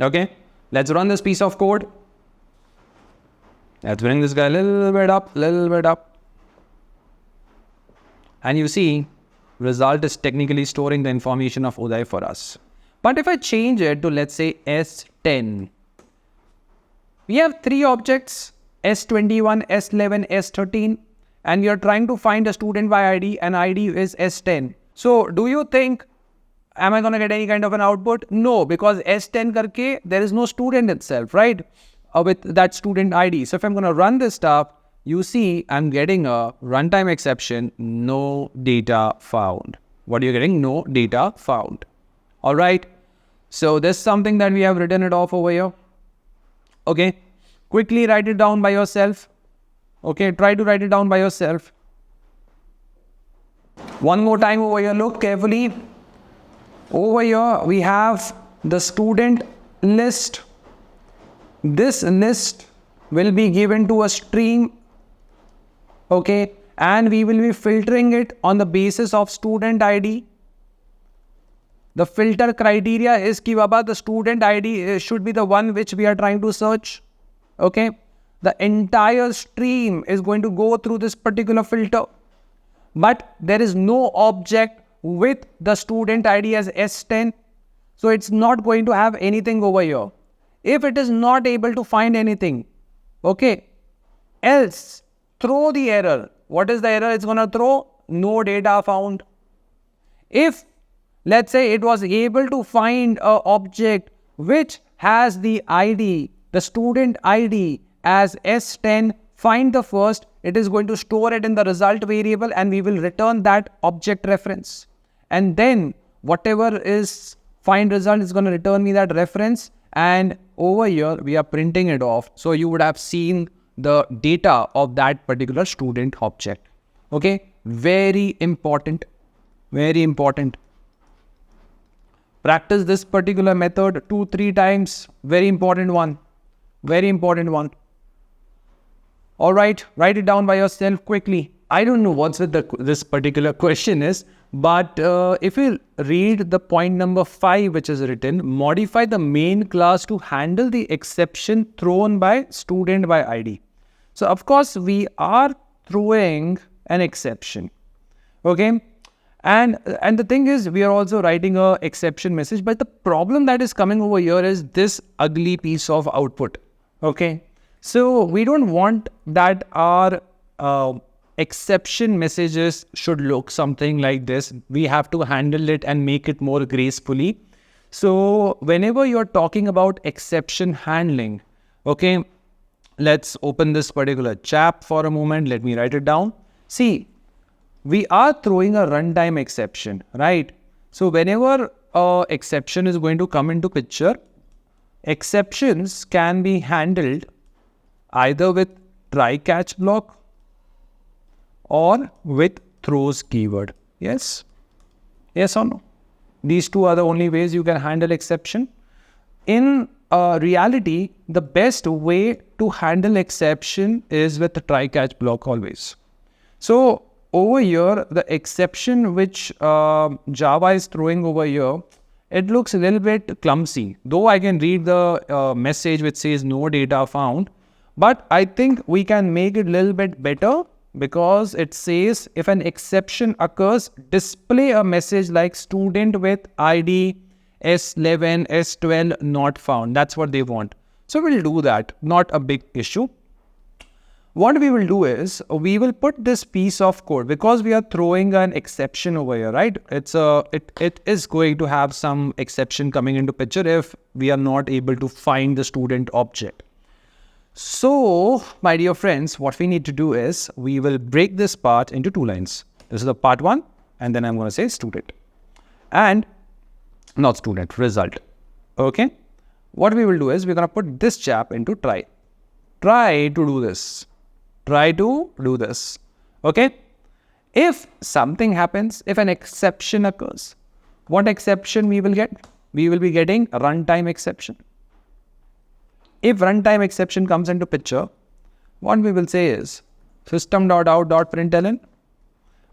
Okay, let's run this piece of code. Let's bring this guy a little bit up. And you see, result is technically storing the information of Uday for us. But if I change it to, let's say, S10, we have three objects, S21, S11, S13, and we are trying to find a student by ID, and ID is S10. So do you think, am I going to get any kind of an output? No, because S10 karke, there is no student itself, right? With that student ID. So if I'm going to run this stuff, you see I'm getting a runtime exception, no data found. What are you getting? No data found. All right. So this is something that we have written it off over here. Okay. Quickly write it down by yourself. Okay. Try to write it down by yourself. One more time over here. Look carefully. Over here we have the student list. This list will be given to a stream. Okay. And we will be filtering it on the basis of student ID. The filter criteria is ki baba, the student ID should be the one which we are trying to search. Okay. The entire stream is going to go through this particular filter. But there is no object with the student ID as S10. So it's not going to have anything over here. If it is not able to find anything, okay, else throw the error. what is the error it's going to throw? No data found. If, let's say, it was able to find an object which has the ID, the student ID as S10, find the first, it is going to store it in the result variable and we will return that object reference. And then whatever is find result is going to return me that reference, and over here we are printing it off. So you would have seen the data of that particular student object. Okay, very important, very important. Practice this particular method 2-3 times. Very important one. Very important one. All right, write it down by yourself quickly. I don't know what's with this particular question is, but if you read the point number 5, which is written, modify the main class to handle the exception thrown by student by ID. So of course we are throwing an exception. Okay. And the thing is, we are also writing a exception message, but the problem that is coming over here is this ugly piece of output. Okay. So we don't want that our exception messages should look something like this. We have to handle it and make it more gracefully. So whenever you're talking about exception handling, okay, let's open this particular chap for a moment. Let me write it down. See, we are throwing a runtime exception, right? So whenever exception is going to come into picture, exceptions can be handled either with try catch block or with throws keyword. Yes? Yes or no? These two are the only ways you can handle exception. In reality, the best way to handle exception is with the try catch block always. So over here, the exception which Java is throwing over here, it looks a little bit clumsy. Though I can read the message which says no data found, but I think we can make it a little bit better, because it says if an exception occurs, display a message like student with ID S11, S12 not found. That's what they want. So we'll do that. Not a big issue. What we will do is we will put this piece of code, because we are throwing an exception over here, right? It is going to have some exception coming into picture if we are not able to find the student object. So, my dear friends, what we need to do is we will break this part into 2 lines. This is the part 1, and then I'm going to say student and not student, result. Okay. What we will do is we're going to put this chap into try. Try to do this. Try to do this. Okay. If something happens, if an exception occurs, what exception we will get? We will be getting a runtime exception. If runtime exception comes into picture, what we will say is system.out.println.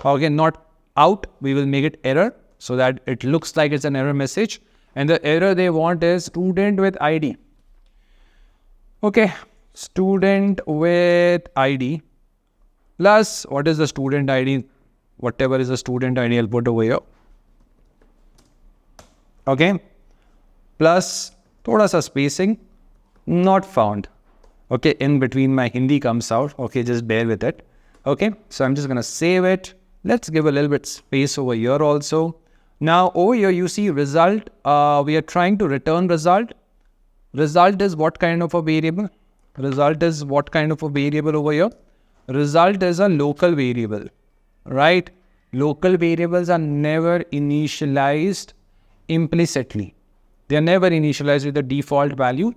Okay, not out, we will make it error so that it looks like it's an error message. And the error they want is student with ID. Okay, student with ID plus what is the student ID? Whatever is the student ID, I'll put over here. Okay, plus thoda sa spacing. Not found. Okay, in between my Hindi comes out. Okay, just bear with it. Okay, so I'm just going to save it. Let's give a little bit space over here also. Now over here you see result. We are trying to return result. Result is what kind of a variable? Result is what kind of a variable over here? Result is a local variable, right? Local variables are never initialized implicitly. They are never initialized with the default value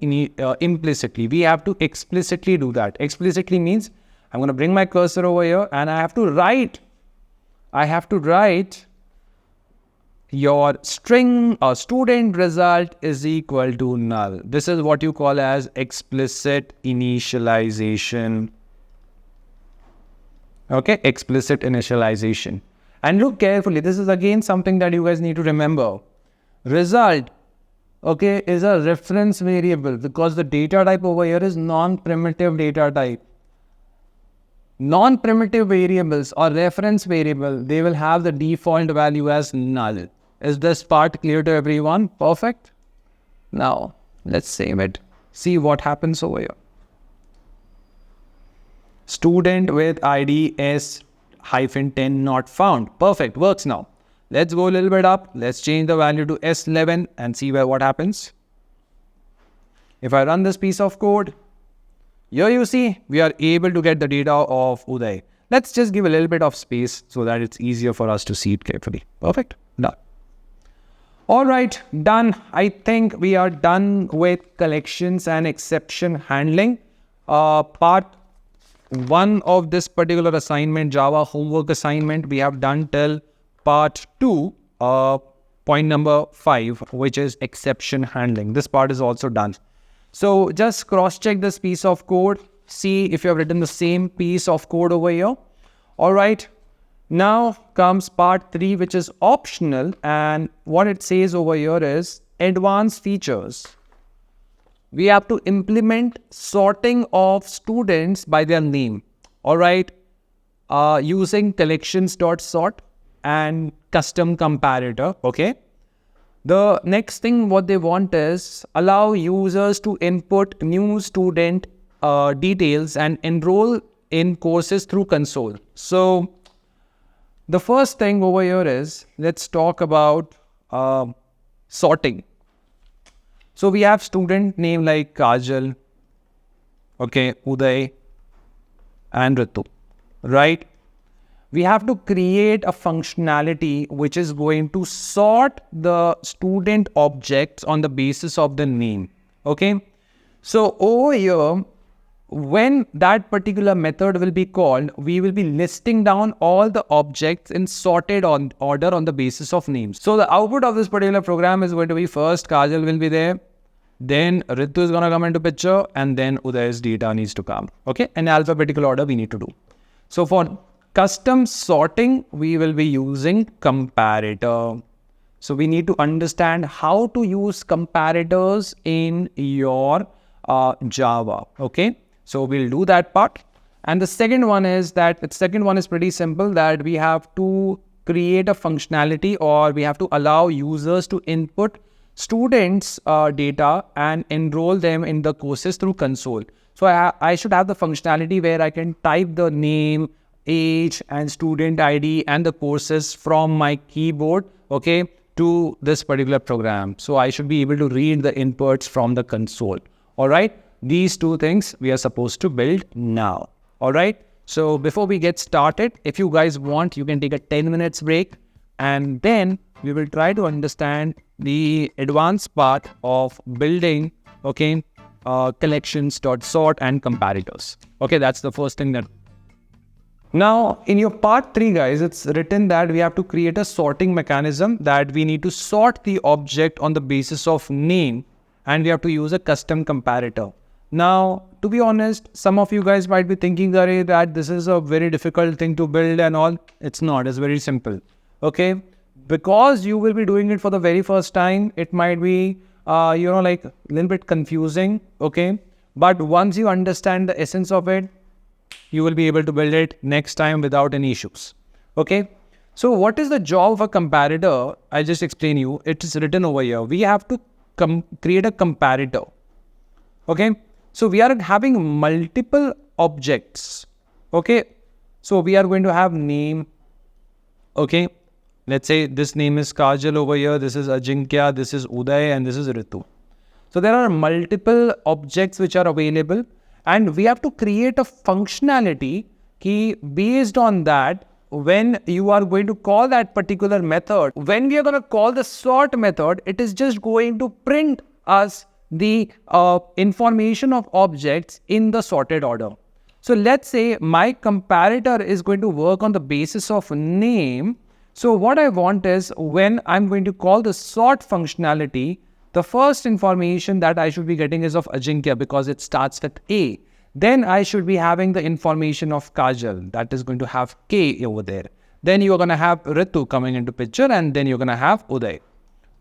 implicitly. We have to explicitly do that. Explicitly means I'm going to bring my cursor over here and I have to write your string or student result is equal to null. This is what you call as explicit initialization. Okay, explicit initialization. And look carefully. This is again something that you guys need to remember. Result, okay, is a reference variable because the data type over here is non-primitive data type. Non-primitive variables or reference variable, they will have the default value as null. Is this part clear to everyone? Perfect. Now, let's save it. See what happens over here. Student with ID -10 not found. Perfect, works now. Let's go a little bit up. Let's change the value to S11 and see what happens. If I run this piece of code, here you see, we are able to get the data of Uday. Let's just give a little bit of space so that it's easier for us to see it carefully. Perfect, done. All right, done. I think we are done with collections and exception handling. Part 1 of this particular assignment, Java homework assignment, we have done till part 2, point number 5, which is exception handling. This part is also done. So just cross-check this piece of code. See if you have written the same piece of code over here. All right. Now comes part 3, which is optional. And what it says over here is advanced features. We have to implement sorting of students by their name. All right. Using collections.sort and custom comparator. Okay. The next thing what they want is allow users to input new student details and enroll in courses through console. So the first thing over here is, let's talk about sorting. So we have student name like Kajal, okay, Uday and Ritu, right? We have to create a functionality which is going to sort the student objects on the basis of the name. Okay. So over here, when that particular method will be called, we will be listing down all the objects in sorted order on the basis of names. So the output of this particular program is going to be, first Kajal will be there, then Ritu is going to come into picture, and then Uday's data needs to come. Okay. In alphabetical order we need to do. So for custom sorting, we will be using comparator. So we need to understand how to use comparators in your Java. Okay. So we'll do that part. And the second one is pretty simple, that we have to create a functionality, or we have to allow users to input students' data and enroll them in the courses through console. So I should have the functionality where I can type the name, age and student ID and the courses from my keyboard, okay, to this particular program. So I should be able to read the inputs from the console. All right. These two things we are supposed to build now. All right. So before we get started, if you guys want, you can take a 10 minutes break, and then we will try to understand the advanced part of building, okay, collections.sort and comparators. Okay. That's the first thing that. Now, in your part 3, guys, it's written that we have to create a sorting mechanism, that we need to sort the object on the basis of name, and we have to use a custom comparator. Now, to be honest, some of you guys might be thinking that this is a very difficult thing to build and all. It's not. It's very simple. Okay. Because you will be doing it for the very first time, it might be, like a little bit confusing. Okay. But once you understand the essence of it, you will be able to build it next time without any issues. Okay. So what is the job of a comparator? I'll just explain you. It is written over here. We have to create a comparator. Okay. So we are having multiple objects. Okay. So we are going to have name. Okay. Let's say this name is Kajal over here. This is Ajinkya. This is Uday and this is Ritu. So there are multiple objects which are available. And we have to create a functionality key based on that. When you are going to call that particular method, when we are going to call the sort method, it is just going to print us the information of objects in the sorted order. So let's say my comparator is going to work on the basis of name. So what I want is, when I'm going to call the sort functionality, the first information that I should be getting is of Ajinkya because it starts with A. Then I should be having the information of Kajal, that is going to have K over there. Then you're going to have Ritu coming into picture, and then you're going to have Uday.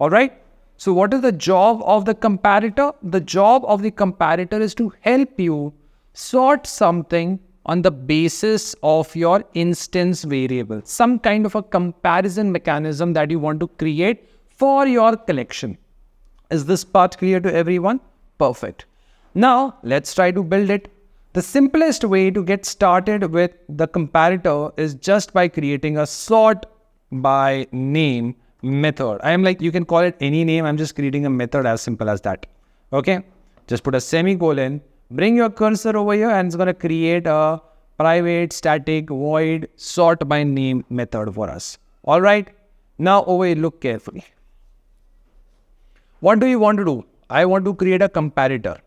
All right. So what is the job of the comparator? The job of the comparator is to help you sort something on the basis of your instance variable, some kind of a comparison mechanism that you want to create for your collection. Is this part clear to everyone? Perfect. Now let's try to build it. The simplest way to get started with the comparator is just by creating a sort by name method. I am like, you can call it any name. I'm just creating a method as simple as that. Okay. Just put a semicolon, bring your cursor over here, and it's going to create a private static void sort by name method for us. All right. Now over here, look carefully. What do you want to do? I want to create a comparator.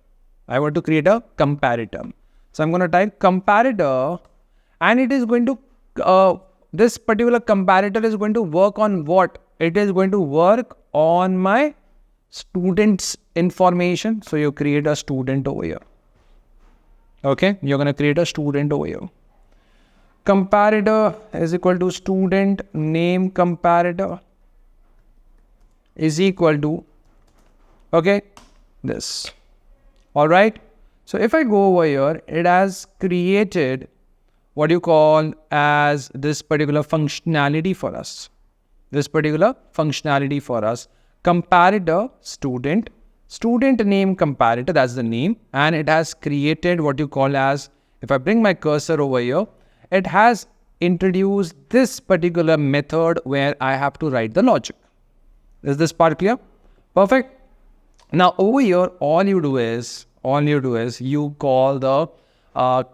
So I'm going to type comparator, and it is going to, this particular comparator is going to work on what? It is going to work on my student's information. So you create a student over here. Okay, you're going to create a student over here. Comparator is equal to student name comparator is equal to, okay, this. All right. So if I go over here, it has created what you call as this particular functionality for us. Comparator student name comparator, that's the name. And it has created what you call as, if I bring my cursor over here, it has introduced this particular method where I have to write the logic. Is this part clear? Perfect. Now over here, all you do is you call the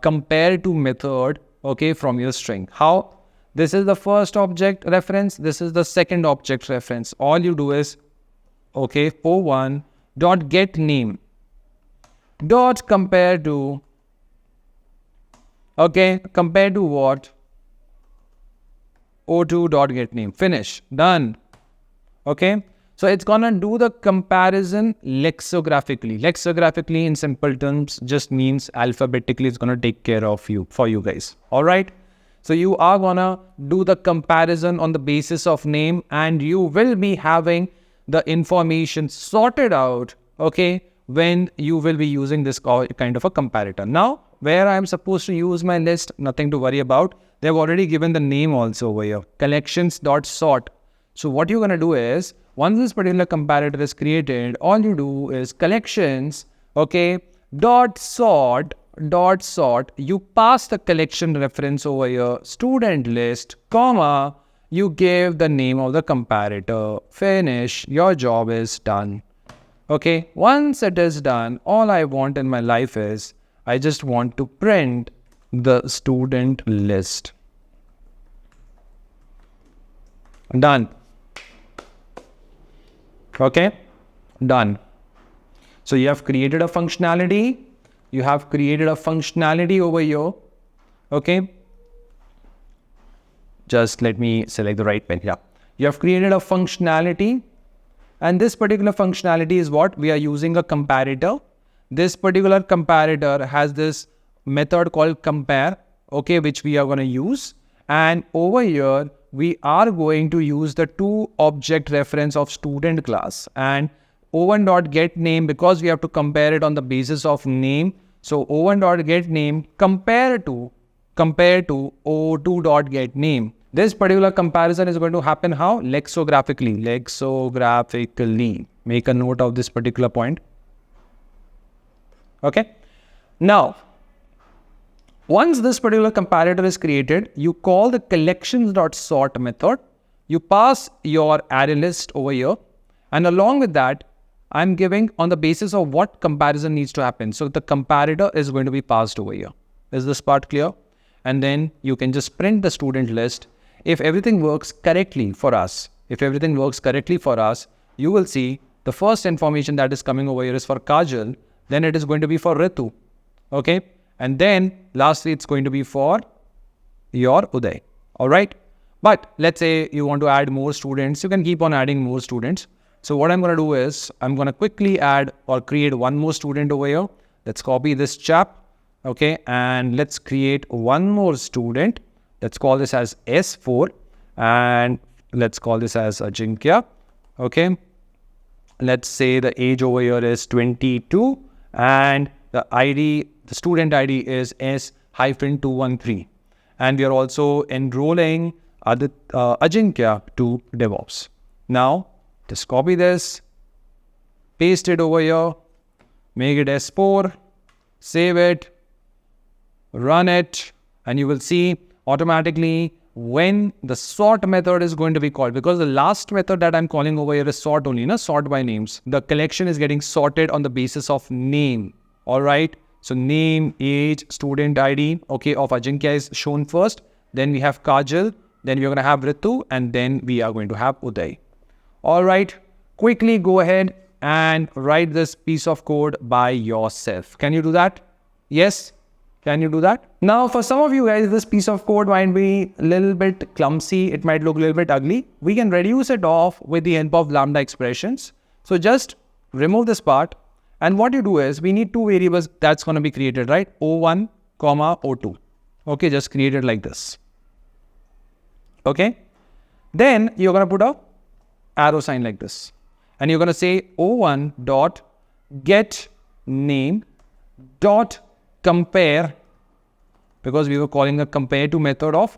compare to method, okay, from your string. How? This is the first object reference. This is the second object reference. All you do is, okay, o1 dot get name dot compare to, okay, compare to what? o2 dot get name. Finish. Done. Okay. So it's going to do the comparison lexicographically. Lexicographically in simple terms just means alphabetically it's going to take care of you, for you guys. All right. So you are going to do the comparison on the basis of name, and you will be having the information sorted out, okay, when you will be using this kind of a comparator. Now, where I am supposed to use my list, nothing to worry about. They've already given the name also over here, collections.sort. So what you're going to do is, once this particular comparator is created, all you do is collections, okay, dot sort, you pass the collection reference over here, student list, comma, you give the name of the comparator, finish, your job is done. Okay, once it is done, all I want in my life is, I just want to print the student list. Done. Okay, done. So you have created a functionality. Over here. Okay. Just let me select the right pen. Yeah. You have created a functionality. And this particular functionality is what? We are using a comparator. This particular comparator has this method called compare, okay, which we are going to use. And over here, we are going to use the two object reference of student class and o1.getName, because we have to compare it on the basis of name. So o1.getName compare to o2.getName. This particular comparison is going to happen how? Lexicographically. Make a note of this particular point. Okay. Now, once this particular comparator is created, you call the collections.sort method. You pass your array list over here. And along with that, I'm giving on the basis of what comparison needs to happen. So the comparator is going to be passed over here. Is this part clear? And then you can just print the student list. If everything works correctly for us, you will see the first information that is coming over here is for Kajal. Then it is going to be for Ritu. Okay. And then lastly, it's going to be for your Uday. All right. But let's say you want to add more students. You can keep on adding more students. So what I'm going to do is I'm going to quickly add or create one more student over here. Let's copy this chap. Okay. And let's create one more student. Let's call this as S4. And let's call this as Ajinkya. Okay. Let's say the age over here is 22. And the student ID is S-213. And we are also enrolling Ajinkya to DevOps. Now, just copy this, paste it over here, make it S4, save it, run it, and you will see automatically when the sort method is going to be called, because the last method that I'm calling over here is sort only, sort by names. The collection is getting sorted on the basis of name. All right. So name, age, student ID, okay, of Ajinkya is shown first. Then we have Kajal. Then we're going to have Ritu, and then we are going to have Uday. All right. Quickly go ahead and write this piece of code by yourself. Can you do that? Yes. Can you do that? Now, for some of you guys, this piece of code might be a little bit clumsy. It might look a little bit ugly. We can reduce it off with the help of lambda expressions. So just remove this part. And what you do is, we need two variables that's going to be created, right? O1, O2. Okay, just create it like this. Okay. Then you're going to put a arrow sign like this. And you're going to say O1 dot get name dot compare, because we were calling a compare to method of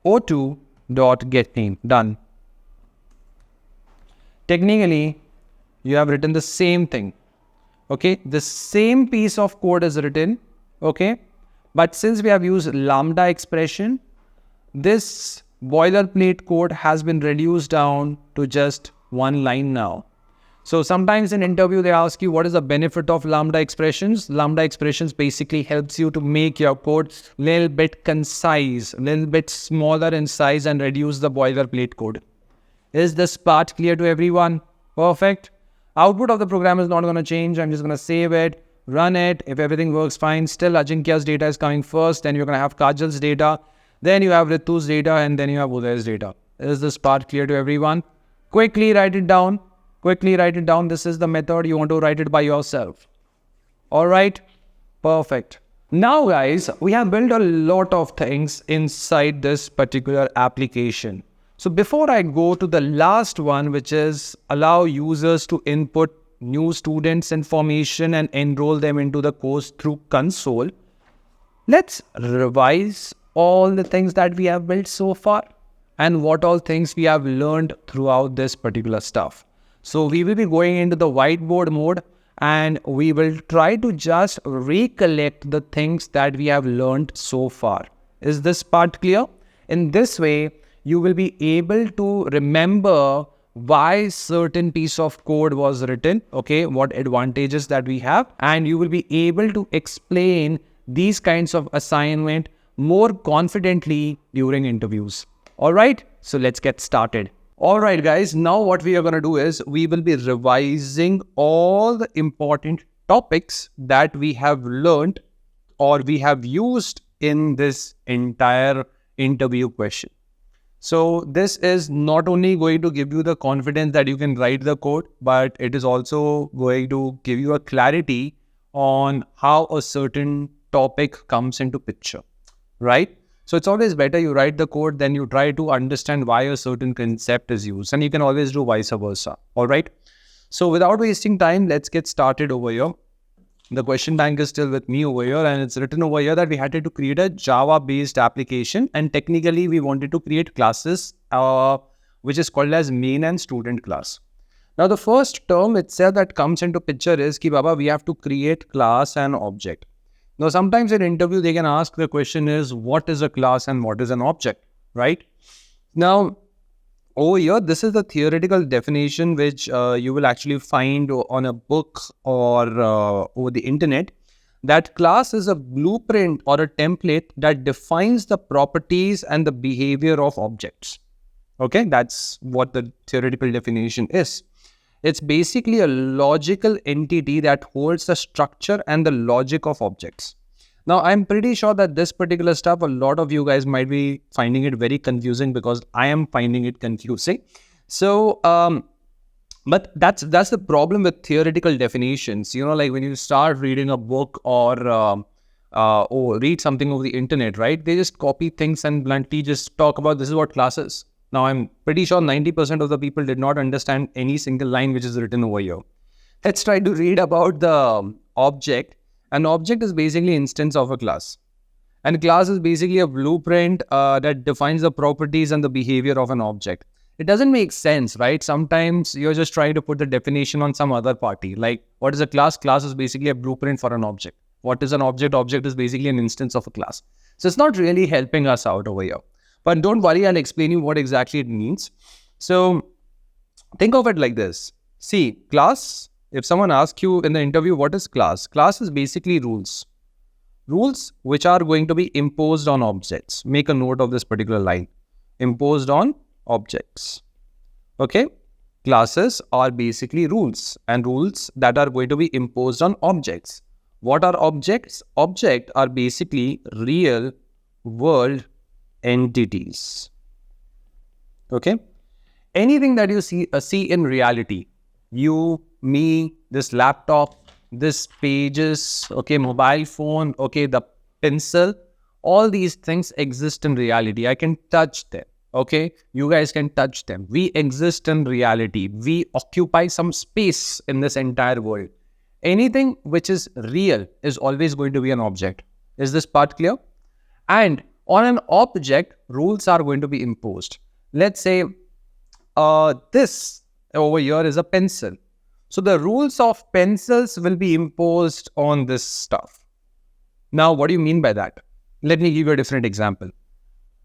O2 dot get name. Done. Technically, you have written the same thing. Okay, the same piece of code is written. Okay, but since we have used lambda expression, this boilerplate code has been reduced down to just one line now. So sometimes in interview, they ask you, what is the benefit of lambda expressions? Lambda expressions basically helps you to make your code a little bit concise, a little bit smaller in size, and reduce the boilerplate code. Is this part clear to everyone? Perfect. Output of the program is not going to change. I'm just going to save it, run it. If everything works fine, still Ajinkya's data is coming first. Then you're going to have Kajal's data. Then you have Ritu's data, and then you have Uday's data. Is this part clear to everyone? Quickly write it down. Quickly write it down. This is the method. You want to write it by yourself. All right. Perfect. Now, guys, we have built a lot of things inside this particular application. So before I go to the last one, which is allow users to input new students' information and enroll them into the course through console, let's revise all the things that we have built so far and what all things we have learned throughout this particular stuff. So we will be going into the whiteboard mode, and we will try to just recollect the things that we have learned so far. Is this part clear? In this way, you will be able to remember why certain piece of code was written, okay, what advantages that we have, and you will be able to explain these kinds of assignment more confidently during interviews. All right, so let's get started. All right, guys, now what we are going to do is we will be revising all the important topics that we have learned or we have used in this entire interview question. So this is not only going to give you the confidence that you can write the code, but it is also going to give you a clarity on how a certain topic comes into picture, right? So it's always better you write the code than you try to understand why a certain concept is used. And you can always do vice versa. All right. So without wasting time, let's get started over here. The question bank is still with me over here, and it's written over here that we had to create a Java-based application, and technically we wanted to create classes, which is called as main and student class. Now the first term itself that comes into picture is ki Baba, we have to create class and object. Now, sometimes in interview, they can ask the question is, what is a class and what is an object, right? Now, over here, this is the theoretical definition which you will actually find on a book or over the internet, that class is a blueprint or a template that defines the properties and the behavior of objects. Okay, that's what the theoretical definition is. It's basically a logical entity that holds the structure and the logic of objects. Now, I'm pretty sure that this particular stuff, a lot of you guys might be finding it very confusing, because I am finding it confusing. So, but that's the problem with theoretical definitions. You know, like when you start reading a book or read something over the internet, right? They just copy things and bluntly just talk about this is what class is. Now, I'm pretty sure 90% of the people did not understand any single line which is written over here. Let's try to read about the object. An object is basically an instance of a class. And class is basically a blueprint that defines the properties and the behavior of an object. It doesn't make sense, right? Sometimes you're just trying to put the definition on some other party. Like, what is a class? Class is basically a blueprint for an object. What is an object? Object is basically an instance of a class. So it's not really helping us out over here. But don't worry, I'll explain you what exactly it means. So think of it like this. See, class, if someone asks you in the interview, what is class? Class is basically rules. Rules which are going to be imposed on objects. Make a note of this particular line. Imposed on objects. Okay? Classes are basically rules, and rules that are going to be imposed on objects. What are objects? Objects are basically real world entities. Okay? Anything that you see in reality, you, me, this laptop, this pages, okay, mobile phone, okay, the pencil, all these things exist in reality. I can touch them. Okay, you guys can touch them. We exist in reality. We occupy some space in this entire world. Anything which is real is always going to be an object. Is this part clear? And on an object, rules are going to be imposed. Let's say this over here is a pencil. So the rules of pencils will be imposed on this stuff. Now, what do you mean by that? Let me give you a different example.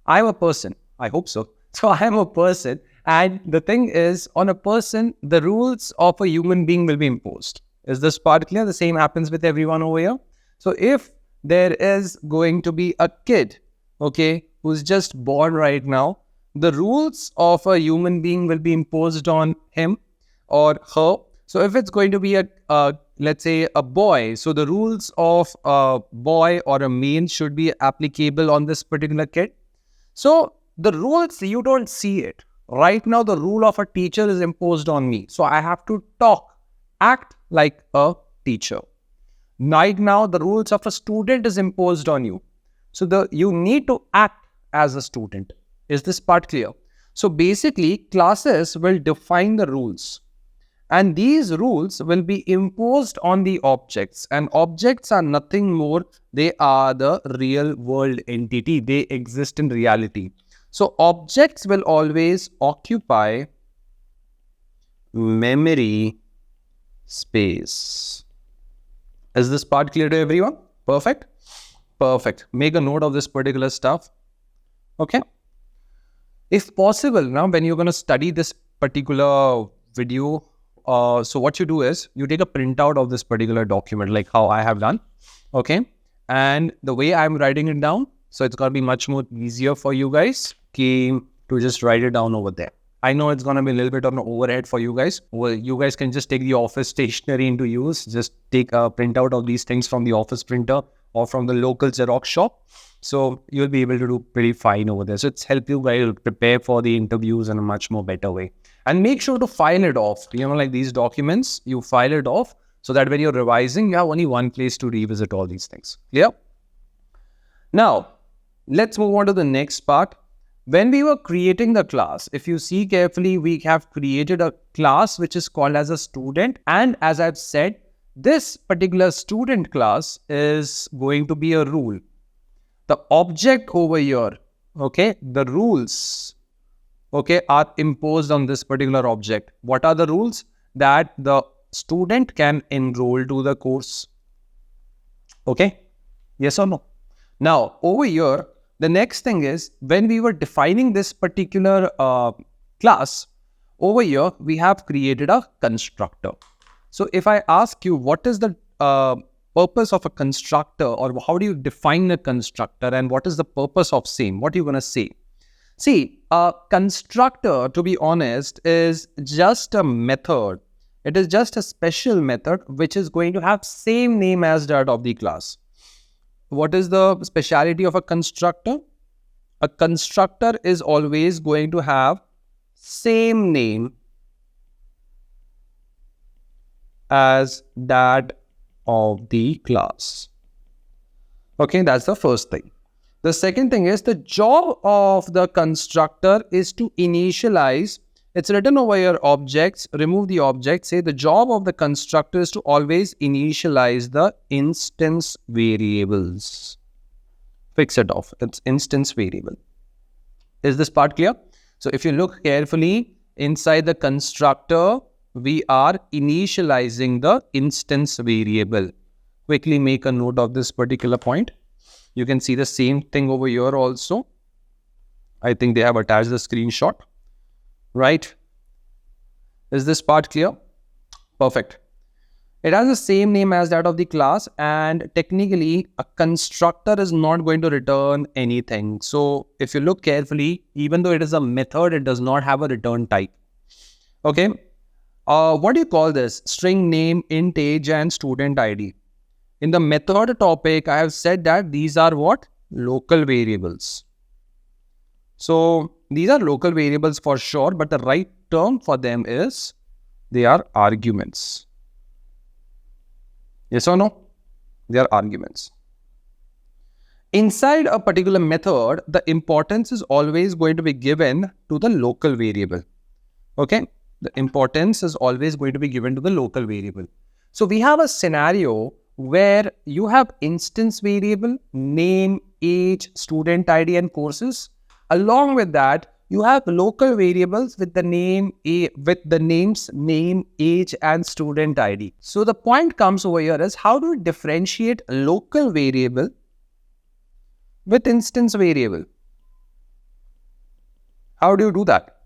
I'm a person. I hope so. So I am a person, and the thing is, on a person, the rules of a human being will be imposed. Is this part clear? The same happens with everyone over here. So if there is going to be a kid, okay, who's just born right now, the rules of a human being will be imposed on him or her. So if it's going to be let's say a boy, so the rules of a boy or a male should be applicable on this particular kid. So the rules, you don't see it. Right now, the rule of a teacher is imposed on me. So I have to talk, act like a teacher. Right now, the rules of a student is imposed on you. So you need to act as a student. Is this part clear? So basically, classes will define the rules. And these rules will be imposed on the objects. And objects are nothing more. They are the real world entity. They exist in reality. So objects will always occupy memory space. Is this part clear to everyone? Perfect? Perfect. Make a note of this particular stuff. Okay? If possible, now when you're going to study this particular video, so what you do is you take a printout of this particular document, like how I have done. Okay? And the way I'm writing it down, so it's going to be much more easier for you guys to just write it down over there. I know it's going to be a little bit on the overhead for you guys. Well, you guys can just take the office stationery into use. Just take a printout of these things from the office printer or from the local Xerox shop. So you'll be able to do pretty fine over there. So it's help you guys prepare for the interviews in a much more better way. And make sure to file it off. You know, like these documents, you file it off so that when you're revising, you have only one place to revisit all these things. Yeah? Now, let's move on to the next part. When we were creating the class, if you see carefully, we have created a class which is called as a student. And as I've said, this particular student class is going to be a rule. The object over here, okay, the rules, okay, are imposed on this particular object. What are the rules? That the student can enroll to the course. Okay, yes or no? Now, over here, the next thing is, when we were defining this particular class, over here, we have created a constructor. So if I ask you, what is the purpose of a constructor, or how do you define a constructor, and what is the purpose of same? What are you going to say? See, a constructor, to be honest, is just a method. It is just a special method which is going to have same name as that of the class. What is the speciality of a constructor? A constructor is always going to have same name as that of the class. Okay, that's the first thing. The second thing is, the job of the constructor is to initialize. It's written over here, objects, remove the object, say the job of the constructor is to always initialize the instance variables. Fix it off, it's instance variable. Is this part clear? So if you look carefully, inside the constructor, we are initializing the instance variable. quickly make a note of this particular point. You can see the same thing over here also. I think they have attached the screenshot, right? Is this part clear? Perfect. It has the same name as that of the class, and technically a constructor is not going to return anything. So if you look carefully, even though it is a method, it does not have a return type. Okay. What do you call this? String name, int age, and student ID. In the method topic, I have said that these are what? Local variables. So these are local variables for sure, but the right term for them is they are arguments. Yes or no? They are arguments. Inside a particular method, the importance is always going to be given to the local variable. Okay? The importance is always going to be given to the local variable. So we have a scenario where you have instance variable, name, age, student ID, and courses. Along with that, you have local variables with the name, with the names, name, age, and student ID. So the point comes over here is how do you differentiate local variable with instance variable? How do you do that?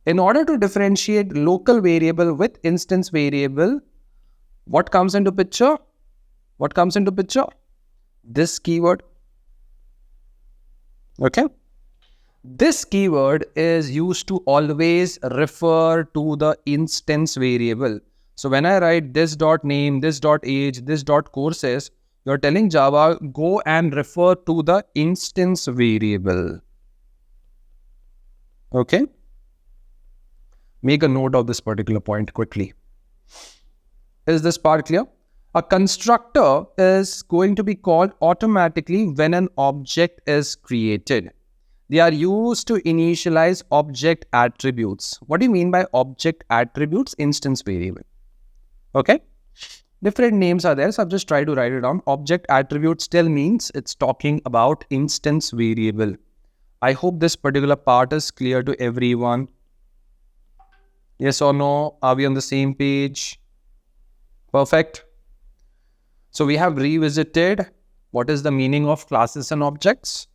In order to differentiate local variable with instance variable, what comes into picture? What comes into picture? This keyword. Okay. This keyword is used to always refer to the instance variable. So when I write this dot name, this dot age, this dot courses, you're telling Java, go and refer to the instance variable. Okay. Make a note of this particular point quickly. Is this part clear? A constructor is going to be called automatically when an object is created. They are used to initialize object attributes. What do you mean by object attributes? Instance variable. Okay. Different names are there, so I've just tried to write it down. Object attribute still means it's talking about instance variable. I hope this particular part is clear to everyone. Yes or no? Are we on the same page? Perfect. So we have revisited what is the meaning of classes and objects.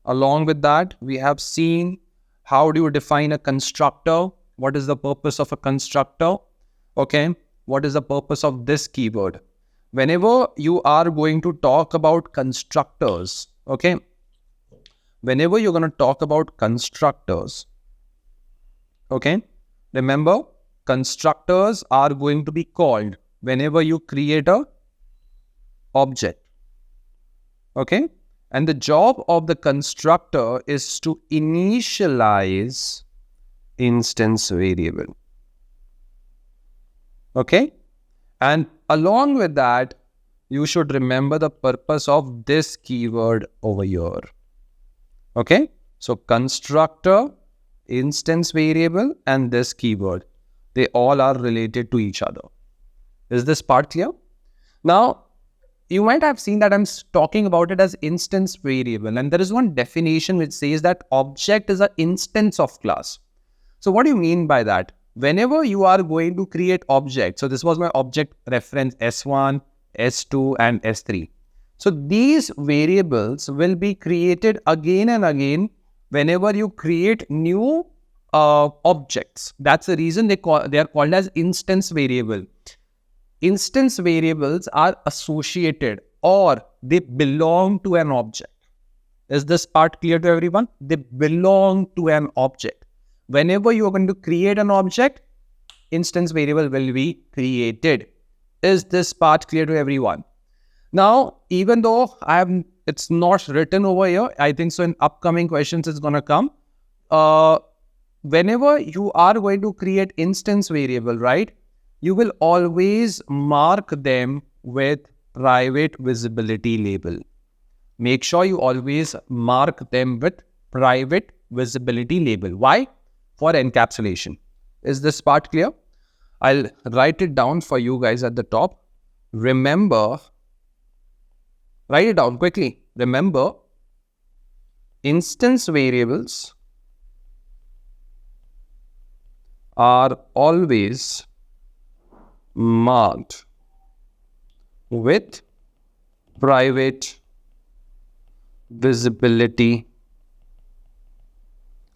Along with that, we have seen how do you define a constructor? What is the purpose of a constructor? Okay. What is the purpose of this keyword? Whenever you are going to talk about constructors, okay. Whenever you're going to talk about constructors, okay. Remember, constructors are going to be called whenever you create a object. Okay. And the job of the constructor is to initialize instance variable. Okay. And along with that, you should remember the purpose of this keyword over here. Okay. So constructor, instance variable, and this keyword, they all are related to each other. Is this part clear? Now, you might have seen that I'm talking about it as instance variable, and there is one definition which says that object is an instance of class. So what do you mean by that? Whenever you are going to create object, so this was my object reference S1, S2, and S3. So these variables will be created again and again whenever you create new objects. That's the reason they are called as instance variable. Instance variables are associated or they belong to an object. Is this part clear to everyone? They belong to an object. Whenever you are going to create an object, instance variable will be created. Is this part clear to everyone? Now, even though it's not written over here, I think so in upcoming questions it's going to come. Whenever you are going to create instance variable, right? You will always mark them with private visibility label. Make sure you always mark them with private visibility label. Why? For encapsulation. Is this part clear? I'll write it down for you guys at the top. Remember, write it down quickly. Remember, instance variables are always marked with private visibility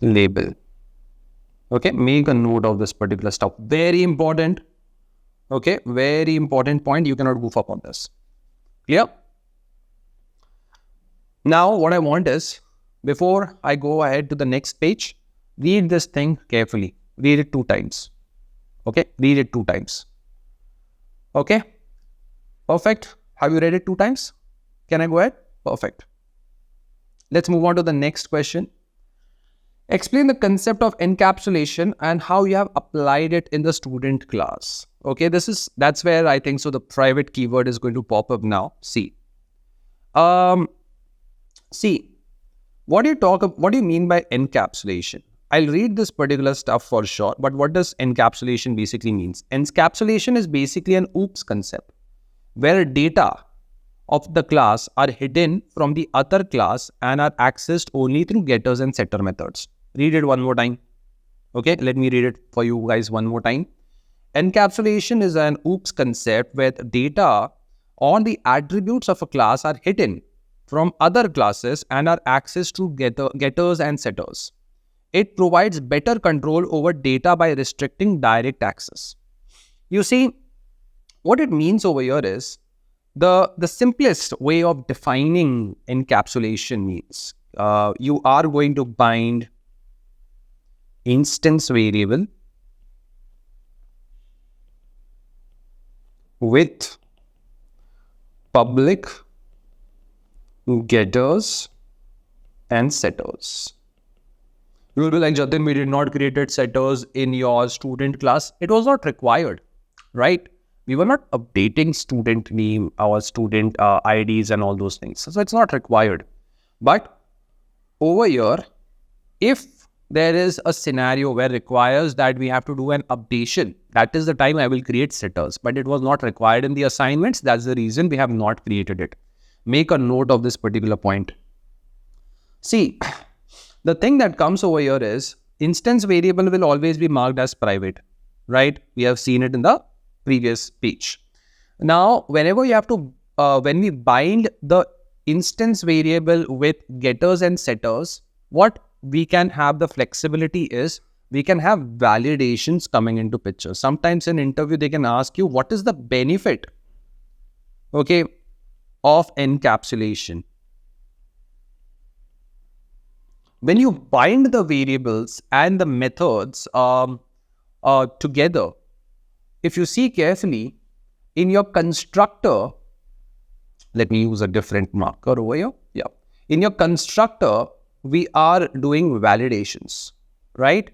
label. Okay, make a note of this particular stuff. Very important. Okay, very important point. You cannot goof up on this. Clear? Now, what I want is, before I go ahead to the next page, read this thing carefully. Read it 2 times. Okay, read it 2 times. Okay, perfect. Have you read it 2 times? Can I go ahead? Perfect. Let's move on to the next question. Explain the concept of encapsulation and how you have applied it in the student class. Okay, that's where I think so the private keyword is going to pop up now. See, what do you mean by encapsulation? I'll read this particular stuff for sure, but what does encapsulation basically means? Encapsulation is basically an OOPS concept where data of the class are hidden from the other class and are accessed only through getters and setter methods. Read it one more time. Okay, let me read it for you guys one more time. Encapsulation is an OOPS concept where the data on the attributes of a class are hidden from other classes and are accessed through getters and setters. It provides better control over data by restricting direct access. You see, what it means over here is the simplest way of defining encapsulation means you are going to bind instance variable with public getters and setters. You will be like, Jatin, we did not create setters in your student class. It was not required, right? We were not updating student name, our student IDs and all those things. So it's not required. But over here, if there is a scenario where requires that we have to do an updation, that is the time I will create setters. But it was not required in the assignments. That's the reason we have not created it. Make a note of this particular point. See, the thing that comes over here is instance variable will always be marked as private, right? We have seen it in the previous page. Now, whenever you have to, when we bind the instance variable with getters and setters, what we can have the flexibility is we can have validations coming into picture. Sometimes in interview, they can ask you, what is the benefit, okay, of encapsulation? When you bind the variables and the methods together, if you see carefully, in your constructor, let me use a different marker over here. Yeah. In your constructor, we are doing validations, right?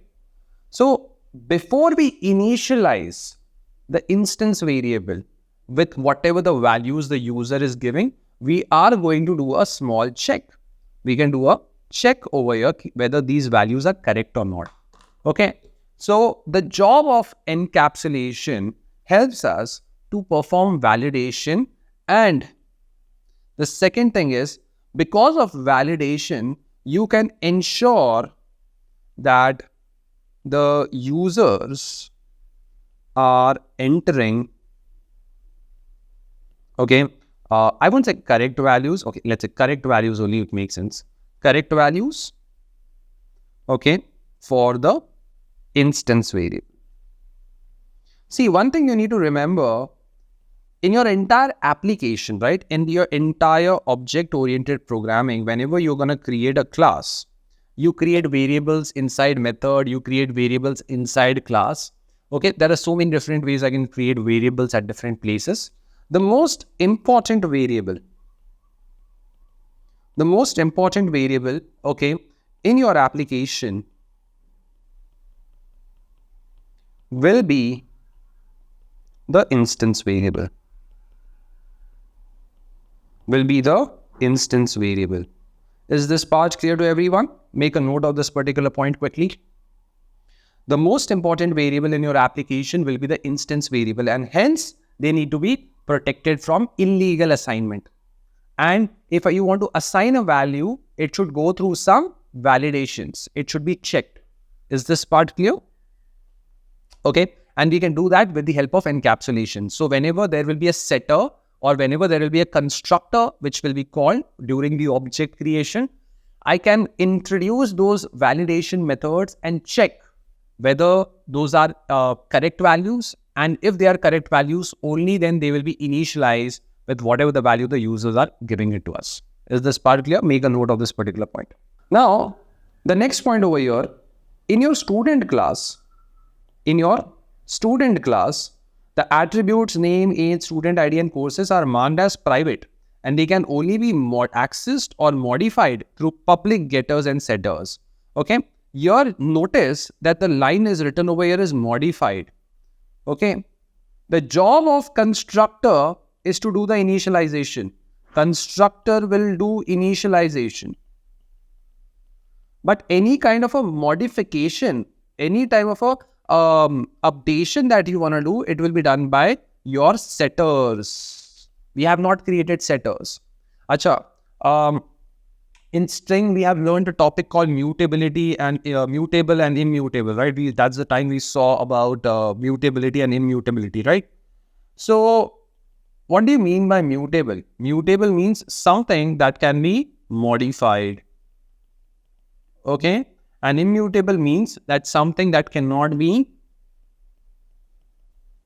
So before we initialize the instance variable with whatever the values the user is giving, we are going to do a small check. We can do a check over here whether these values are correct or not. Okay. So the job of encapsulation helps us to perform validation. And the second thing is, because of validation, you can ensure that the users are entering, okay, I won't say correct values. Okay, let's say correct values only, it makes sense. Correct values, okay, for the instance variable. See, one thing you need to remember, in your entire application, right, in your entire object-oriented programming, whenever you're going to create a class, you create variables inside method, you create variables inside class. Okay, there are so many different ways I can create variables at different places. The most important variable, okay, in your application will be the instance variable. Is this part clear to everyone? Make a note of this particular point quickly. The most important variable in your application will be the instance variable, and hence they need to be protected from illegal assignment. And if you want to assign a value, it should go through some validations. It should be checked. Is this part clear? Okay. And we can do that with the help of encapsulation. So whenever there will be a setter or whenever there will be a constructor which will be called during the object creation, I can introduce those validation methods and check whether those are correct values. And if they are correct values, only then they will be initialized with whatever the value the users are giving it to us. Is this part clear? Make a note of this particular point. Now, the next point over here, in your student class, the attributes name, age, student ID and courses are marked as private, and they can only be accessed or modified through public getters and setters. Okay. Here, notice that the line is written over here is modified. Okay. The job of constructor is to do the initialization. Constructor will do initialization. But any kind of a modification, any type of a updation that you want to do, it will be done by your setters. We have not created setters. Acha, in string, we have learned a topic called mutability and mutable and immutable, right? That's the time we saw about mutability and immutability, right? So, what do you mean by mutable? Mutable means something that can be modified. Okay? And immutable means that something that cannot be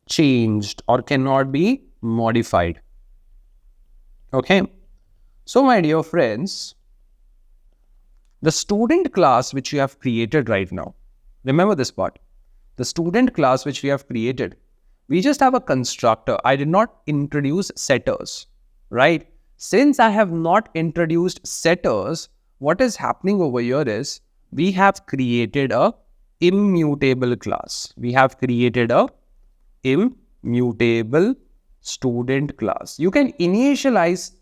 changed or cannot be modified. Okay? So, my dear friends, the student class which you have created right now, remember this part. The student class which we have created, we just have a constructor. I did not introduce setters, right? Since I have not introduced setters, what is happening over here is we have created a immutable class. We have created a immutable student class. You can initialize,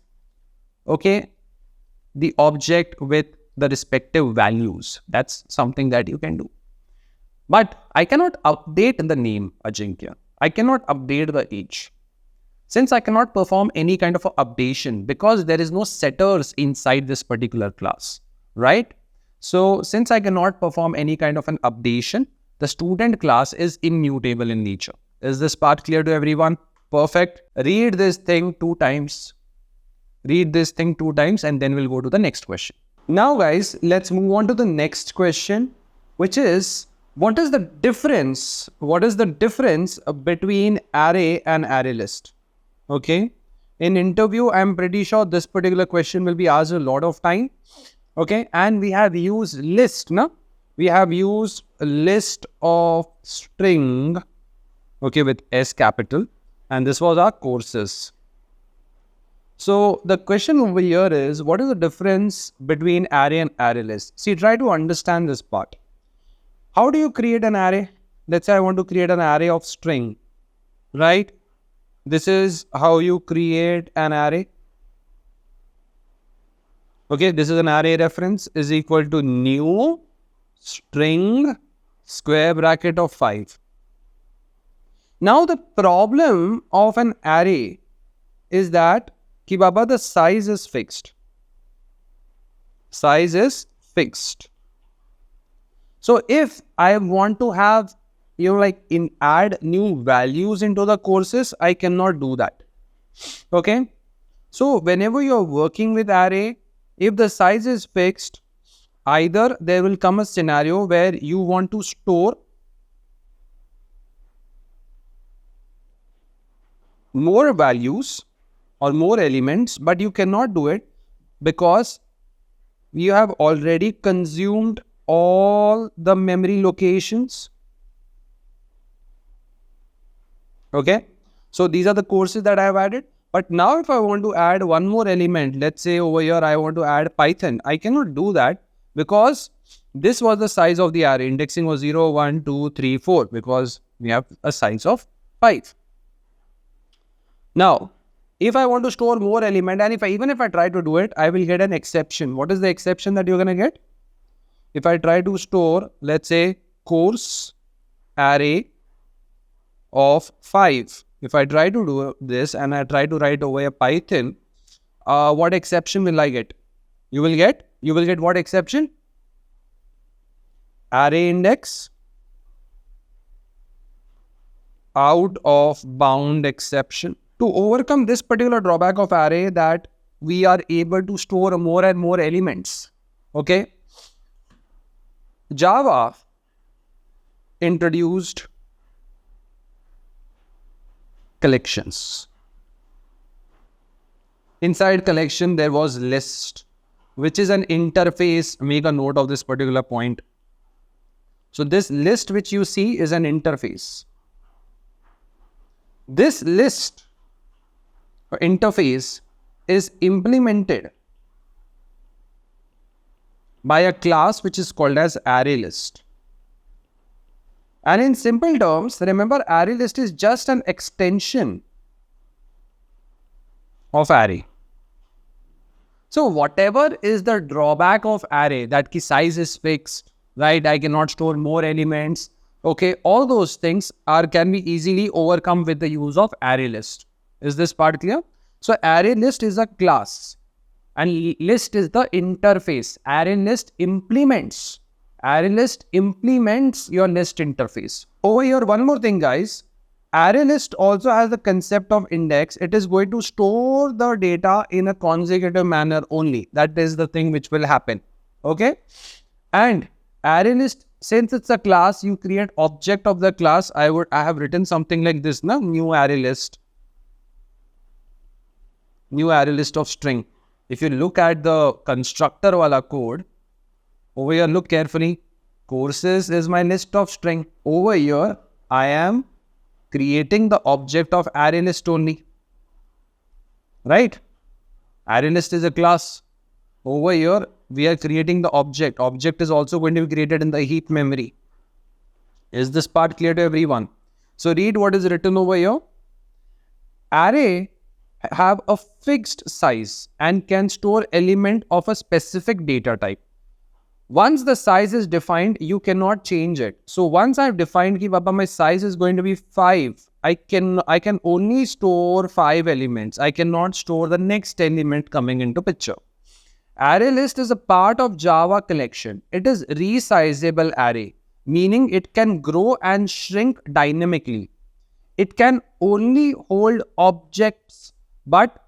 okay, the object with the respective values. That's something that you can do. But I cannot update the name, Ajinkya. I cannot update the age. Since I cannot perform any kind of a updation because there is no setters inside this particular class, right? So since I cannot perform any kind of an updation, the student class is immutable in nature. Is this part clear to everyone? Perfect. Read this thing 2 times. Read this thing 2 times and then we'll go to the next question. Now guys, let's move on to the next question, which is, what is the difference? What is the difference between array and array list? Okay. In interview, I'm pretty sure this particular question will be asked a lot of time. Okay. And we have used list, no? We have used a list of string, okay, with S capital. And this was our courses. So the question over here is, what is the difference between array and array list? See, try to understand this part. How do you create an array? Let's say I want to create an array of string, right? This is how you create an array. Okay, this is an array reference is equal to new string square bracket of 5. Now the problem of an array is that ki baba, the size is fixed. Size is fixed. So if I want to have, add new values into the courses, I cannot do that. Okay. So whenever you're working with array, if the size is fixed, either there will come a scenario where you want to store more values or more elements, but you cannot do it because you have already consumed all the memory locations. Okay. So these are the courses that I have added. But now if I want to add one more element, let's say over here I want to add Python, I cannot do that because this was the size of the array. Indexing was 0, 1, 2, 3, 4 because we have a size of 5. Now, if I want to store more element and even if I try to do it, I will get an exception. What is the exception that you're going to get? If I try to store, let's say, course array of 5. If I try to do this and I try to write over a Python, what exception will I get? You will get what exception? Array index out of bound exception. To overcome this particular drawback of array, that we are able to store more and more elements. Okay. Java introduced collections. Inside collection, there was list, which is an interface. Make a note of this particular point. So this list which you see is an interface. This list or interface is implemented by a class which is called as array list. And in simple terms, remember, array list is just an extension of array. So whatever is the drawback of array, that ki size is fixed, right? I cannot store more elements. Okay, all those things can be easily overcome with the use of array list. Is this part clear? So array list is a class and list is the interface. Array list implements your list interface. Over here, one more thing, guys. Array list also has the concept of index. It is going to store the data in a consecutive manner only. That is the thing which will happen. Okay. And array list, since it's a class, you create object of the class. I have written something like this, na? New array list of string. If you look at the constructor wala code, over here, look carefully. Courses is my list of string. Over here, I am creating the object of array list only. Right? Array list is a class. Over here, we are creating the object. Object is also going to be created in the heap memory. Is this part clear to everyone? So read what is written over here. Array have a fixed size and can store element of a specific data type. Once the size is defined, you cannot change it. So once I've defined that my size is going to be 5, I can only store 5 elements. I cannot store the next element coming into picture. Array list is a part of Java collection. It is resizable array, meaning it can grow and shrink dynamically. It can only hold objects, but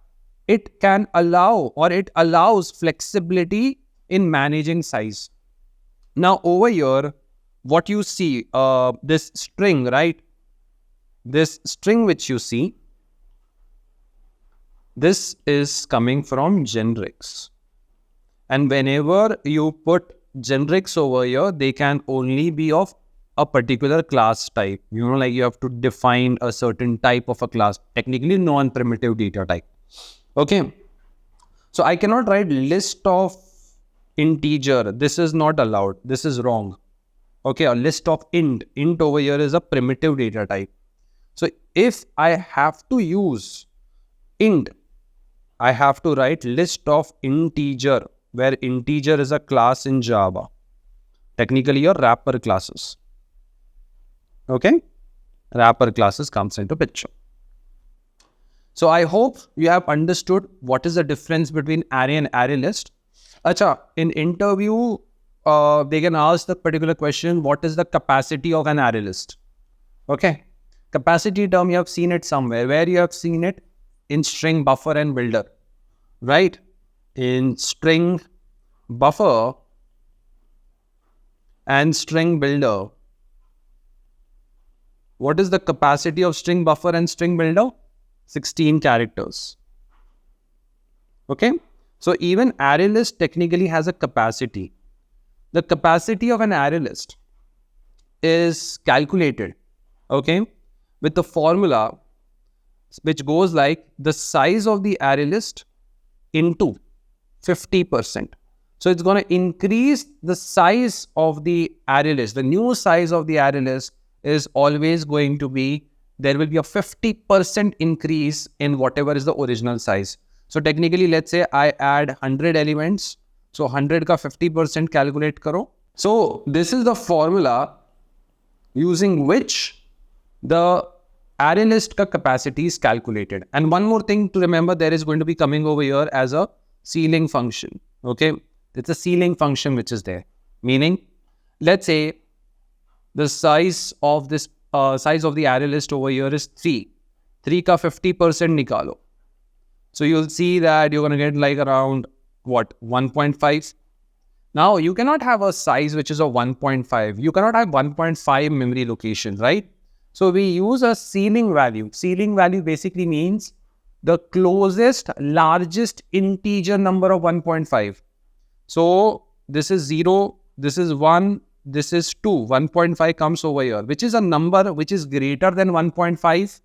it can allow, or it allows flexibility in managing size. Now over here, what you see, this string, right? This string which you see, this is coming from generics. And whenever you put generics over here, they can only be of a particular class type. You know, like you have to define a certain type of a class, technically non-primitive data type. Okay. So I cannot write list of integer. This is not allowed. This is wrong. Okay. A list of int. Int over here is a primitive data type. So if I have to use int, I have to write list of integer, where integer is a class in Java. Technically your wrapper classes. Okay. Wrapper classes comes into picture. So I hope you have understood what is the difference between array and array list. Acha, in interview, they can ask the particular question, what is the capacity of an array list? Okay. Capacity term, you have seen it somewhere. Where you have seen it? In string buffer and builder. Right? In string buffer and string builder. What is the capacity of string buffer and string builder? 16 characters. Okay. So even array list technically has a capacity. The capacity of an array list is calculated, okay, with the formula which goes like the size of the array list into 50%. So it's going to increase the size of the array list. The new size of the array list is always going to be, there will be a 50% increase in whatever is the original size. So technically, let's say I add 100 elements. So 100 ka 50% calculate karo. So this is the formula using which the array list ka capacity is calculated. And one more thing to remember, there is going to be coming over here as a ceiling function. Okay. It's a ceiling function which is there. Meaning, let's say the size of this, size of the array list over here is 3. 3 का 50% निकालो. So you'll see that you're going to get like around what, 1.5. Now you cannot have a size which is a 1.5. You cannot have 1.5 memory location, right? So we use a ceiling value. Ceiling value basically means the closest, largest integer number of 1.5. So this is 0, this is 1, this is 2. 1.5 comes over here, which is a number which is greater than 1.5.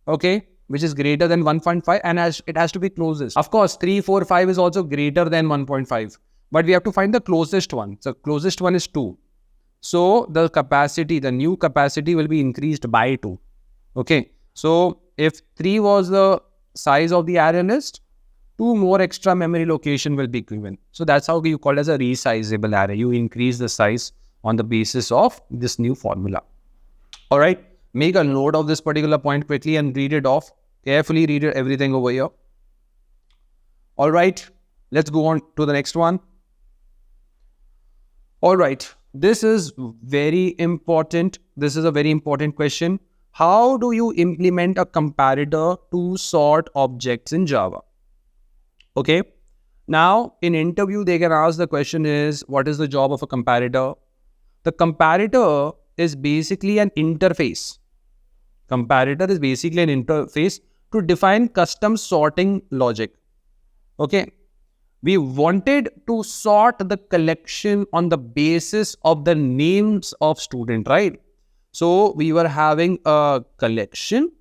Okay, which is greater than 1.5, and it has to be closest. Of course, 3, 4, 5 is also greater than 1.5. But we have to find the closest one. So closest one is 2. So the capacity, the new capacity will be increased by 2. Okay. So if 3 was the size of the array list, 2 more extra memory location will be given. So that's how you call it as a resizable array. You increase the size on the basis of this new formula. All right. Make a note of this particular point quickly and read it off. Carefully read it, everything over here. All right. Let's go on to the next one. All right. This is very important. This is a very important question. How do you implement a comparator to sort objects in Java? Okay. Now, in interview, they can ask the question is, what is the job of a comparator? The comparator is basically an interface. Comparator is basically an interface to define custom sorting logic. Okay. We wanted to sort the collection on the basis of the names of student, right? So we were having a collection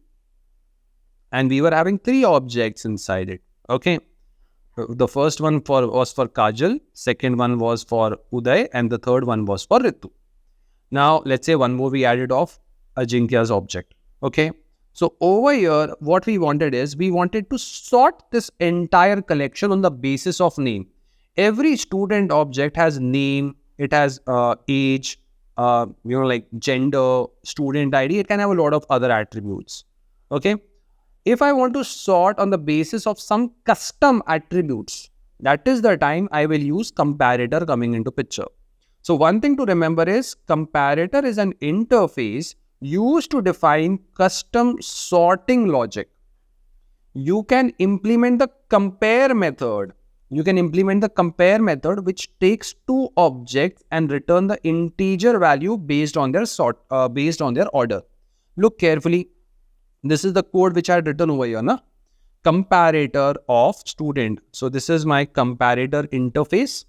and we were having 3 objects inside it. Okay. The first one was for Kajal, second one was for Uday, and the third one was for Ritu. Now, let's say one more we added of Ajinkya's object. Okay. So over here, what we wanted is, we wanted to sort this entire collection on the basis of name. Every student object has name, it has age, like gender, student ID. It can have a lot of other attributes. Okay. If I want to sort on the basis of some custom attributes, that is the time I will use comparator coming into picture. So one thing to remember is, comparator is an interface used to define custom sorting logic. You can implement the compare method. You can implement the compare method, which takes 2 objects and return the integer value based on their order. Look carefully. This is the code which I had written over here, na? Comparator of student. So this is my comparator interface.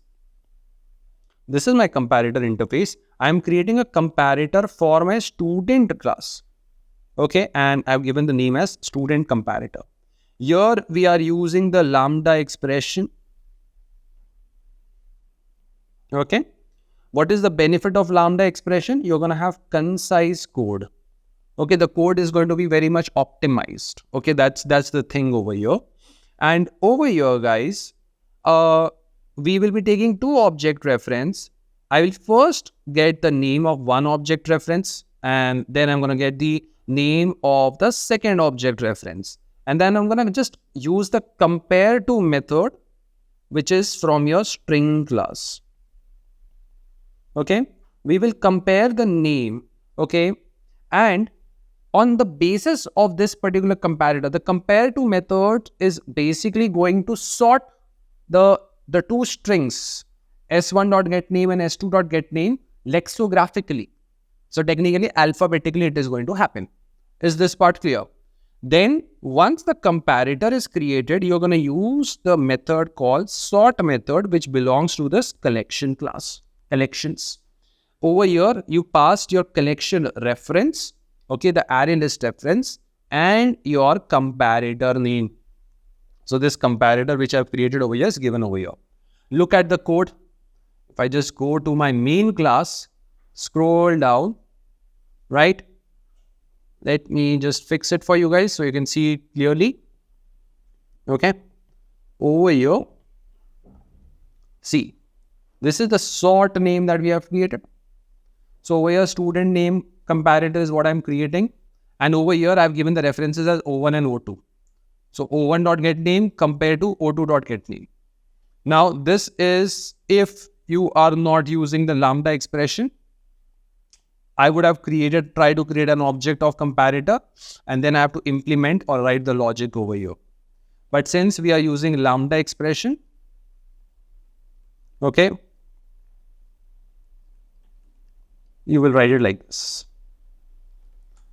This is my comparator interface. I am creating a comparator for my student class. Okay, and I've given the name as student comparator. Here we are using the lambda expression. Okay. What is the benefit of lambda expression? You're going to have concise code. Okay, the code is going to be very much optimized. Okay, that's the thing over here. And over here, guys, we will be taking 2 object reference. I will first get the name of one object reference, and then I'm going to get the name of the second object reference. And then I'm going to just use the compare to method, which is from your string class. Okay, we will compare the name. Okay, and on the basis of this particular comparator, the compare to method is basically going to sort the 2 strings, s1.getName and s2.getName, lexicographically. So technically, alphabetically, it is going to happen. Is this part clear? Then once the comparator is created, you're going to use the method called sort method, which belongs to this collection class, collections. Over here, you passed your collection reference, okay, the array list reference, and your comparator name. So this comparator which I've created over here is given over here. Look at the code. If I just go to my main class, scroll down, right? Let me just fix it for you guys so you can see it clearly. Okay. Over here, see, this is the sort name that we have created. So over here, student name comparator is what I'm creating. And over here, I've given the references as O1 and O2. So O1.getName compared to O2.getName. Now, this is if you are not using the lambda expression. I would have tried to create an object of comparator, and then I have to implement or write the logic over here. But since we are using lambda expression, okay, you will write it like this.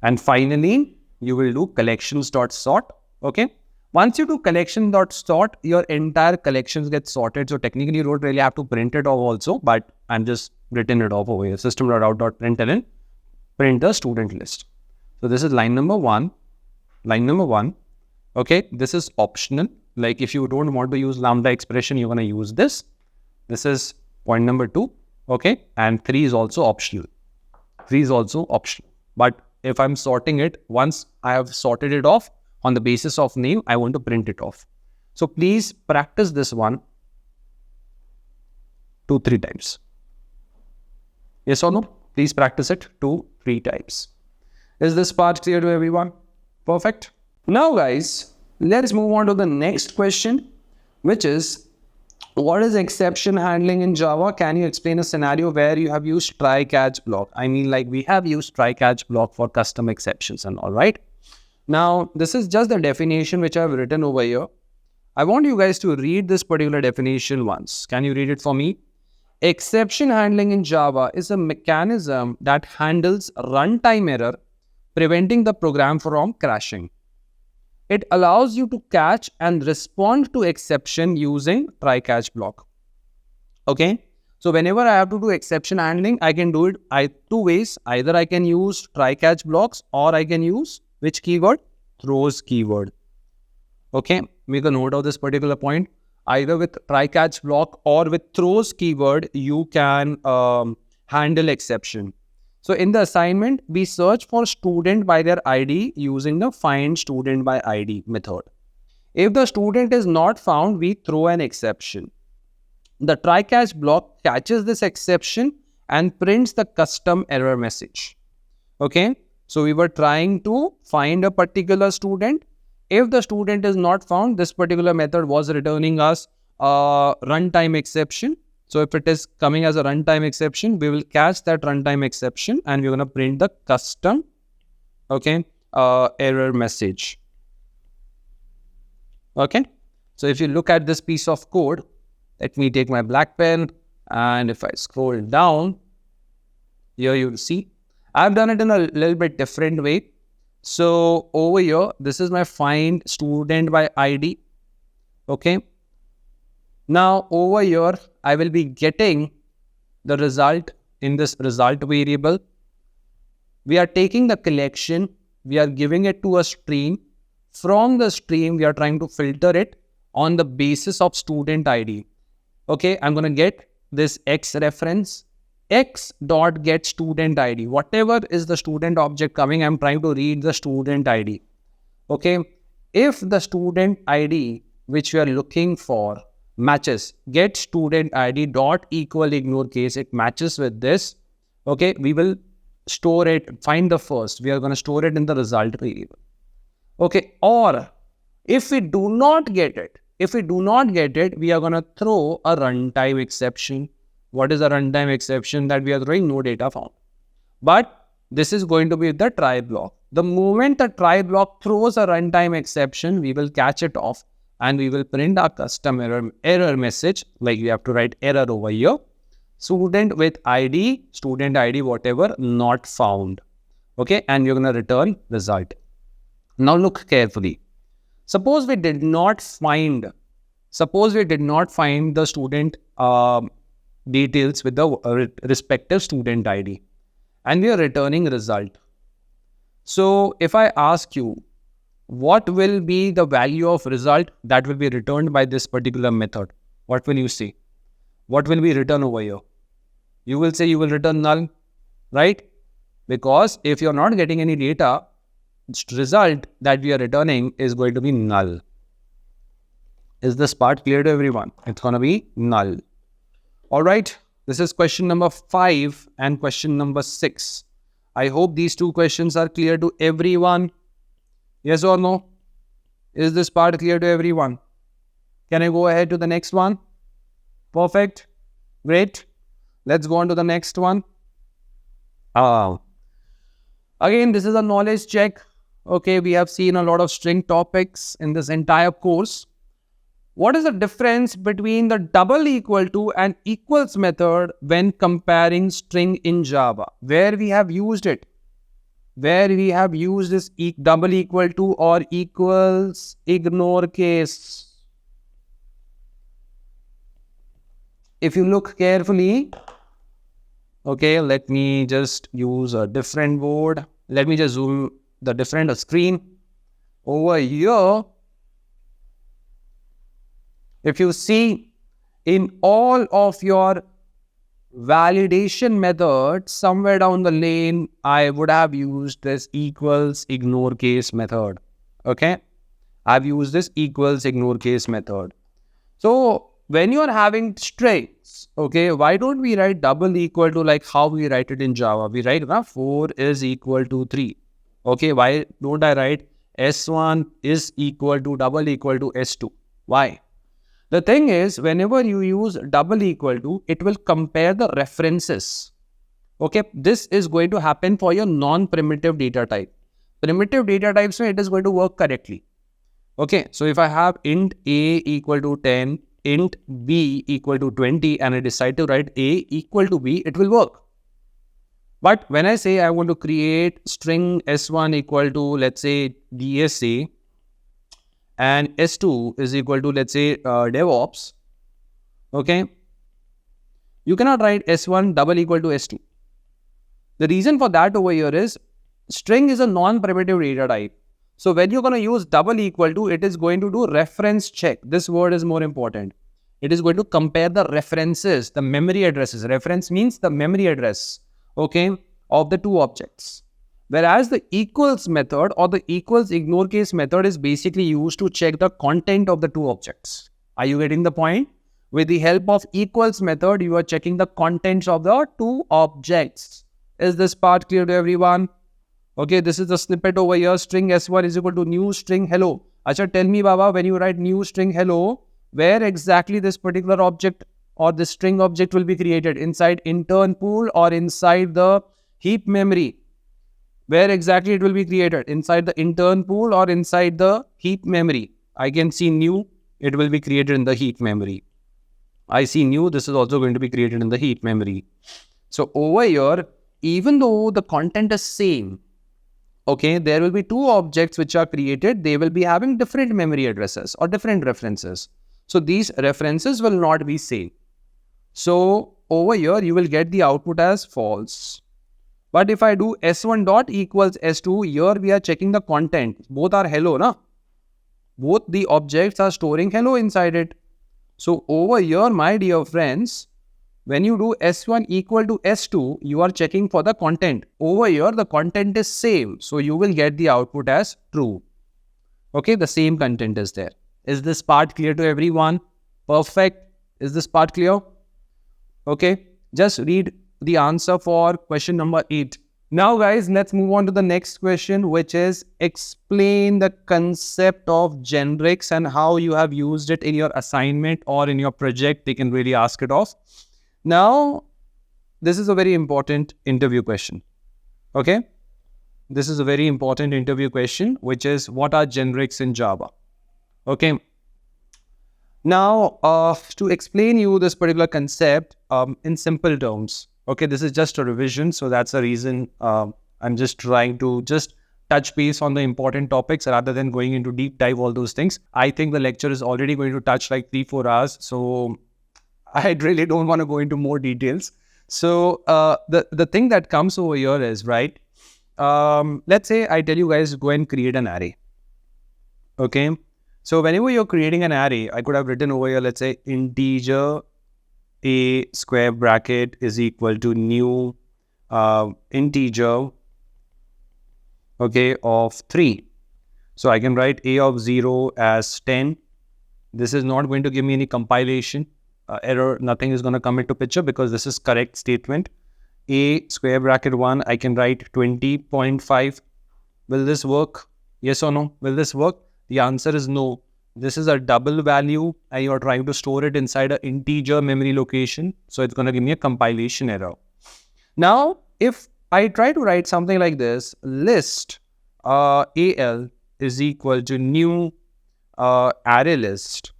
And finally, you will do collections.sort. Okay. Once you do collection.sort, your entire collections get sorted. So technically, you don't really have to print it off also, but I'm just written it off over here. System.out.println, print the student list. So this is line number one. Line number one. Okay. This is optional. Like if you don't want to use lambda expression, you're going to use this. This is point number 2. Okay. And 3 is also optional. 3 is also optional. But if I'm sorting it, once I have sorted it off on the basis of name, I want to print it off. So please practice this one 2-3 times. Yes or no? Please practice it 2-3 times. Is this part clear to everyone? Perfect. Now guys, let's move on to the next question, which is, what is exception handling in Java? Can you explain a scenario where you have used try-catch block? I mean, like we have used try-catch block for custom exceptions and all, right? Now, this is just the definition which I've written over here. I want you guys to read this particular definition once. Can you read it for me? Exception handling in Java is a mechanism that handles runtime error, preventing the program from crashing. It allows you to catch and respond to exception using try-catch block. Okay. So whenever I have to do exception handling, I can do it 2 ways. Either I can use try-catch blocks or I can use which keyword? Throws keyword. Okay. Make a note of this particular point. Either with try-catch block or with throws keyword, you can handle exception. So in the assignment, we search for student by their ID using the find student by ID method. If the student is not found, we throw an exception. The try-catch block catches this exception and prints the custom error message. Okay. So we were trying to find a particular student. If the student is not found, this particular method was returning us a runtime exception. So if it is coming as a runtime exception, we will catch that runtime exception and we're going to print the custom, okay, error message. Okay. So if you look at this piece of code, let me take my black pen, and if I scroll down, here you'll see, I've done it in a little bit different way. So over here, this is my find student by ID. Okay. Now over here, I will be getting the result in this result variable. We are taking the collection, we are giving it to a stream. From the stream, we are trying to filter it on the basis of student ID. Okay, I'm going to get this X reference, X dot get student ID. Whatever is the student object coming, I'm trying to read the student ID. Okay, if the student ID which we are looking for matches, get student ID dot equal ignore case, it matches with this. Okay, we will store it, find the first, we are going to store it in the result variable. Okay, or if we do not get it, we are going to throw a runtime exception. What is a runtime exception? That we are throwing no data found. But this is going to be the try block. The moment the try block throws a runtime exception, we will catch it off and we will print our custom error message. Like we have to write error over here. Student with ID, student ID, whatever, not found. Okay, and you're going to return result. Now look carefully. Suppose we did not find the student details with the respective student ID and we are returning result. So if I ask you, what will be the value of result that will be returned by this particular method? What will you say? What will be returned over here? You will say you will return null, right? Because if you're not getting any data, result that we are returning is going to be null. Is this part clear to everyone? It's going to be null. All right. This is question number 5 and question number 6. I hope these 2 questions are clear to everyone. Yes or no? Is this part clear to everyone? Can I go ahead to the next one? Perfect. Great. Let's go on to the next one. Again, this is a knowledge check. Okay, we have seen a lot of string topics in this entire course. What is the difference between the double equal to and equals method when comparing string in Java? Where we have used it? Where we have used this double equal to or equals ignore case? If you look carefully, okay, let me just use a different board. Let me just zoom the different screen. Over here, if you see in all of your validation methods, somewhere down the lane, I would have used this equals ignore case method. Okay, I've used this equals ignore case method. So when you are having strings, okay, why don't we write double equal to like how we write it in Java? We write 4 is equal to 3. Okay, why don't I write S1 is equal to double equal to S2? Why? The thing is, whenever you use double equal to, it will compare the references. Okay, this is going to happen for your non-primitive data type. Primitive data types, it is going to work correctly. Okay, so if I have int a equal to 10, int b equal to 20, and I decide to write a equal to b, it will work. But when I say I want to create string s1 equal to, let's say, DSA, and S2 is equal to, let's say, DevOps, okay, you cannot write S1 double equal to S2. The reason for that over here is string is a non-primitive data type. So when you're going to use double equal to, it is going to do reference check. This word is more important. It is going to compare the references, the memory addresses. Reference means the memory address, okay, of the two objects. Whereas the equals method or the equals ignore case method is basically used to check the content of the two objects. Are you getting the point? With the help of equals method, you are checking the contents of the two objects. Is this part clear to everyone? Okay, this is the snippet over here. String S1 is equal to new string hello. Acha, tell me, Baba, when you write new string hello, where exactly this particular object or the string object will be created? Inside intern pool or inside the heap memory? Where exactly it will be created? Inside the intern pool or inside the heap memory? I can see new, it will be created in the heap memory. I see new, this is also going to be created in the heap memory. So over here, even though the content is same, okay, there will be two objects which are created. They will be having different memory addresses or different references. So these references will not be same. So over here, you will get the output as false. But if I do S1 dot equals S2, here we are checking the content. Both are hello, na? Both the objects are storing hello inside it. So over here, my dear friends, when you do S1 equal to S2, you are checking for the content. Over here, the content is same. So you will get the output as true. Okay, the same content is there. Is this part clear to everyone? Perfect. Is this part clear? Okay, just read the answer for question number 8. Now guys, let's move on to the next question, which is explain the concept of generics and how you have used it in your assignment or in your project. They can really ask it off. Now, this is a very important interview question. Okay, this is a very important interview question, which is what are generics in Java? Okay. Now, to explain you this particular concept in simple terms. Okay, this is just a revision, so that's the reason I'm just trying to just touch base on the important topics rather than going into deep dive all those things. I think the lecture is already going to touch like 3-4 hours, so I really don't want to go into more details. So the thing that comes over here is, right, let's say I tell you guys go and create an array. Okay, so whenever you're creating an array, I could have written over here, let's say integer a square bracket is equal to new integer, okay, of 3. So I can write a of 0 as 10. This is not going to give me any compilation error. Nothing is going to come into picture because this is correct statement. A square bracket 1, I can write 20.5. Will this work? Yes or no? Will this work? The answer is no. This is a double value and you're trying to store it inside an integer memory location. So it's going to give me a compilation error. Now, if I try to write something like this: list AL is equal to new array list.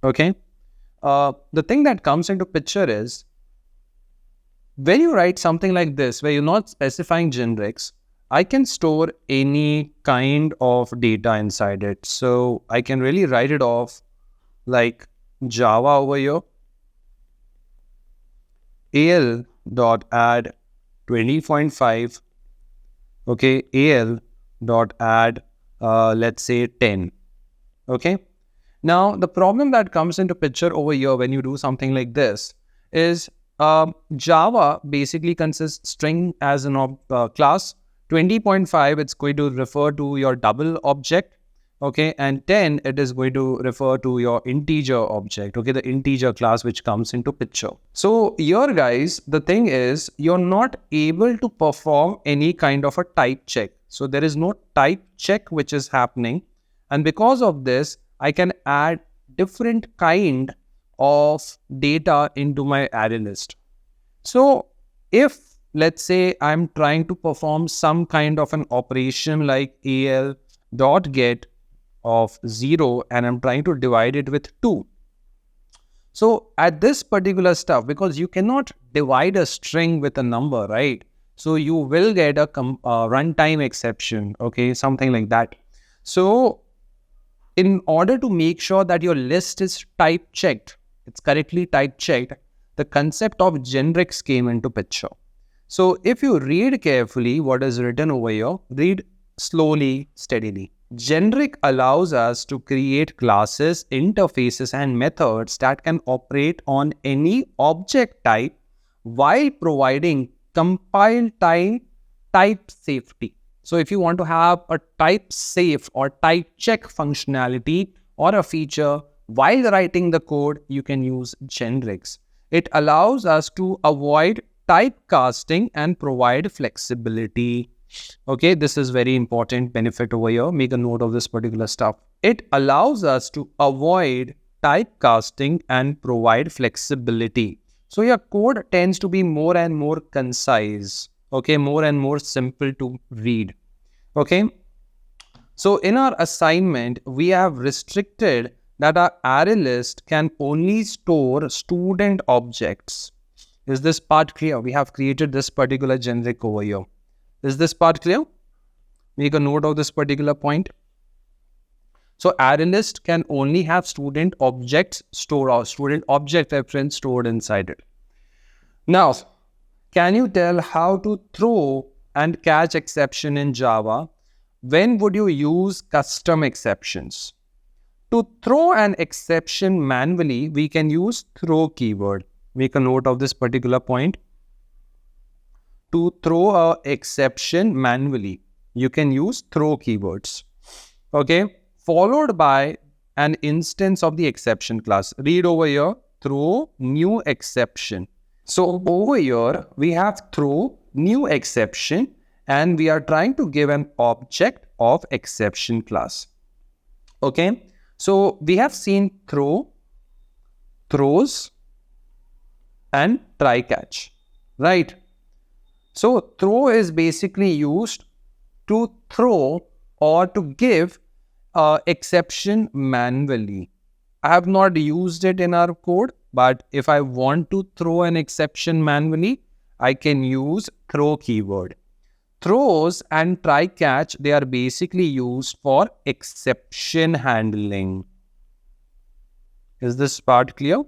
Okay. The thing that comes into picture is when you write something like this, where you're not specifying generics, I can store any kind of data inside it. So I can really write it off like Java over here. AL dot add 20.5. Okay, AL dot add let's say 10. Okay. Now the problem that comes into picture over here when you do something like this is Java basically consists string as an class. 20.5 it's going to refer to your double object. Okay, and 10 it is going to refer to your integer object. Okay, the integer class which comes into picture. So here guys, the thing is you're not able to perform any kind of a type check. So there is no type check which is happening, and because of this I can add different kind of data into my array list. So if let's say I'm trying to perform some kind of an operation like AL dot get of 0 and I'm trying to divide it with 2. So at this particular stuff, because you cannot divide a string with a number, right? So you will get a runtime exception, okay, something like that. So in order to make sure that your list is type checked, it's correctly type checked, the concept of generics came into picture. So if you read carefully what is written over here, read slowly, steadily. Generic allows us to create classes, interfaces, and methods that can operate on any object type while providing compile time type safety. So if you want to have a type safe or type check functionality or a feature while writing the code, you can use generics. It allows us to avoid typecasting and provide flexibility. Okay, this is very important benefit over here. Make a note of this particular stuff. It allows us to avoid typecasting and provide flexibility. So your code tends to be more and more concise. Okay, more and more simple to read. Okay. So in our assignment, we have restricted that our array list can only store student objects. Is this part clear? We have created this particular generic over here. Is this part clear? Make a note of this particular point. So array list can only have student objects stored or student object reference stored inside it. Now, can you tell how to throw and catch exception in Java? When would you use custom exceptions? To throw an exception manually, we can use throw keyword. Make a note of this particular point. To throw an exception manually, you can use throw keywords. Okay, followed by an instance of the exception class. Read over here, throw new exception. So over here, we have throw new exception and we are trying to give an object of exception class. Okay, so we have seen throw, throws, and try catch, right? So throw is basically used to throw or to give exception manually. I have not used it in our code, but if I want to throw an exception manually, I can use throw keyword. Throws and try catch, they are basically used for exception handling. Is this part clear?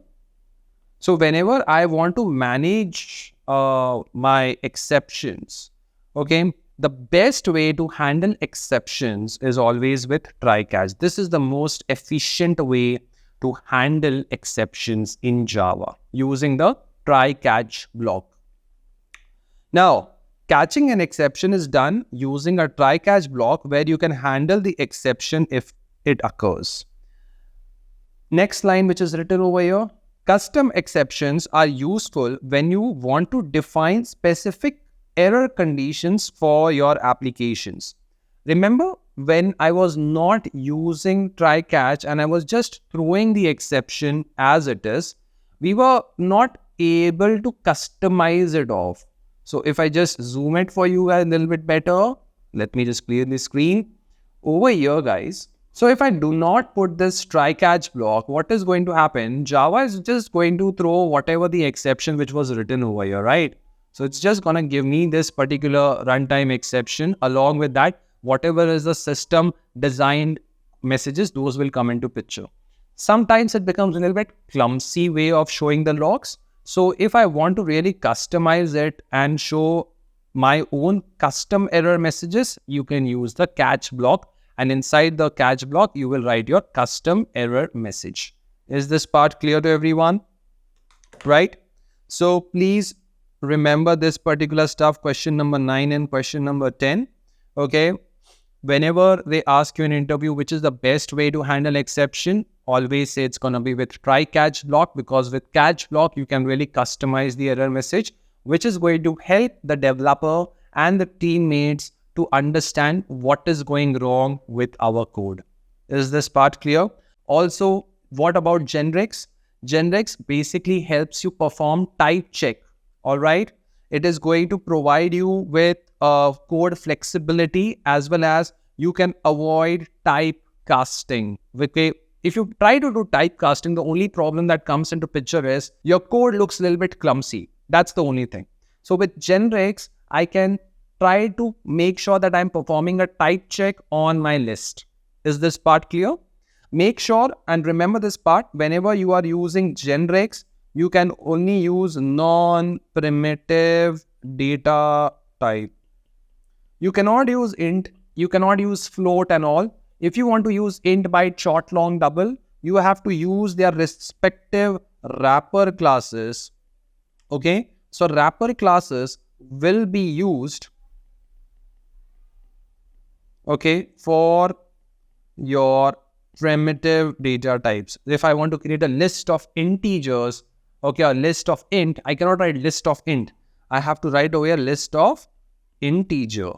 So whenever I want to manage my exceptions, okay, the best way to handle exceptions is always with try catch. This is the most efficient way to handle exceptions in Java using the try catch block. Now, catching an exception is done using a try catch block where you can handle the exception if it occurs. Next line which is written over here. Custom exceptions are useful when you want to define specific error conditions for your applications. Remember when I was not using try catch and I was just throwing the exception as it is, we were not able to customize it off. So if I just zoom it for you guys a little bit better, let me just clear the screen. Over here, guys. So if I do not put this try catch block, what is going to happen? Java is just going to throw whatever the exception which was written over here, right? So it's just going to give me this particular runtime exception. Along with that, whatever is the system designed messages, those will come into picture. Sometimes it becomes a little bit clumsy way of showing the logs. So if I want to really customize it and show my own custom error messages, you can use the catch block. And inside the catch block, you will write your custom error message. Is this part clear to everyone? Right? So please remember this particular stuff, question number 9 and question number 10. Okay. Whenever they ask you in an interview, which is the best way to handle exception, always say it's going to be with try catch block, because with catch block, you can really customize the error message, which is going to help the developer and the teammates to understand what is going wrong with our code. Is this part clear? Also, what about generics? Generics basically helps you perform type check. All right. It is going to provide you with code flexibility, as well as you can avoid type casting. Okay. If you try to do type casting, the only problem that comes into picture is your code looks a little bit clumsy. That's the only thing. So with generics, I can try to make sure that I'm performing a type check on my list. Is this part clear? Make sure and remember this part. Whenever you are using generics, you can only use non-primitive data type. You cannot use int. You cannot use float and all. If you want to use int, byte, short, long, double, you have to use their respective wrapper classes. Okay. So wrapper classes will be used, okay, for your primitive data types. If I want to create a list of integers, okay, a list of int, I cannot write list of int. I have to write over here list of integer.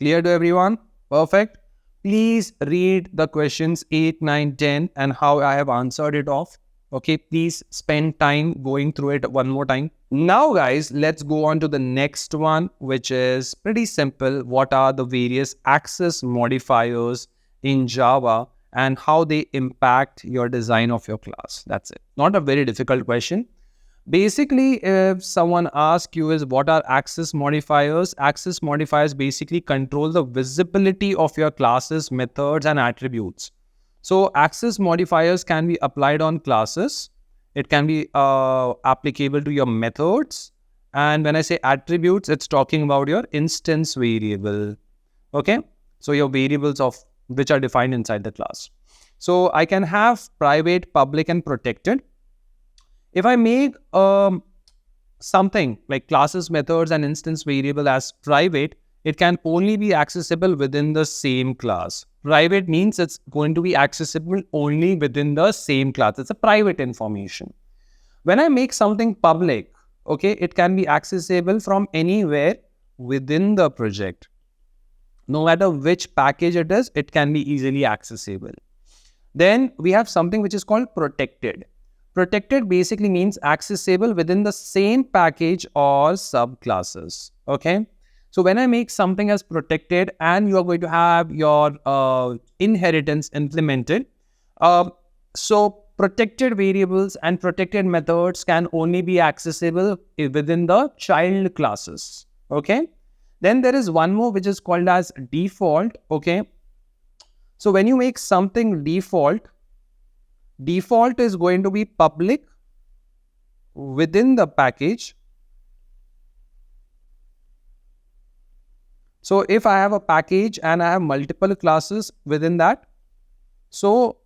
Clear to everyone? Perfect. Please read the questions 8, 9, 10 and how I have answered it off. Okay, please spend time going through it one more time. Now, guys, let's go on to the next one, which is pretty simple. What are the various access modifiers in Java and how they impact your design of your class? That's it. Not a very difficult question. Basically, if someone asks you is what are access modifiers basically control the visibility of your classes, methods, and attributes. So access modifiers can be applied on classes. It can be applicable to your methods. And when I say attributes, it's talking about your instance variable. Okay. So your variables of which are defined inside the class. So I can have private, public, and protected. If I make something like classes, methods, and instance variable as private, it can only be accessible within the same class. Private means it's going to be accessible only within the same class. It's a private information. When I make something public, okay, it can be accessible from anywhere within the project. No matter which package it is, it can be easily accessible. Then we have something which is called protected. Protected basically means accessible within the same package or subclasses. Okay. So when I make something as protected and you are going to have your inheritance implemented, so protected variables and protected methods can only be accessible within the child classes. Okay. Then there is one more which is called as default. Okay. So when you make something default is going to be public within the package. So if I have a package and I have multiple classes within that, so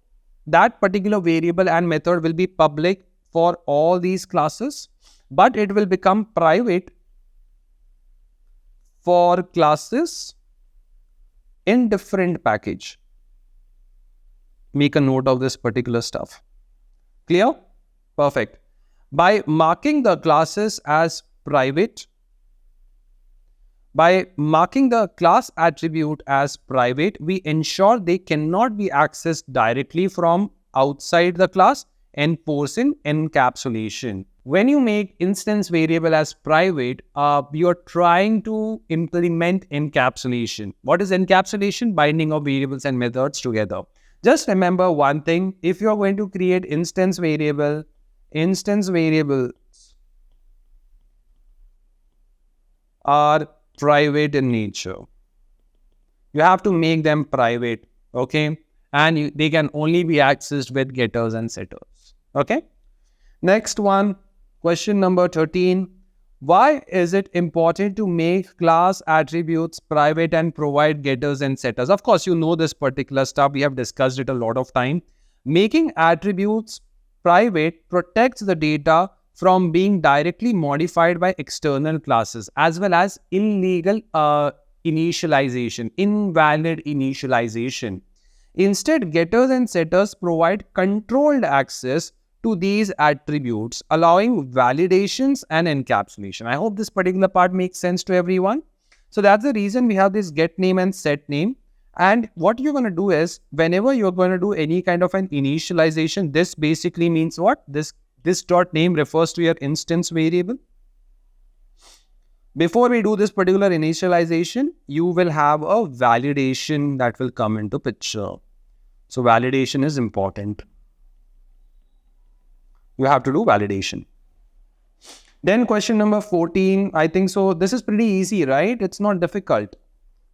that particular variable and method will be public for all these classes, but it will become private for classes in different package. Make a note of this particular stuff. Clear? Perfect. By marking the classes as private, by marking the class attribute as private, we ensure they cannot be accessed directly from outside the class, enforcing encapsulation. when you make instance variable as private, you're trying to implement encapsulation. What is encapsulation? Binding of variables and methods together. Just remember one thing, if you're going to create instance variables are private in nature. You have to make them private, okay? And they can only be accessed with getters and setters, okay? Next one, question number 13. Why is it important to make class attributes private and provide getters and setters? Of course, you know this particular stuff. We have discussed it a lot of time. Making attributes private protects the data from being directly modified by external classes, as well as illegal initialization, invalid initialization. Instead, getters and setters provide controlled access to these attributes, allowing validations and encapsulation. I hope this particular part makes sense to everyone. So that's the reason we have this get name and set name. And what you're going to do is, whenever you're going to do any kind of an initialization, this basically means what? This dot name refers to your instance variable. Before we do this particular initialization, you will have a validation that will come into picture. So validation is important. You have to do validation. Then question number 14, I think so. This is pretty easy, right? It's not difficult.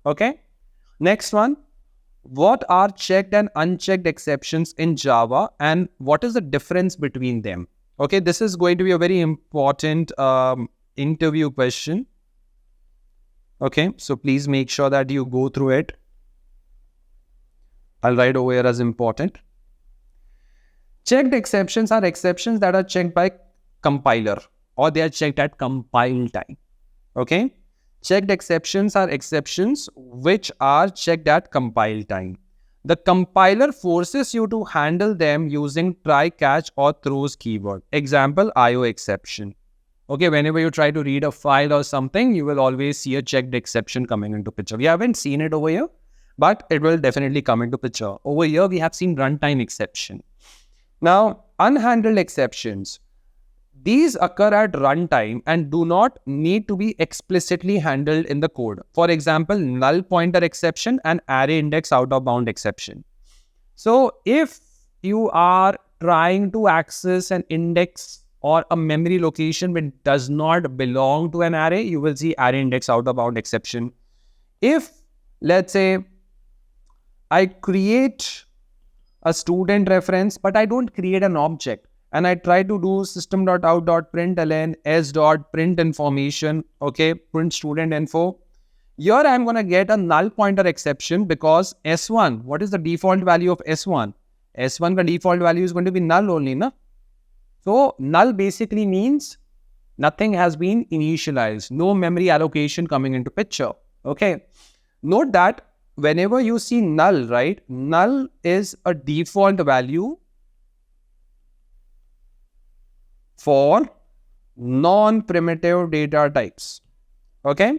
Okay. Next one. What are checked and unchecked exceptions in Java, and what is the difference between them? Okay. This is going to be a very important interview question. Okay. So please make sure that you go through it. I'll write over here as important. Checked exceptions are exceptions that are checked by compiler, or they are checked at compile time. Okay. Checked exceptions are exceptions which are checked at compile time. The compiler forces you to handle them using try, catch, or throws keyword. Example, IO exception. Okay, whenever you try to read a file or something, you will always see a checked exception coming into picture. We haven't seen it over here, but it will definitely come into picture. Over here, we have seen runtime exception. Now, unhandled exceptions. These occur at runtime and do not need to be explicitly handled in the code. For example, null pointer exception and array index out of bound exception. So, if you are trying to access an index or a memory location which does not belong to an array, you will see array index out of bound exception. If, let's say, I create a student reference, but I don't create an object, and I try to do system.out.println s.print information, okay, print student info. Here I'm going to get a null pointer exception because S1, what is the default value of S1? S1 ka default value is going to be null only, na? So null basically means nothing has been initialized, no memory allocation coming into picture, okay. Note that whenever you see null, right, null is a default value for non-primitive data types, okay.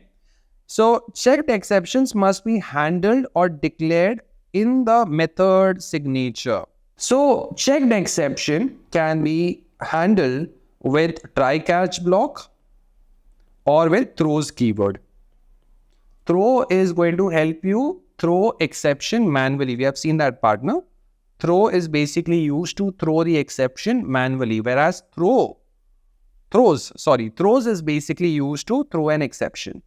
So checked exceptions must be handled or declared in the method signature. So checked exception can be handled with try catch block or with throws keyword. Throw is going to help you throw exception manually. We have seen that part now. Throw is basically used to throw the exception manually, whereas throws is basically used to throw an exception.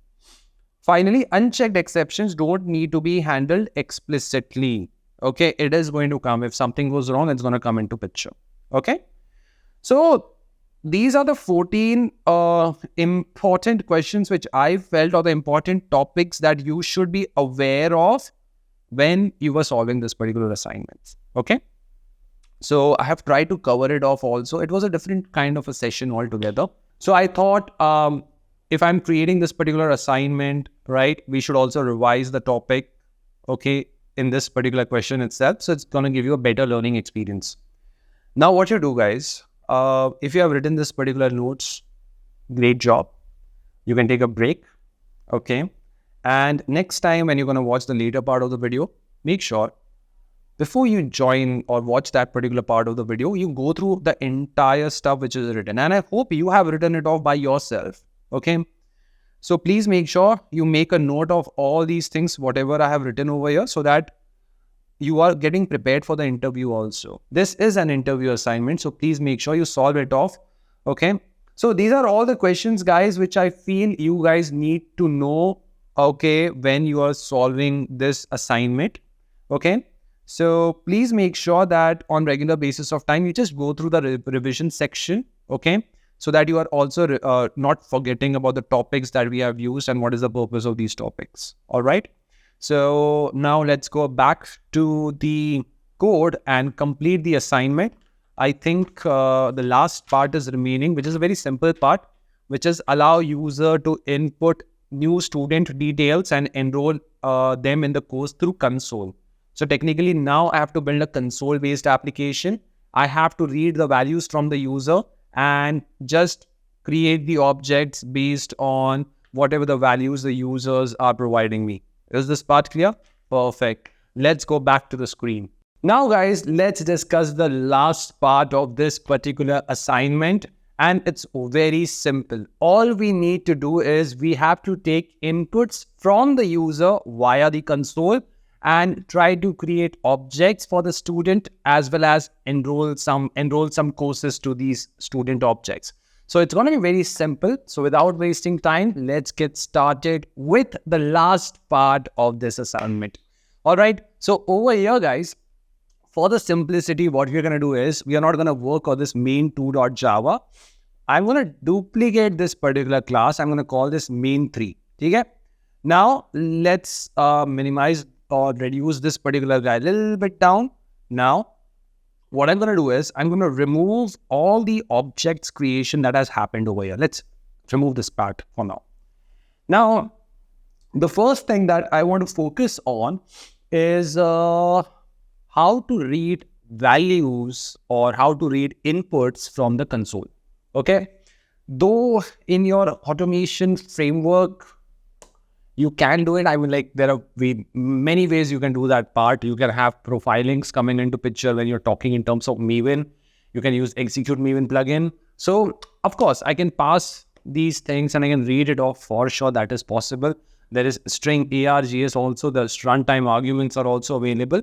Finally, unchecked exceptions don't need to be handled explicitly. Okay, it is going to come. If something goes wrong, it's going to come into picture. Okay. So these are the 14 important questions which I felt are the important topics that you should be aware of when you were solving this particular assignment. Okay. So I have tried to cover it off also. It was a different kind of a session altogether. So I thought if I'm creating this particular assignment, right, we should also revise the topic, okay, in this particular question itself. So it's going to give you a better learning experience. Now what you do, guys, if you have written this particular notes, great job. You can take a break, okay? And next time when you're going to watch the later part of the video, make sure before you join or watch that particular part of the video, you go through the entire stuff which is written. And I hope you have written it off by yourself. Okay. So please make sure you make a note of all these things, whatever I have written over here, so that you are getting prepared for the interview also. This is an interview assignment, so please make sure you solve it off. Okay. So these are all the questions, guys, which I feel you guys need to know, okay, when you are solving this assignment. Okay. So please make sure that on regular basis of time, you just go through the revision section. Okay. So that you are also not forgetting about the topics that we have used and what is the purpose of these topics. All right. So now let's go back to the code and complete the assignment. I think the last part is remaining, which is a very simple part, which is allow user to input new student details and enroll them in the course through console. So technically now I have to build a console based application. I have to read the values from the user and just create the objects based on whatever the values the users are providing me. Is this part clear? Perfect. Let's go back to the screen. Now, guys, let's discuss the last part of this particular assignment. And it's very simple. All we need to do is we have to take inputs from the user via the console and try to create objects for the student, as well as enroll some courses to these student objects. So it's going to be very simple. So without wasting time, let's get started with the last part of this assignment. All right. So over here, guys, for the simplicity, what we're going to do is we are not going to work on this main2.java. I'm going to duplicate this particular class. I'm going to call this main3. Okay. Now let's minimize or reduce this particular guy a little bit down. Now, what I'm going to do is I'm going to remove all the objects creation that has happened over here. Let's remove this part for now. Now, the first thing that I want to focus on is how to read values or how to read inputs from the console. Okay. Though in your automation framework, you can do it. I mean, like there are many ways you can do that part. You can have profilings coming into picture when you're talking in terms of Maven. You can use execute Maven plugin. So of course I can pass these things and I can read it off for sure. That is possible. There is string args also. The runtime arguments are also available.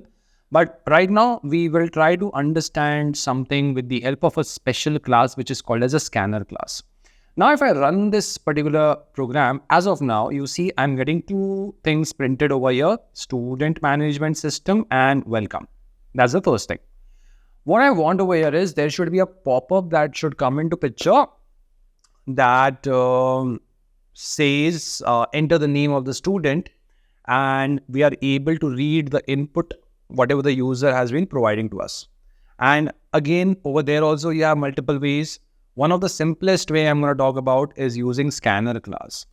But right now we will try to understand something with the help of a special class, which is called as a scanner class. Now, if I run this particular program, as of now, you see I'm getting two things printed over here: student management system and welcome. That's the first thing. What I want over here is there should be a pop-up that should come into picture that says enter the name of the student, and we are able to read the input, whatever the user has been providing to us. And again, over there also you have multiple ways. One of the simplest way I'm going to talk about is using scanner class.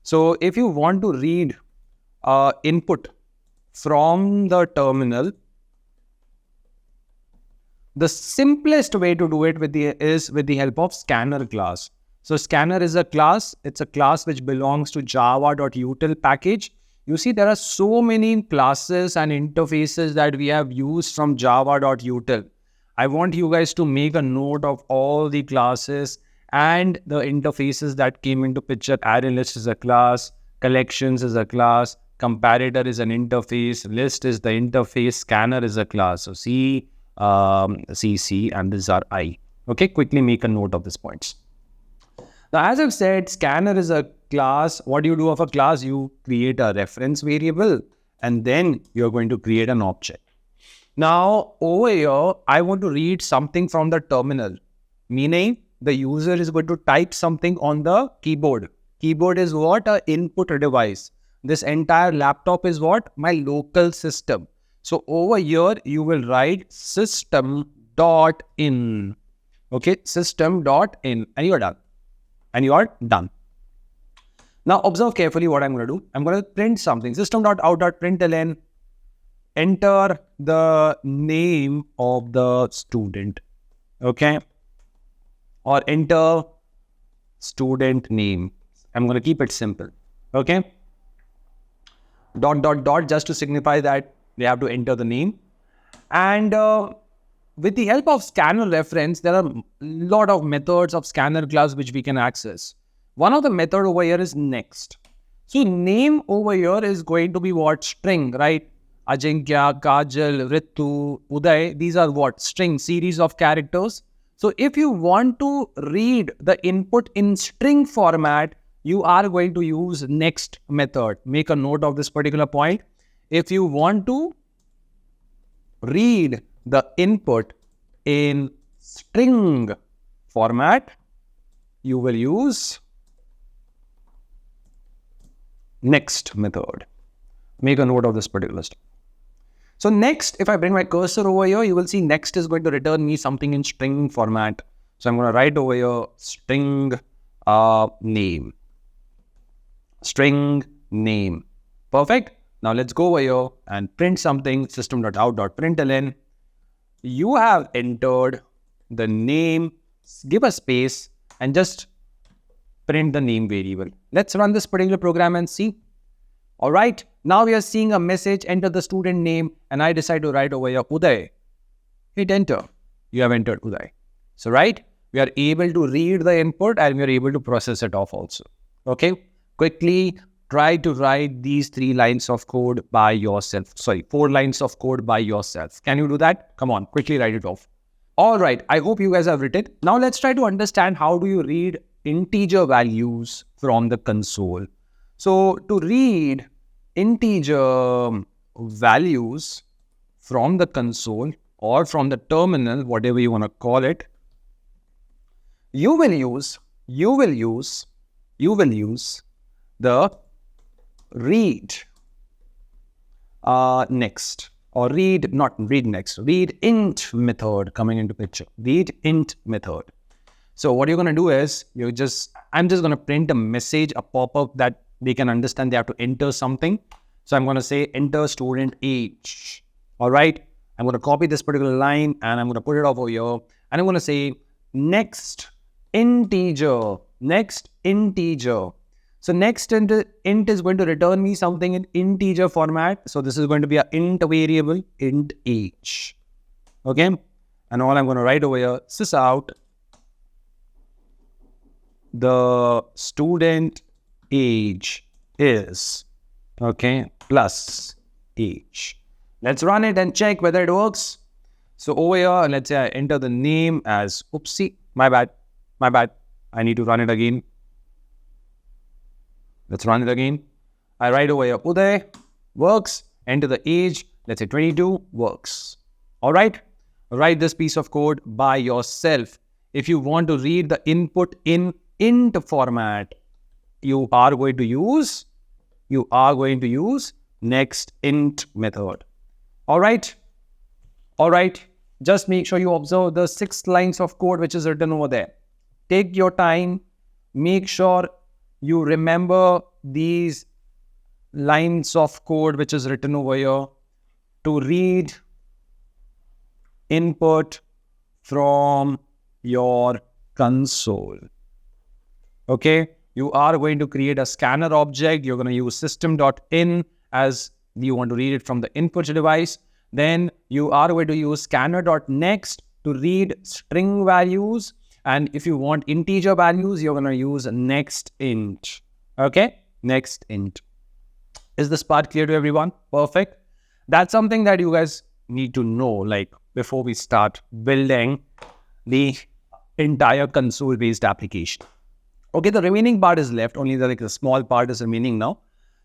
So if you want to read input from the terminal, the simplest way to do it is with the help of scanner class. So scanner is a class. It's a class which belongs to java.util package. You see, there are so many classes and interfaces that we have used from java.util. I want you guys to make a note of all the classes and the interfaces that came into picture. Array list is a class, collections is a class, comparator is an interface, list is the interface, scanner is a class. So C, and these are I. Okay, quickly make a note of these points. Now, as I've said, scanner is a class. What do you do of a class? You create a reference variable and then you're going to create an object. Now, over here, I want to read something from the terminal, meaning the user is going to type something on the keyboard. Keyboard is what? An input device. This entire laptop is what? My local system. So over here, you will write system.in. Okay, system.in, and you are done. And you are done. Now, observe carefully what I'm going to do. I'm going to print something. System.out.println. Enter the name of the student. Okay. Or enter student name. I'm going to keep it simple. Okay. ... just to signify that they have to enter the name. And with the help of scanner reference, there are a lot of methods of scanner class which we can access. One of the method over here is next. So name over here is going to be what? String, right? Ajinkya, Kajal, Ritu, Uday. These are what? String, series of characters. So if you want to read the input in string format, you are going to use next method. Make a note of this particular point. If you want to read the input in string format, you will use next method. Make a note of this particular step. So next, if I bring my cursor over here, you will see next is going to return me something in string format. So I'm going to write over here string name. String name. Perfect. Now let's go over here and print something, system.out.println. You have entered the name, give a space and just print the name variable. Let's run this particular program and see. All right, now we are seeing a message, enter the student name, and I decide to write over here Uday. Hit enter. You have entered Uday. So right, we are able to read the input and we are able to process it off also. Okay, quickly try to write these 3 lines of code by yourself. Sorry, 4 lines of code by yourself. Can you do that? Come on, quickly write it off. All right, I hope you guys have written. Now let's try to understand how do you read integer values from the console. So to read integer values from the console or from the terminal, whatever you want to call it, you will use the read next or read int method coming into picture. Read int method. So what you're going to do is I'm just going to print a message, a pop-up that they can understand they have to enter something. So I'm going to say enter student age. All right. I'm going to copy this particular line and I'm going to put it over here. And I'm going to say next integer. So next int is going to return me something in integer format. So this is going to be an int variable, int age. Okay. And all I'm going to write over here, sysout the student age is, okay, plus age. Let's run it and check whether it works. So over here, let's say I enter the name as, oopsie, my bad. I need to run it again. Let's run it again. I write over here, Uday, works. Enter the age, let's say 22, works. All right. Write this piece of code by yourself. If you want to read the input in int format, you are going to use next int method. All right. Just make sure you observe the 6 lines of code which is written over there. Take your time. Make sure you remember these lines of code which is written over here to read input from your console. Okay, you are going to create a scanner object. You're going to use system.in as you want to read it from the input device. Then you are going to use scanner.next to read string values. And if you want integer values, you're going to use next int. Okay, next int. Is this part clear to everyone? Perfect. That's something that you guys need to know, like before we start building the entire console-based application. Okay, the remaining part is left. Only the small part is remaining now.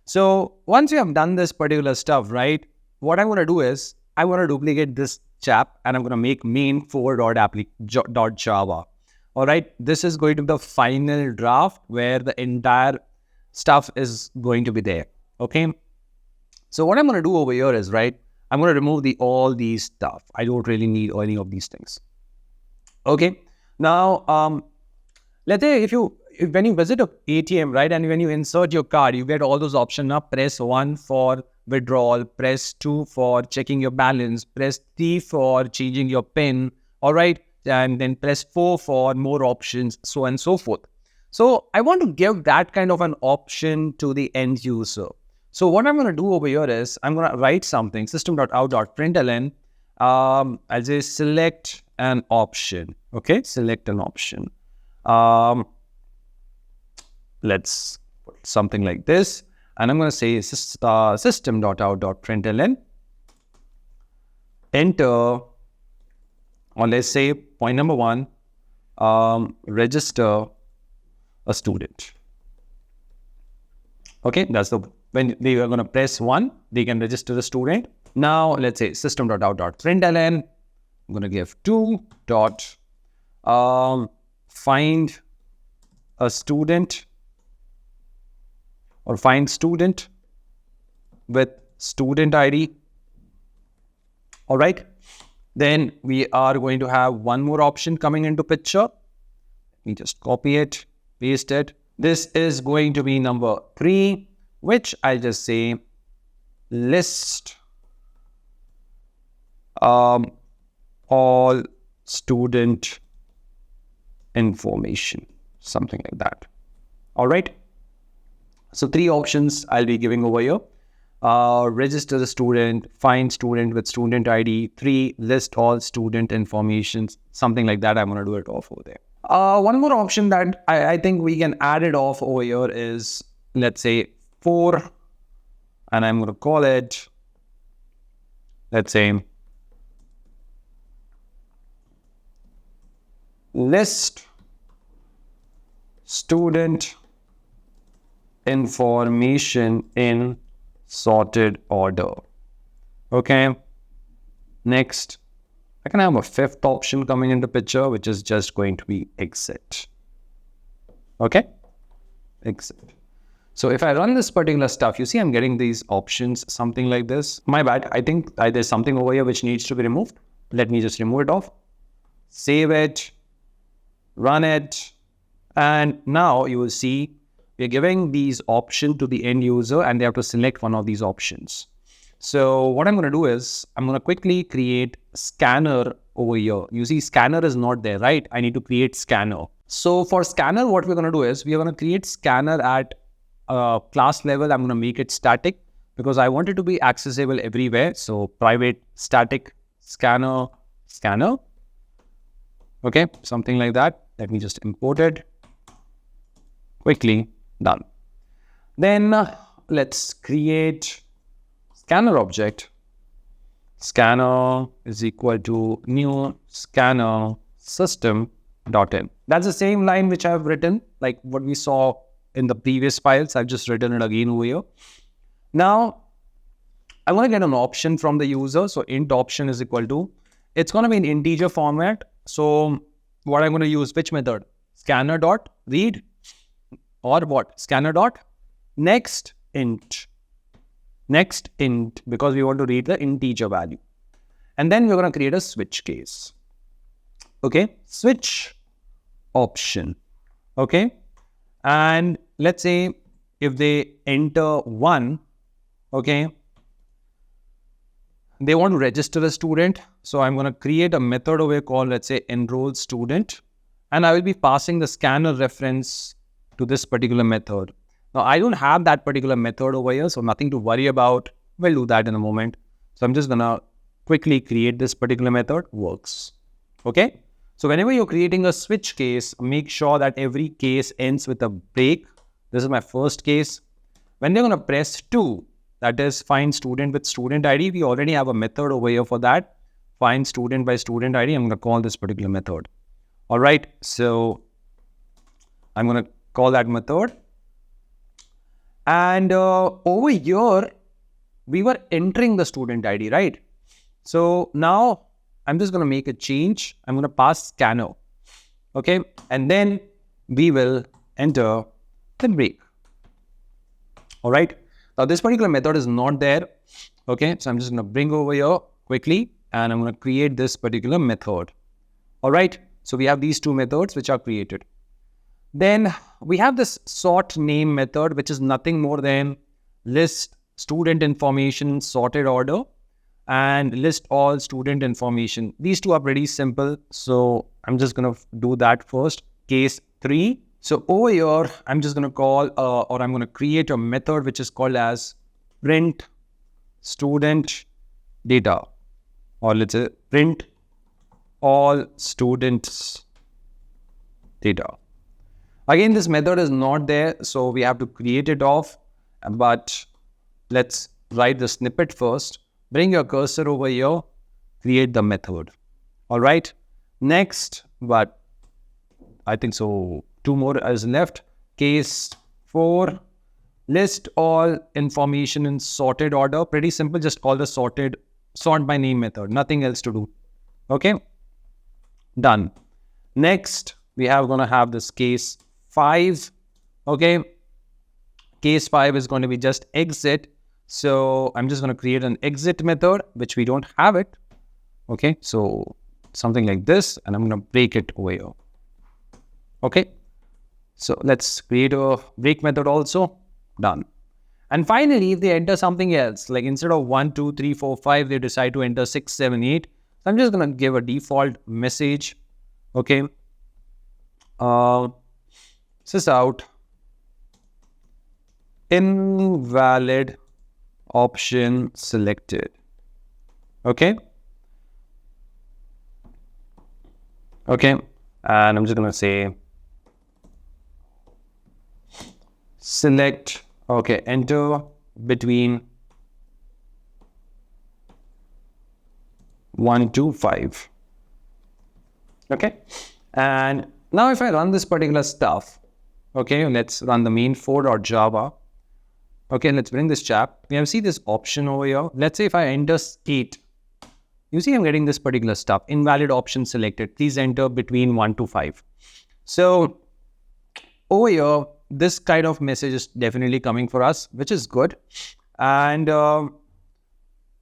So once you have done this particular stuff, right, what I'm going to do is I want to duplicate this chap and I'm going to make main4.java. All right, this is going to be the final draft where the entire stuff is going to be there. Okay, so what I'm going to do over here is, right, I'm going to remove all these stuff. I don't really need any of these things. Okay, now let's say when you visit a ATM, right, and when you insert your card, you get all those options up. Press 1 for withdrawal, press 2 for checking your balance, press 3 for changing your PIN, all right, and then press 4 for more options, so on and so forth. So I want to give that kind of an option to the end user. So what I'm going to do over here is I'm going to write something, system.out.println. I'll say select an option. Okay, select an option. Let's put something like this. And I'm going to say system.out.println, enter, or let's say point number 1, register a student. Okay, that's the, when they are going to press 1, they can register the student. Now let's say system.out.println, I'm going to give 2 dot find a student, or find student with student ID. All right. Then we are going to have one more option coming into picture. Let me just copy it, paste it. This is going to be number 3, which I'll just say list all student information, something like that. All right. So 3 options I'll be giving over here. Register the student, find student with student ID, 3, list all student information, something like that. I'm going to do it off over there. One more option that I think we can add it off over here is, let's say 4, and I'm going to call it, let's say, list student information in sorted order. Okay. Next, I can have a 5th option coming into picture, which is just going to be exit. Okay. Exit. So if I run this particular stuff, you see I'm getting these options, something like this. My bad. I think there's something over here which needs to be removed. Let me just remove it off. Save it. Run it. And now you will see we're giving these options to the end user, and they have to select one of these options. So what I'm going to do is I'm going to quickly create scanner over here. You see scanner is not there, right? I need to create scanner. So for scanner, what we're going to do is we're going to create scanner at class level. I'm going to make it static because I want it to be accessible everywhere. So private static scanner. Okay, something like that. Let me just import it quickly. Done. Then let's create scanner object. Scanner is equal to new scanner system.in. That's the same line which I've written, like what we saw in the previous files. I've just written it again over here. Now I want to get an option from the user. So int option is equal to, it's going to be in integer format. So what I'm going to use, which method? Scanner dot read. Or what? Scanner dot next int, because we want to read the integer value. And then we're going to create a switch case. Okay, switch option. Okay, and let's say if they enter 1, okay, they want to register a student. So I'm going to create a method over here called, let's say, enroll student, and I will be passing the scanner reference to this particular method. Now I don't have that particular method over here, so nothing to worry about. We'll do that in a moment. So I'm just gonna quickly create this particular method. Works. Okay. So whenever you're creating a switch case, make sure that every case ends with a break. This is my first case. When they're gonna press 2, that is find student with student ID, we already have a method over here for that. Find student by student ID. I'm gonna call this particular method. All right. So I'm gonna call that method. And over here, we were entering the student ID, right? So now I'm just going to make a change. I'm going to pass scanner. Okay. And then we will enter the break. All right. Now this particular method is not there. Okay. So I'm just going to bring over here quickly and I'm going to create this particular method. All right. So we have these 2 methods which are created. Then we have this sort name method, which is nothing more than list student information sorted order and list all student information. These 2 are pretty simple. So I'm just going to do that first. Case 3. So over here, I'm just going to call or I'm going to create a method which is called as print student data. or let's say print all students data. Again, this method is not there, so we have to create it off. But let's write the snippet first. Bring your cursor over here, create the method. All right. Next, but I think so 2 more is left. Case 4, list all information in sorted order. Pretty simple, just call the sort by name method, nothing else to do. Okay, done. Next, we are going to have this case 5. Okay, case 5 is going to be just exit. So I'm just going to create an exit method, which we don't have it. Okay, so something like this, and I'm going to break it over here. Okay, so let's create a break method also. Done. And finally, if they enter something else, like instead of 1, 2, 3, 4, 5, they decide to enter 6, 7, 8. So I'm just going to give a default message. Okay. Sys out invalid option selected. Okay. Okay. And I'm just going to say select, okay, enter between 1 to 5. Okay. And now if I run this particular stuff, okay, let's run the main4.java. Okay, let's bring this chap. We have see this option over here. Let's say if I enter 8, you see I'm getting this particular stuff. Invalid option selected. Please enter between 1 to 5. So over here, this kind of message is definitely coming for us, which is good. And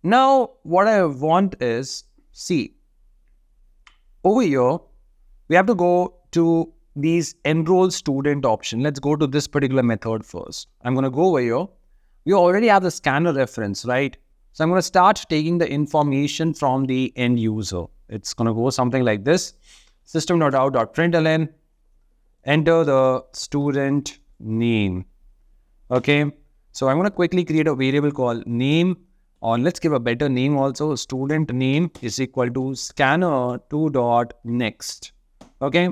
now what I want is, see, over here, we have to go to these enroll student option. Let's go to this particular method first. I'm going to go over here. We already have the scanner reference, right? So I'm going to start taking the information from the end user. It's going to go something like this. System.out.println. Enter the student name. Okay. So I'm going to quickly create a variable called name, or let's give a better name also. Student name is equal to scanner2.next. Okay.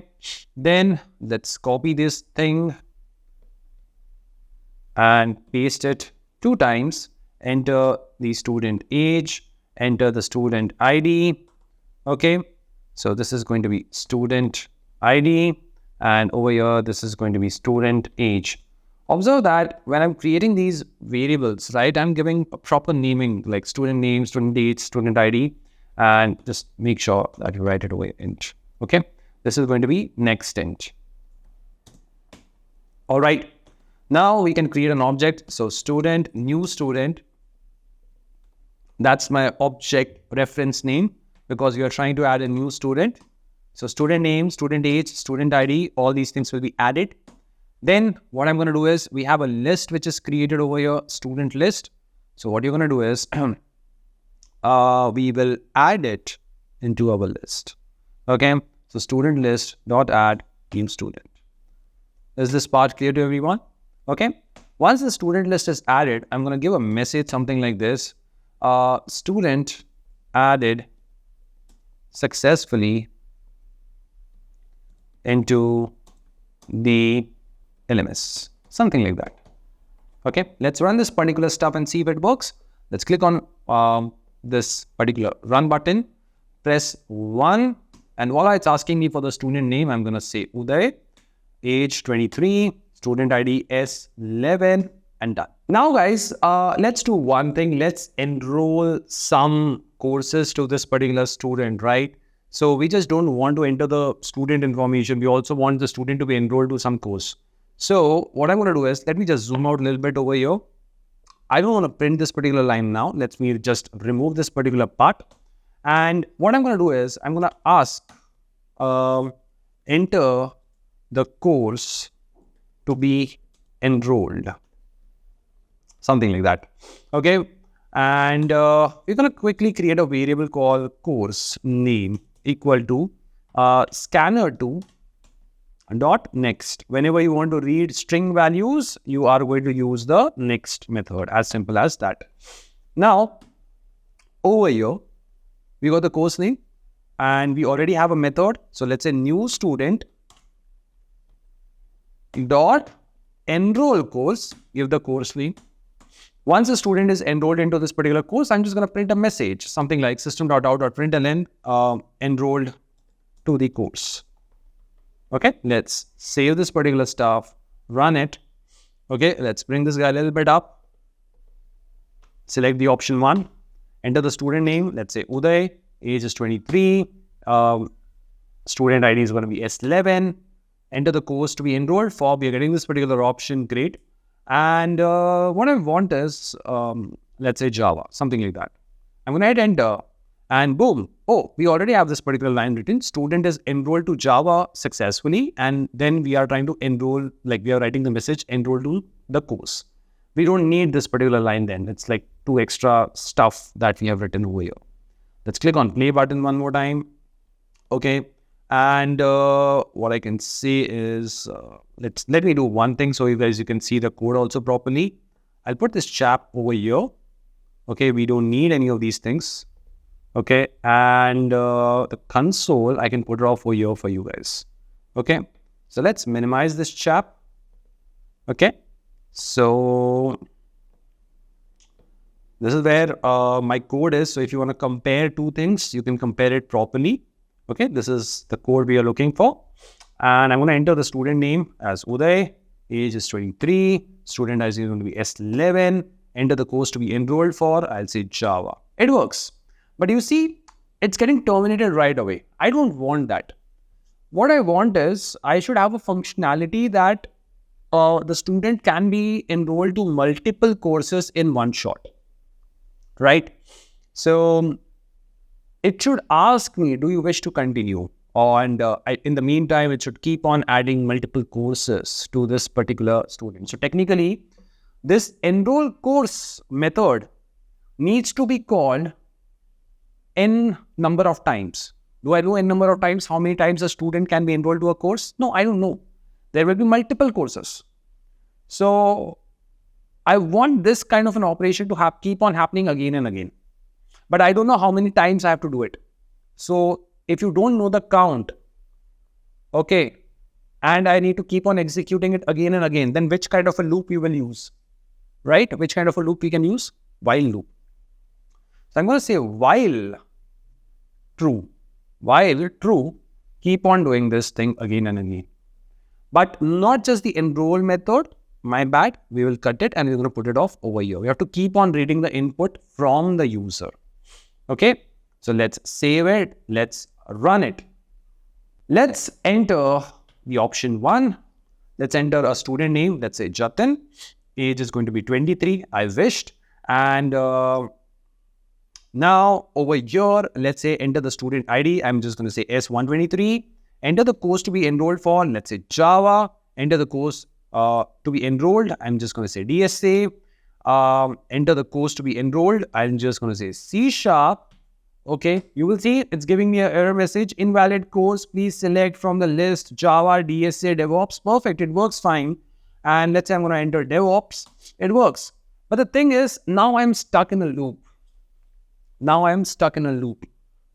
Then let's copy this thing and paste it 2 times. Enter the student age, enter the student ID. Okay. So this is going to be student ID. And over here, this is going to be student age. Observe that when I'm creating these variables, right, I'm giving a proper naming like student name, student date, student ID, and just make sure that you write it away int. Okay. This is going to be next int. All right. Now we can create an object. So student, new student. That's my object reference name because we are trying to add a new student. So student name, student age, student ID, all these things will be added. Then what I'm going to do is we have a list which is created over here, student list. So what you're going to do is we will add it into our list. Okay. So student list dot add new student. Is this part clear to everyone? Okay. Once the student list is added, I'm going to give a message something like this. Student added successfully into the LMS, something like that. Okay, let's run this particular stuff and see if it works. Let's click on this particular run button, press 1, and while it's asking me for the student name, I'm going to say Uday, age 23, student ID S11, and done. Now guys, let's do one thing. Let's enroll some courses to this particular student, right? So we just don't want to enter the student information. We also want the student to be enrolled to some course. So what I'm going to do is, let me just zoom out a little bit over here. I don't want to print this particular line now. Let me just remove this particular part. And what I'm going to do is, I'm going to ask, enter the course to be enrolled. Something like that. Okay. And we're going to quickly create a variable called course name equal to scanner2 dot next. Whenever you want to read string values, you are going to use the next method. As simple as that. Now, over here, We got the course name and we already have a method. So let's say new student dot enroll course, give the course name. Once a student is enrolled into this particular course, I'm just going to print a message, something like system.out.println enrolled to the course. Okay, let's save this particular stuff, run it. Okay, let's bring this guy a little bit up. Select the option 1, enter the student name, let's say Uday, age is 23, student ID is going to be S11, enter the course to be enrolled for. We are getting this particular option, great. And what I want is, let's say Java, something like that. I'm going to hit enter and boom. Oh, we already have this particular line written. Student is enrolled to Java successfully. And then we are trying to enroll, like we are writing the message, enroll to the course. We don't need this particular line then. It's like 2 extra stuff that we have written over here. Let's click on play button one more time. Okay. And what I can say is, let me do one thing so you guys, you can see the code also properly. I'll put this chap over here. Okay, we don't need any of these things. Okay, and the console, I can put it off over here for you guys. Okay, so let's minimize this chap. Okay, so this is where my code is. So if you want to compare 2 things, you can compare it properly. Okay, this is the code we are looking for. And I'm going to enter the student name as Uday, age is 23, student ID is going to be S11, enter the course to be enrolled for, I'll say Java. It works. But you see, it's getting terminated right away. I don't want that. What I want is, I should have a functionality that the student can be enrolled to multiple courses in one shot. Right? So it should ask me, do you wish to continue? And in the meantime, it should keep on adding multiple courses to this particular student. So technically, this enroll course method needs to be called n number of times. Do I know n number of times? How many times a student can be enrolled to a course? No, I don't know. There will be multiple courses. So I want this kind of an operation to keep on happening again and again. But I don't know how many times I have to do it. So if you don't know the count, okay, and I need to keep on executing it again and again, then which kind of a loop you will use, right? Which kind of a loop we can use? While loop. So I'm going to say while true, keep on doing this thing again and again. But not just the enroll method, my bad, we will cut it and we're going to put it off over here. We have to keep on reading the input from the user. Okay, so let's save it. Let's run it. Let's enter the option 1. Let's enter a student name. Let's say Jatin. Age is going to be 23. I wished. And now over here, let's say enter the student ID. I'm just going to say S123. Enter the course to be enrolled for, let's say Java. Enter the course to be enrolled. I'm just going to say DSA. Enter the course to be enrolled. I'm just going to say C#. Okay, you will see it's giving me an error message. Invalid course. Please select from the list Java, DSA, DevOps. Perfect. It works fine. And let's say I'm going to enter DevOps. It works. But the thing is, now I'm stuck in a loop.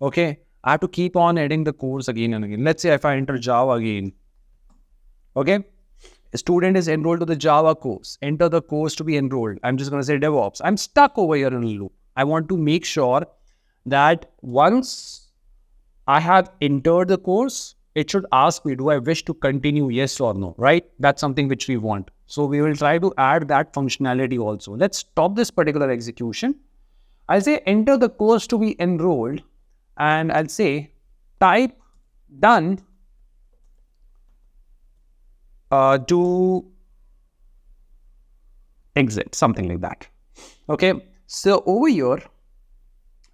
Okay, I have to keep on adding the course again and again. Let's say if I enter Java again. Okay. A student is enrolled to the Java course. Enter the course to be enrolled. I'm just going to say DevOps. I'm stuck over here in a loop. I want to make sure that once I have entered the course, it should ask me, do I wish to continue, yes or no, right? That's something which we want. So we will try to add that functionality also. Let's stop this particular execution. I'll say enter the course to be enrolled and I'll say type done to exit, something like that. Okay, so over here,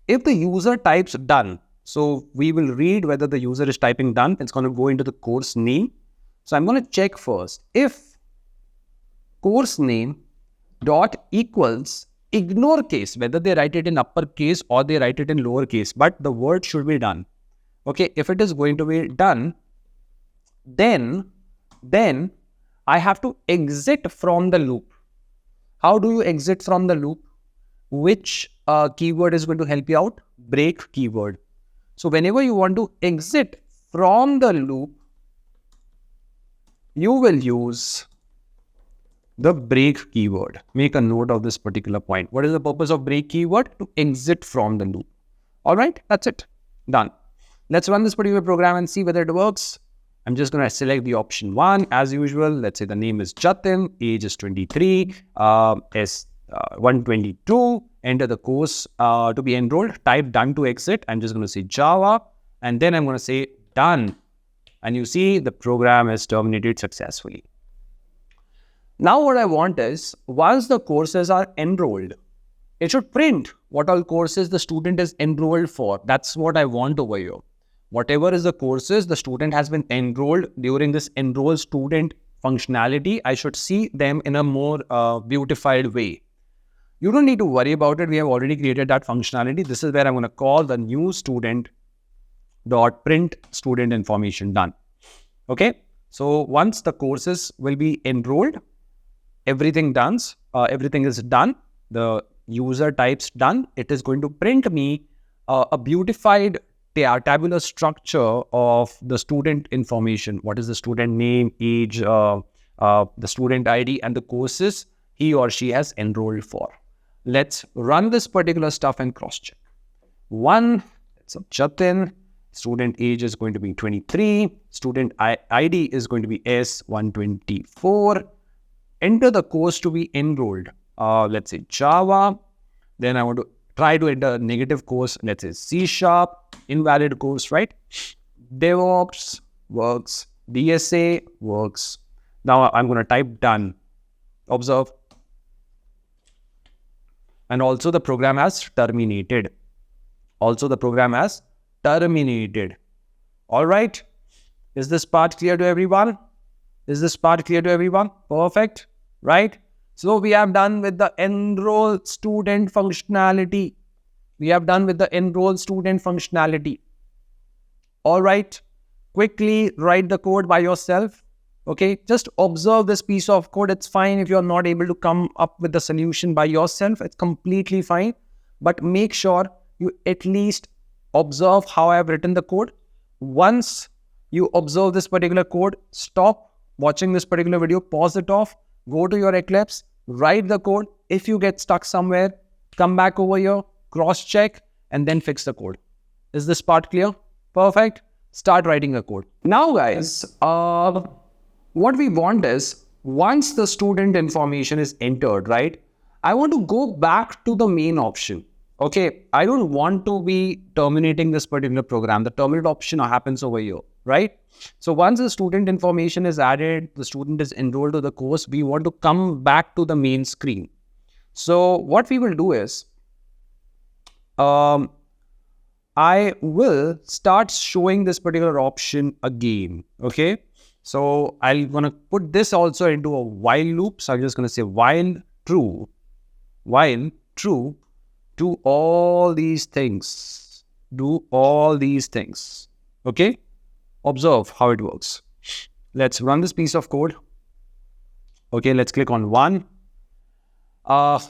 if the user types done, so we will read whether the user is typing done. It's going to go into the course name. So I'm going to check first if course name dot equals ignore case, whether they write it in uppercase or they write it in lowercase, but the word should be done. Okay, if it is going to be done, then I have to exit from the loop. How do you exit from the loop? Which keyword is going to help you out? Break keyword. So whenever you want to exit from the loop, you will use the break keyword. Make a note of this particular point. What is the purpose of break keyword? To exit from the loop. All right, that's it. Done. Let's run this particular program and see whether it works. I'm just going to select the option 1 as usual. Let's say the name is Jatin, age is 23, is 122. Enter the course to be enrolled. Type done to exit. I'm just going to say Java, and then I'm going to say done. And you see the program is terminated successfully. Now what I want is, once the courses are enrolled, it should print what all courses the student is enrolled for. That's what I want over here. Whatever is the courses the student has been enrolled during this enroll student functionality, I should see them in a more beautified way. You don't need to worry about it. We have already created that functionality. This is where I'm going to call the new student dot print student information. Done. Okay. So once the courses will be enrolled, everything is done. The user types done. It is going to print me a beautified tabular structure of the student information. What is the student name, age, the student ID, and the courses he or she has enrolled for. Let's run this particular stuff and cross-check. It's a Jatin. Student age is going to be 23. Student ID is going to be S124. Enter the course to be enrolled. Let's say Java. Then I want to try to enter a negative course. Let's say C#. Invalid course, right? DevOps works. DSA works. Now I'm going to type done. Observe. And also the program has terminated. All right. Is this part clear to everyone? Perfect. Right? So we have done with the enroll student functionality. All right. Quickly write the code by yourself. Okay. Just observe this piece of code. It's fine if you're not able to come up with the solution by yourself. It's completely fine. But make sure you at least observe how I have written the code. Once you observe this particular code, stop watching this particular video, pause it off, go to your Eclipse, write the code. If you get stuck somewhere, come back over here, cross-check, and then fix the code. Is this part clear? Perfect. Start writing the code. Now, guys, what we want is, once the student information is entered, right, I want to go back to the main option. Okay, I don't want to be terminating this particular program. The terminate option happens over here, right? So once the student information is added, the student is enrolled to the course, we want to come back to the main screen. So what we will do is, I will start showing this particular option again. Okay, so I'm going to put this also into a while loop. So I'm just going to say while true, do all these things. Okay, observe how it works. Let's run this piece of code. Okay, let's click on 1.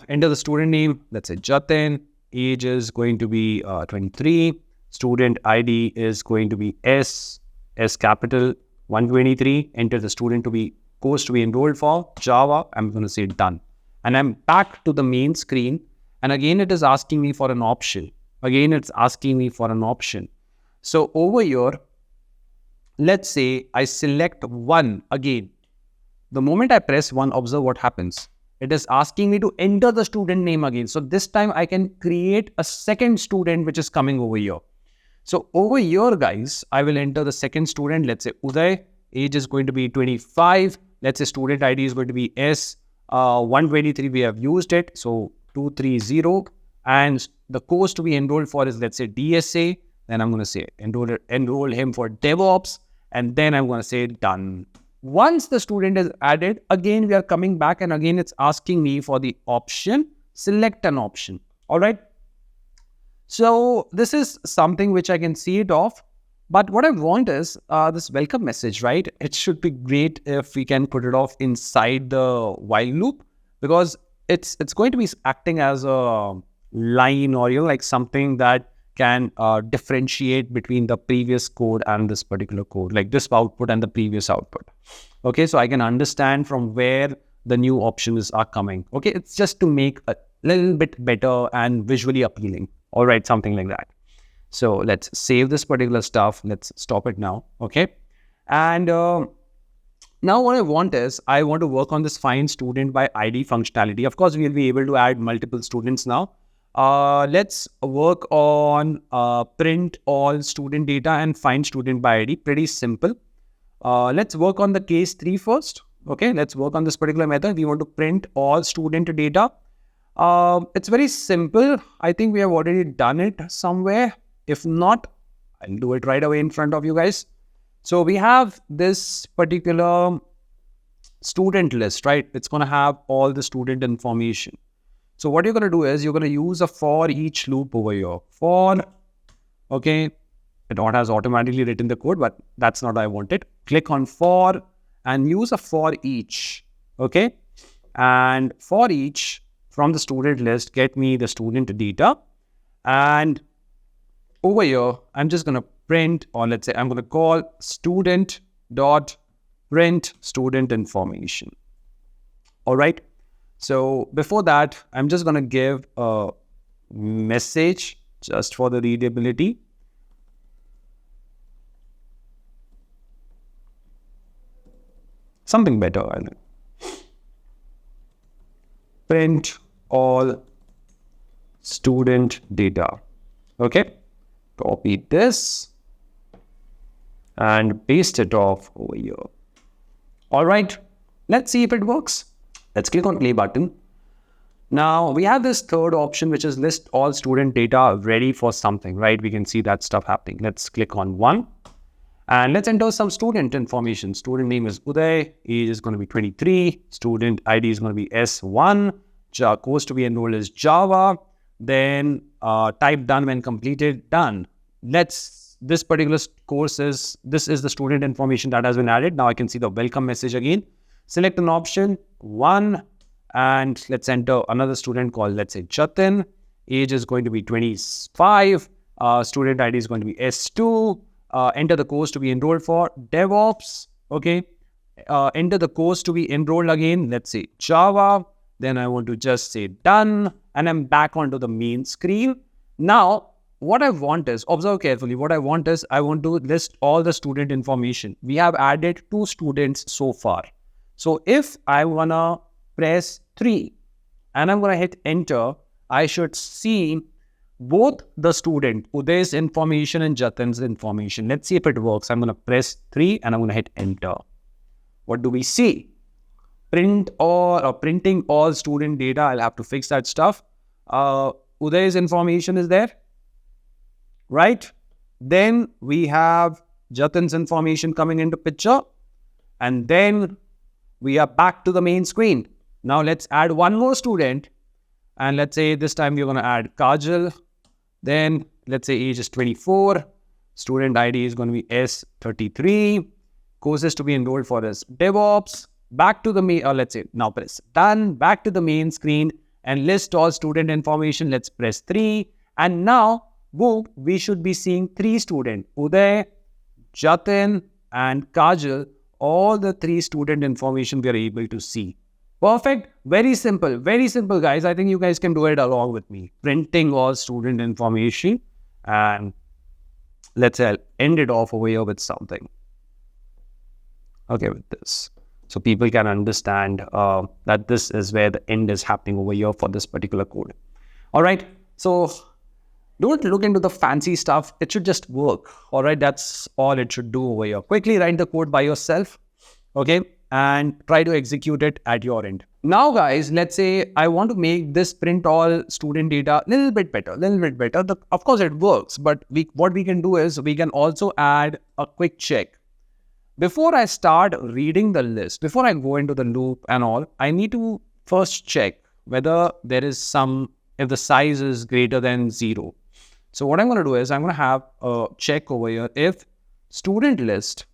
Enter the student name. Let's say Jatin. Age is going to be 23. Student ID is going to be S capital 123. Enter the course to be enrolled for Java. I'm going to say done. And I'm back to the main screen. And again, it is asking me for an option. So over here, let's say I select 1 again. The moment I press 1, observe what happens. It is asking me to enter the student name again. So this time I can create a second student which is coming over here. So over here, guys, I will enter the second student. Let's say Uday. Age is going to be 25. Let's say student ID is going to be S123. We have used it. So 230, and the course to be enrolled for is, let's say, DSA. Then I'm going to say enroll him for DevOps, and then I'm going to say done. Once the student is added, again we are coming back, and again it's asking me for the option. Select an option. All right. So this is something which I can see it off. But what I want is this welcome message, right? It should be great if we can put it off inside the while loop, because it's going to be acting as a line, or like something that can differentiate between the previous code and this particular code, like this output and the previous output. Okay, so I can understand from where the new options are coming. Okay, it's just to make a little bit better and visually appealing. All right, something like that. So let's save this particular stuff. Let's stop it now. Okay, and now what I want is, I want to work on this find student by ID functionality. Of course, we'll be able to add multiple students now. Let's work on print all student data and find student by ID. Pretty simple. Let's work on the case 3 first. Okay, let's work on this particular method. We want to print all student data. It's very simple. I think we have already done it somewhere. If not, I'll do it right away in front of you guys. So we have this particular student list, right? It's going to have all the student information. So what you're going to do is, you're going to use a for each loop over here. For, okay, it not has automatically written the code, but that's not what I wanted. Click on for and use a for each. Okay, and for each from the student list, get me the student data. And over here, I'm just going to print, or let's say I'm going to call student dot print student information. All right. So before that, I'm just going to give a message just for the readability. Something better. I think. Print all student data. Okay. Copy this and paste it off over here. All right. Let's see if it works. Let's click on play button. Now we have this third option, which is list all student data ready for something, right? We can see that stuff happening. Let's click on 1 and let's enter some student information. Student name is Uday, age is going to be 23, student ID is going to be S1, course to be enrolled is Java, then type done when completed, done. This particular course is, this is the student information that has been added. Now I can see the welcome message again. Select an option 1 and let's enter another student called, let's say, Jatin. Age is going to be 25. Student ID is going to be S2. Enter the course to be enrolled for DevOps. Okay. Enter the course to be enrolled again. Let's say Java. Then I want to just say done. And I'm back onto the main screen. Now, what I want is, observe carefully, what I want is, I want to list all the student information. We have added 2 students so far. So if I want to press 3 and I'm going to hit enter, I should see both the student, Uday's information and Jatin's information. Let's see if it works. I'm going to press 3 and I'm going to hit enter. What do we see? Print all, or printing all student data. I'll have to fix that stuff. Uday's information is there, right? Then we have Jatin's information coming into picture, and then we are back to the main screen. Now let's add one more student, and let's say this time we're going to add Kajal. Then let's say age is 24. Student ID is going to be S33. Courses to be enrolled for is DevOps. Back to the main, let's say now press done. Back to the main screen and list all student information. Let's press 3. And now, boom, we should be seeing 3 students. Uday, Jatin, and Kajal. All the 3 student information we are able to see. Perfect. Very simple, guys. I think you guys can do it along with me. Printing all student information. And let's say I'll end it off over here with something. Okay, with this. So people can understand that this is where the end is happening over here for this particular code. All right. So don't look into the fancy stuff. It should just work. All right. That's all it should do over here. Quickly write the code by yourself. Okay. And try to execute it at your end. Now, guys, let's say I want to make this print all student data a little bit better. Of course, it works. But what we can do is we can also add a quick check. Before I start reading the list, before I go into the loop and all, I need to first check whether there is if the size is greater than 0. So what I'm going to do is I'm going to have a check over here if student list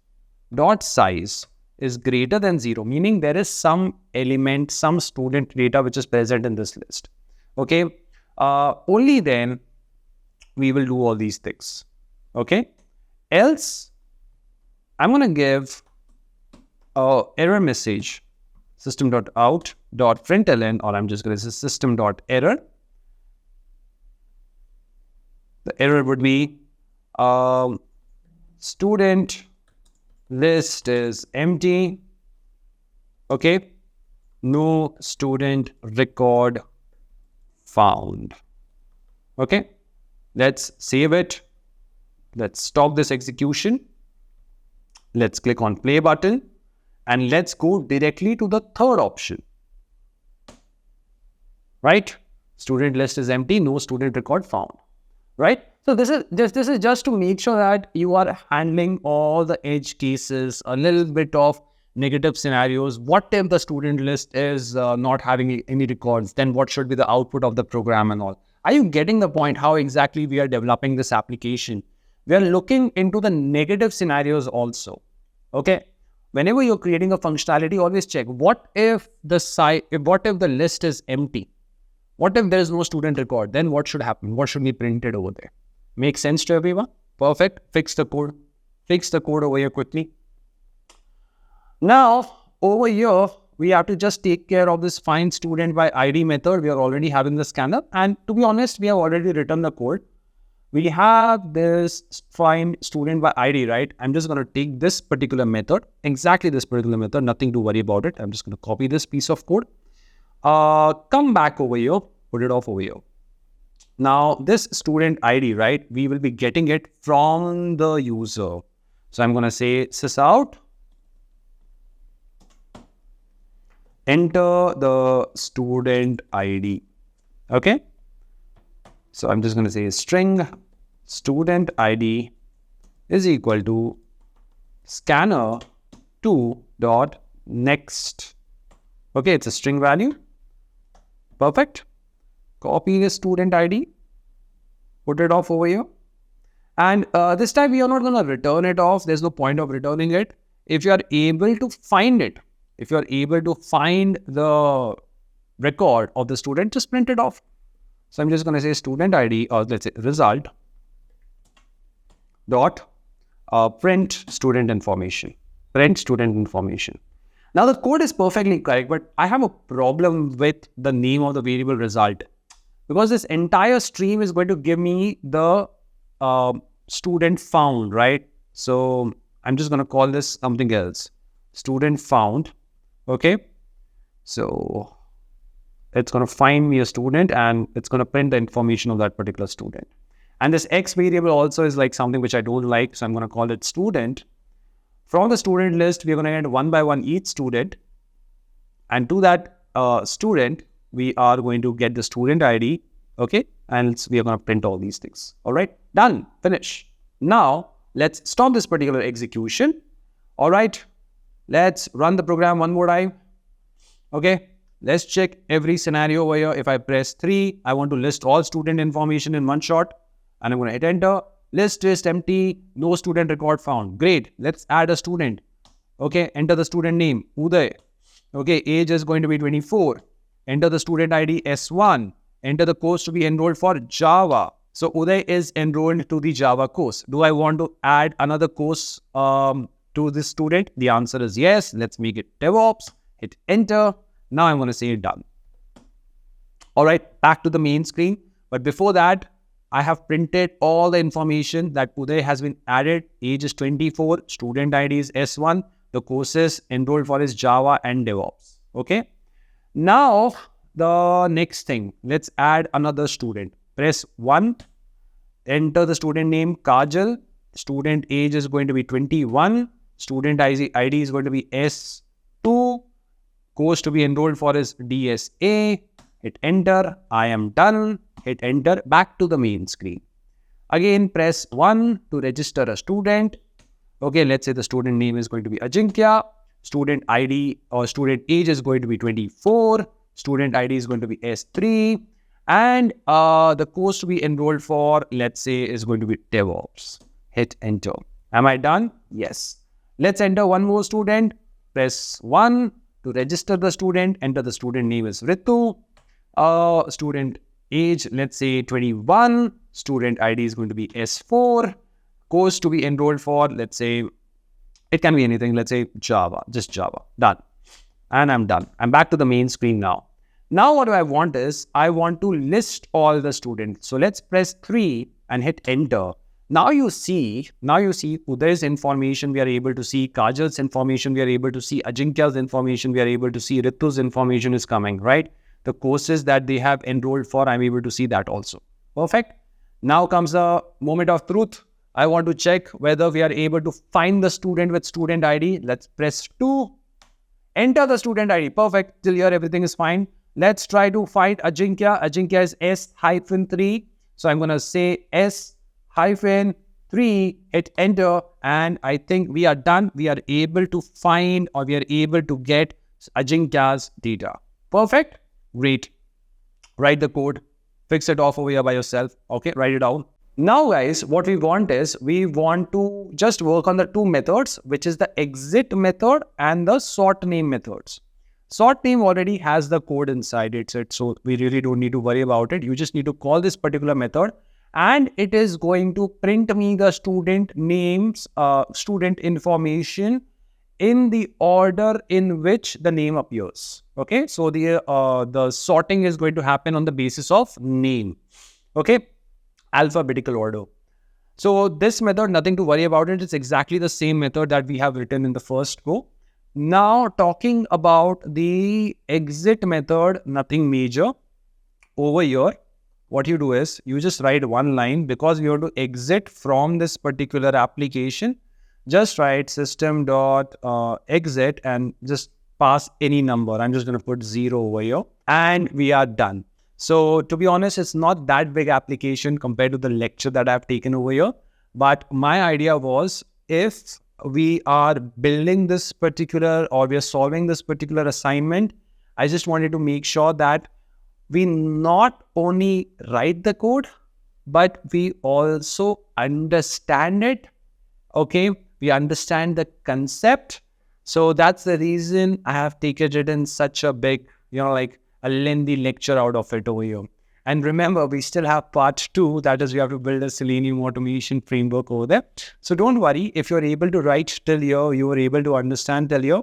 dot size is greater than 0, meaning there is some element, some student data which is present in this list. Okay. Only then we will do all these things. Okay. Else, I'm going to give a error message, system.out.println, or I'm just going to say system.error. The error would be student list is empty. Okay. No student record found. Okay. Let's save it. Let's stop this execution. Let's click on play button and let's go directly to the third option. Right? Student list is empty, no student record found. Right? So this is just to make sure that you are handling all the edge cases, a little bit of negative scenarios. What if the student list is not having any records? Then what should be the output of the program and all? Are you getting the point how exactly we are developing this application? We are looking into the negative scenarios also. Okay. Whenever you're creating a functionality, always check what if the list is empty? What if there is no student record? Then what should happen? What should be printed over there? Make sense to everyone? Perfect. Fix the code. Fix the code over here quickly. Now, over here, we have to just take care of this find student by ID method. We are already having the scanner. And to be honest, we have already written the code. We have this find student by ID, right? I'm just going to take this particular method, exactly this particular method, nothing to worry about it. I'm just going to copy this piece of code. Come back over here, put it off over here. Now, this student ID, right? We will be getting it from the user. So I'm going to say sysout. Enter the student ID. Okay. So I'm just going to say string student ID is equal to scanner2.next. Okay, it's a string value. Perfect. Copy the student ID, put it off over here. And this time we are not going to return it off. There's no point of returning it. If you are able to find it, if you are able to find the record of the student, just print it off. So I'm just going to say student ID, or let's say result dot print student information. Print student information. Now the code is perfectly correct, but I have a problem with the name of the variable result, because this entire stream is going to give me the student found, right? So I'm just going to call this something else. Student found. Okay. So it's going to find me a student and it's going to print the information of that particular student. And this X variable also is like something which I don't like. So I'm going to call it student. From the student list, we're going to get one by one each student. And to that student, we are going to get the student ID. Okay. And we are going to print all these things. All right. Done. Finish. Now, let's stop this particular execution. All right. Let's run the program one more time. Okay. Let's check every scenario over here. If I press 3, I want to list all student information in one shot. And I'm going to hit enter. List is empty. No student record found. Great. Let's add a student. Okay. Enter the student name. Uday. Okay. Age is going to be 24. Enter the student ID S1. Enter the course to be enrolled for Java. So Uday is enrolled to the Java course. Do I want to add another course to this student? The answer is yes. Let's make it DevOps. Hit enter. Now I'm going to say done. All right, back to the main screen. But before that, I have printed all the information that Uday has been added. Age is 24, student ID is S1, the courses enrolled for is Java and DevOps. Okay. Now, the next thing, let's add another student. Press 1, enter the student name Kajal. Student age is going to be 21. Student ID is going to be S2. Course to be enrolled for is DSA. Hit enter. I am done. Hit enter. Back to the main screen. Again, press 1 to register a student. Okay, let's say the student name is going to be Ajinkya. Student ID or student age is going to be 24. Student ID is going to be S3. And the course to be enrolled for, let's say, is going to be DevOps. Hit enter. Am I done? Yes. Let's enter one more student. Press 1 to register the student. Enter the student name is Ritu. Student age, let's say 21, student ID is going to be S4, course to be enrolled for, let's say, it can be anything, let's say Java, just Java, done. And I'm done. I'm back to the main screen now. Now what do I want is, I want to list all the students. So let's press 3 and hit enter. Now you see Uday's information we are able to see, Kajal's information we are able to see, Ajinkya's information we are able to see, Ritu's information is coming, right? The courses that they have enrolled for, I'm able to see that also. Perfect. Now comes the moment of truth. I want to check whether we are able to find the student with student ID. Let's press 2. Enter the student ID. Perfect. Till here, everything is fine. Let's try to find Ajinkya. Ajinkya is S-3. So I'm going to say S-3, hit enter. And I think we are done. We are able to find, or we are able to get Ajinkya's data. Perfect. Great. Write the code. Fix it off over here by yourself. Okay, write it down. Now guys, what we want is, we want to just work on the two methods, which is the exit method and the sort name methods. Sort name already has the code inside it, so we really don't need to worry about it. You just need to call this particular method and it is going to print me the student names, student information in the order in which the name appears. Okay, so the sorting is going to happen on the basis of name. Okay, alphabetical order. So this method, nothing to worry about it. It's exactly the same method that we have written in the first go. Now talking about the exit method, nothing major. Over here, what you do is, you just write one line, because we want to exit from this particular application. Just write system.exit and just pass any number. I'm just going to put 0 over here and we are done. So to be honest, it's not that big application compared to the lecture that I've taken over here. But my idea was, if we are building this particular, or we are solving this particular assignment, I just wanted to make sure that we not only write the code, but we also understand it. Okay, we understand the concept. So that's the reason I have taken it in such a big, like a lengthy lecture out of it over here. And remember, we still have part 2, that is, we have to build a Selenium automation framework over there. So don't worry, if you're able to write till here, you are able to understand till here.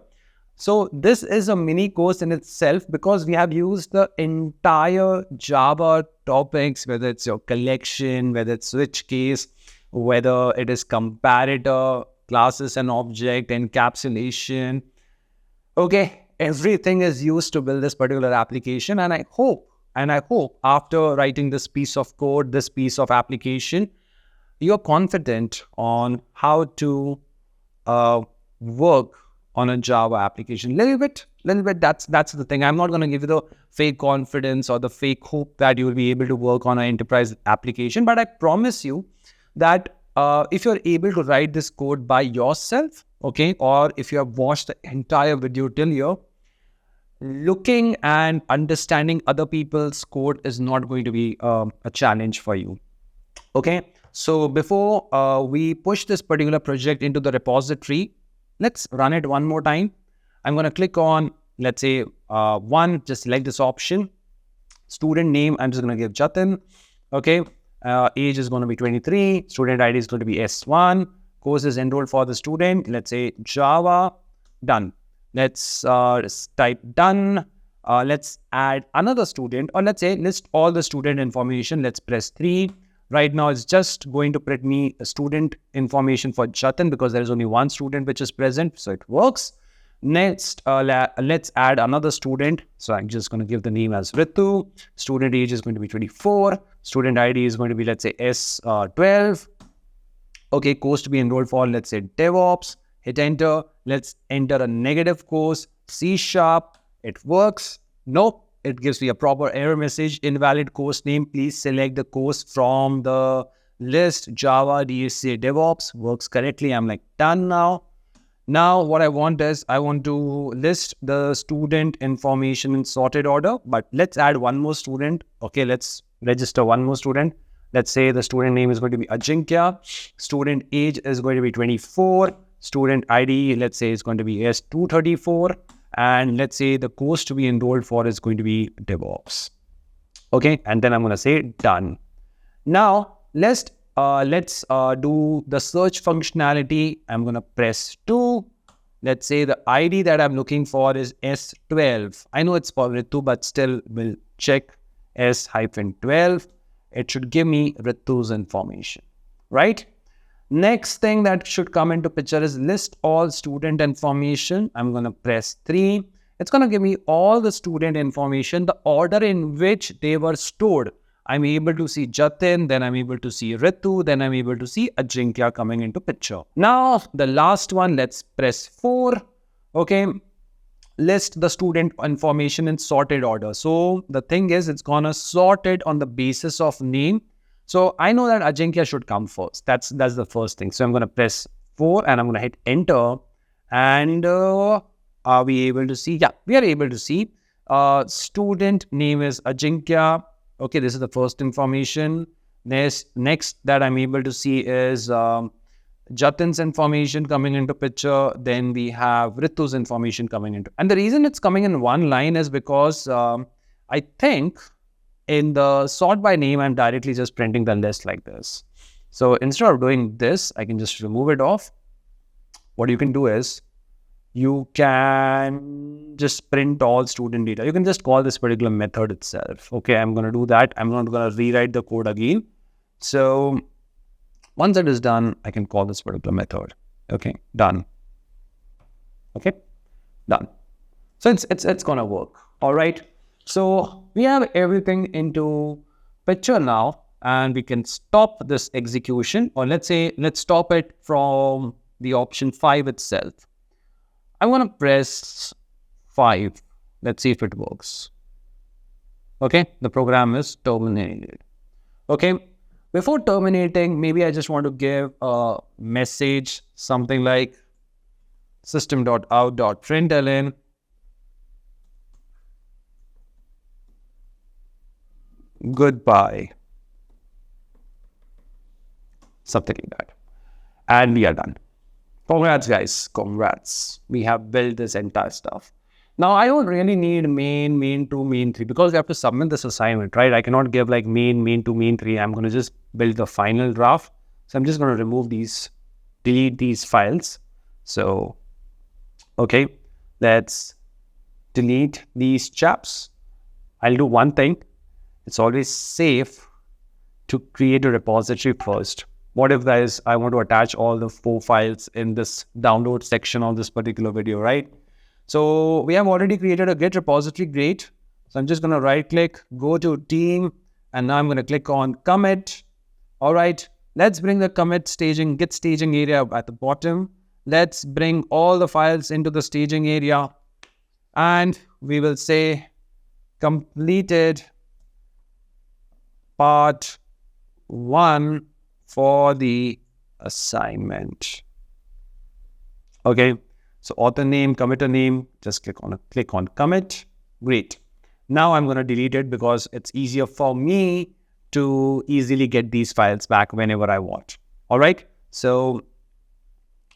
So this is a mini course in itself, because we have used the entire Java topics, whether it's your collection, whether it's switch case, whether it is comparator, classes and object, encapsulation. Okay, everything is used to build this particular application. And I hope after writing this piece of code, this piece of application, you're confident on how to work on a Java application. Little bit, that's the thing. I'm not going to give you the fake confidence or the fake hope that you will be able to work on an enterprise application. But I promise you that if you're able to write this code by yourself, okay, or if you have watched the entire video till here, looking and understanding other people's code is not going to be a challenge for you. Okay, so before we push this particular project into the repository, let's run it one more time. I'm going to click on, let's say, just select this option. Student name, I'm just going to give Jatin. Okay, age is going to be 23. Student ID is going to be S1. Course is enrolled for the student. Let's say Java. Done. Let's type done. Let's add another student, or let's say list all the student information. Let's press 3. Right now, it's just going to print me a student information for Jatin, because there is only one student which is present, so it works. Next, let's add another student. So I'm just going to give the name as Ritu. Student age is going to be 24. Student ID is going to be, let's say, S12. Okay, course to be enrolled for, let's say, DevOps. Hit enter. Let's enter a negative course, C#. It works. Nope. It gives me a proper error message. Invalid course name. Please select the course from the list. Java, DSA, DevOps. Works correctly. I'm like, done now. Now, what I want is, I want to list the student information in sorted order. But let's add one more student. Okay, let's register one more student. Let's say the student name is going to be Ajinkya. Student age is going to be 24. Student ID, let's say, is going to be S234. And let's say the course to be enrolled for is going to be DevOps. Okay, and then I'm going to say done. Now let's do the search functionality. I'm going to press 2. Let's say the ID that I'm looking for is S12. I know it's for Ritu, but still we'll check S-12. It should give me Ritu's information, right? Next thing that should come into picture is list all student information. I'm going to press 3. It's going to give me all the student information, the order in which they were stored. I'm able to see Jatin, then I'm able to see Ritu, then I'm able to see Ajinkya coming into picture. Now, the last one, let's press 4. Okay, list the student information in sorted order. So the thing is, it's gonna sort it on the basis of name. So I know that Ajinkya should come first. That's the first thing. So I'm gonna press 4 and I'm gonna hit enter. And are we able to see? Yeah, we are able to see. Student name is Ajinkya. Okay, this is the first information. Next that I'm able to see is Jatin's information coming into picture. Then we have Ritu's information coming into. And the reason it's coming in one line is because I think in the sort by name, I'm directly just printing the list like this. So instead of doing this, I can just remove it off. What you can do is you can just print all student data. You can just call this particular method itself. Okay, I'm going to do that. I'm not going to rewrite the code again. So once that is done, I can call this particular method. Okay, done. Okay, done. So it's going to work. All right. So we have everything into picture now, and we can stop this execution, or let's stop it from the option 5 itself. I'm going to press 5. Let's see if it works. Okay, the program is terminated. Okay, before terminating, maybe I just want to give a message, something like system.out.println. Goodbye. Something like that. And we are done. Congrats, guys. Congrats. We have built this entire stuff. Now, I don't really need main 2, main 3 because I have to submit this assignment, right? I cannot give like main 2, main 3. I'm going to just build the final draft. So I'm just going to remove these, delete these files. So, okay, let's delete these chaps. I'll do one thing. It's always safe to create a repository first. What if, guys, I want to attach all the 4 files in this download section of this particular video, right? So we have already created a Git repository. Great. So I'm just going to right click, go to team, and now I'm going to click on commit. All right. Let's bring the commit staging, Git staging area at the bottom. Let's bring all the files into the staging area, and we will say completed part 1 for the assignment. Okay, so author name, committer name, just click on commit. Great. Now I'm going to delete it because it's easier for me to easily get these files back whenever I want. All right. So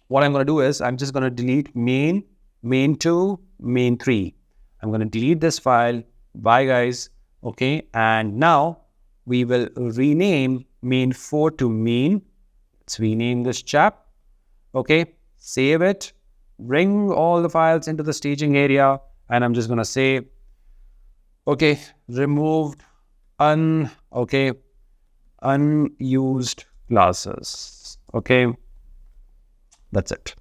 what I'm going to do is I'm just going to delete main 2, main 3. I'm going to delete this file. Bye, guys. Okay. And now we will rename main 4 to main. Let's rename this chap. Okay, save it, bring all the files into the staging area, and I'm just going to say, okay, removed unused classes. Okay, that's it.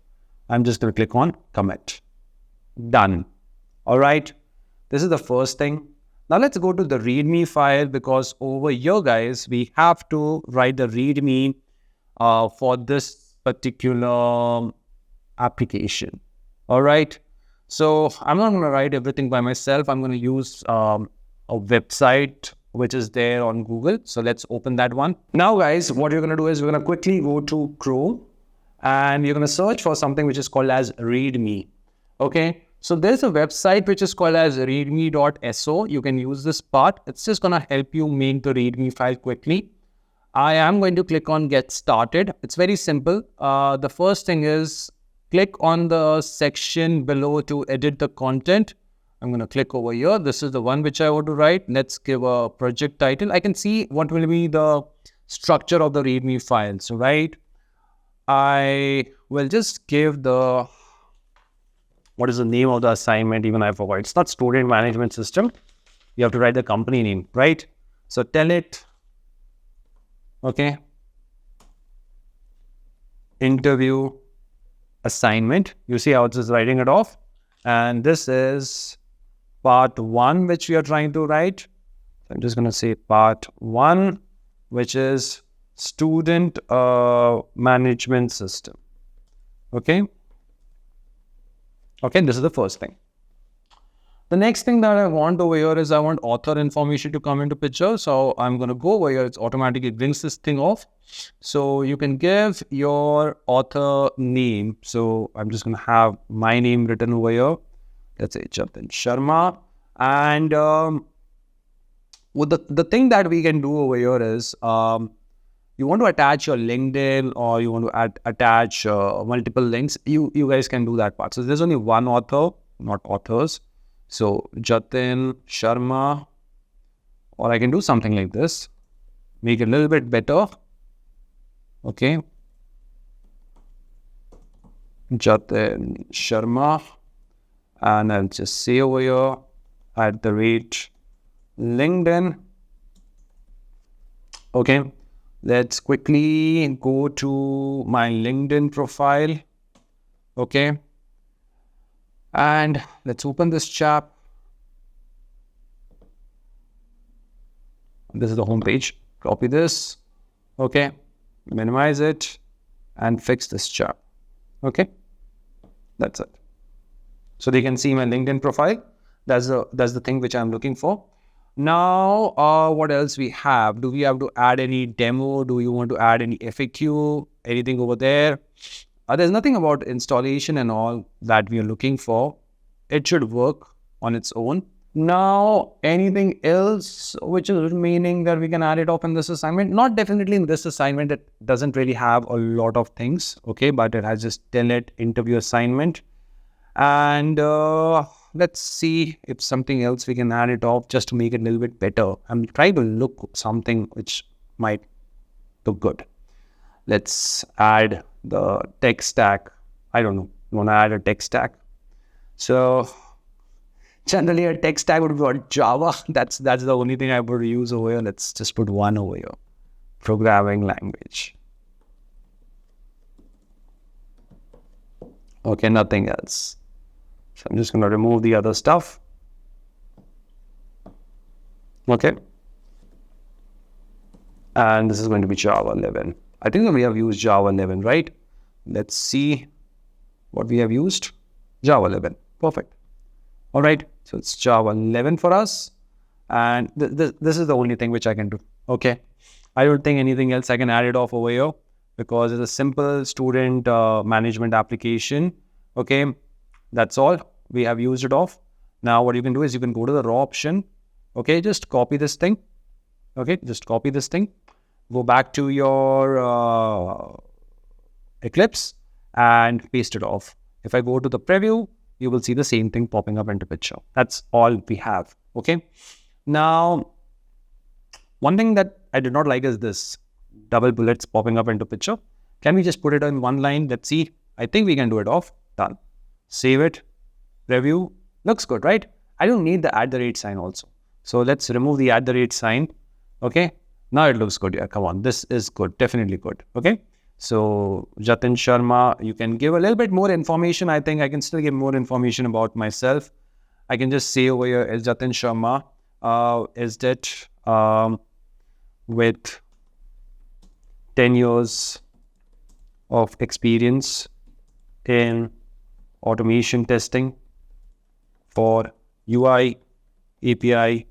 I'm just going to click on commit. Done. All right, this is the first thing. Now let's go to the README file, because over here, guys, we have to write the README for this particular application. All right. So I'm not going to write everything by myself. I'm going to use a website which is there on Google. So let's open that one. Now, guys, what you're going to do is we're going to quickly go to Chrome, and you're going to search for something which is called as README. Okay. So there's a website which is called as readme.so. You can use this part. It's just going to help you make the README file quickly. I am going to click on get started. It's very simple. The first thing is click on the section below to edit the content. I'm going to click over here. This is the one which I want to write. Let's give a project title. I can see what will be the structure of the README file. So, right, I will just give the, what is the name of the assignment? Even I forgot. It's not student management system. You have to write the company name, right? So tell it, okay, interview assignment. You see how it's just writing it off. And this is part 1, which we are trying to write. So I'm just going to say part 1, which is student management system. Okay. Okay, this is the first thing. The next thing that I want over here is I want author information to come into picture. So I'm going to go over here. It automatically brings this thing off. So you can give your author name. So I'm just going to have my name written over here. Let's say Jatin Sharma. And the thing that we can do over here is you want to attach your LinkedIn or you want to attach multiple links. You guys can do that part. So there's only one author, not authors. So Jatin Sharma, or I can do something like this, make it a little bit better. Okay. Jatin Sharma, and I'll just say over here @LinkedIn. Okay. Let's quickly go to my LinkedIn profile. Okay. And let's open this chap. This is the home page. Copy this. Okay. Minimize it and fix this chap. Okay. That's it. So they can see my LinkedIn profile. That's the thing which I'm looking for. Now, what else we have? Do we have to add any demo? Do you want to add any FAQ? Anything over there? There's nothing about installation and all that we are looking for. It should work on its own. Now, anything else which is remaining that we can add it up in this assignment? Not definitely in this assignment. It doesn't really have a lot of things, okay? But it has just tell it interview assignment. And let's see if something else we can add it off just to make it a little bit better. I'm trying to look something which might look good. Let's add the tech stack. I don't know. You want to add a tech stack? So generally a tech stack would be on Java. That's the only thing I would use over here. Let's just put one over here. Programming language. Okay, nothing else. So I'm just going to remove the other stuff. Okay. And this is going to be Java 11. I think we have used Java 11, right? Let's see what we have used. Java 11. Perfect. All right. So it's Java 11 for us. And this is the only thing which I can do. Okay. I don't think anything else I can add it off over here because it's a simple student management application. Okay. That's all. We have used it off. Now what you can do is you can go to the raw option. Okay. Just copy this thing. Okay. Just copy this thing. Go back to your Eclipse and paste it off. If I go to the preview, you will see the same thing popping up into picture. That's all we have. Okay. Now, one thing that I did not like is this double bullets popping up into picture. Can we just put it in one line? Let's see. I think we can do it off. Done. Save it. Review. Looks good, right? I don't need the @ sign also. So let's remove the @ sign. Okay. Now it looks good. Yeah, come on. This is good. Definitely good. Okay. So Jatin Sharma, you can give a little bit more information. I think I can still give more information about myself. I can just say over here is Jatin Sharma, SDET with 10 years of experience in automation testing for UI, API,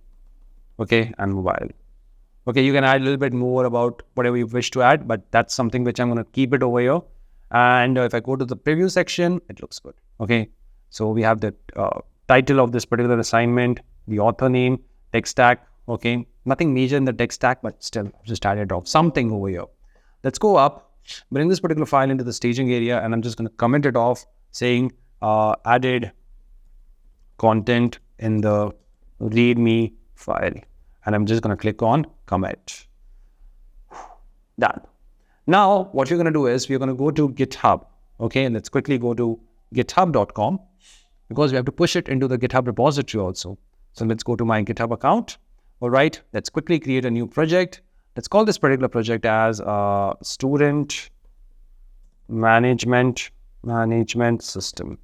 okay, and mobile. Okay, you can add a little bit more about whatever you wish to add, but that's something which I'm going to keep it over here. And if I go to the preview section, it looks good. Okay, so we have the title of this particular assignment, the author name, tech stack. Okay, nothing major in the tech stack, but still just added off something over here. Let's go up, bring this particular file into the staging area, and I'm just going to comment it off saying added content in the README file. And I'm just going to click on commit. Done. Now, what you're going to do is we're going to go to GitHub. Okay, and let's quickly go to github.com because we have to push it into the GitHub repository also. So let's go to my GitHub account. All right, let's quickly create a new project. Let's call this particular project as Student Management System.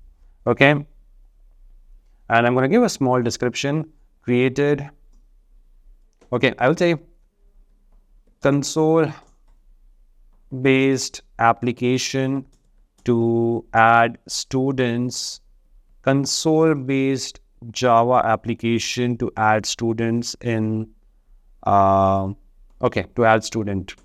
Okay, and I'm going to give a small description. Created. Okay, I will say console-based application to add students, console-based Java application to add students in, to add student,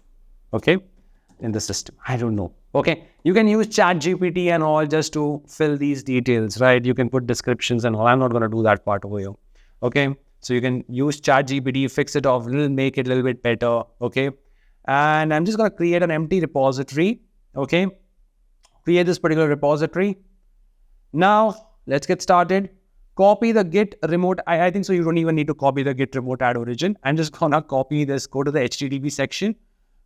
in the system. I don't know. Okay, you can use ChatGPT and all just to fill these details, right? You can put descriptions and all. I'm not going to do that part over here. Okay, so you can use ChatGPT, fix it off, make it a little bit better. Okay, and I'm just going to create an empty repository. Okay, create this particular repository. Now let's get started. Copy the git remote. I think so you don't even need to copy the git remote add origin. I'm just gonna copy this, go to the HTTP section,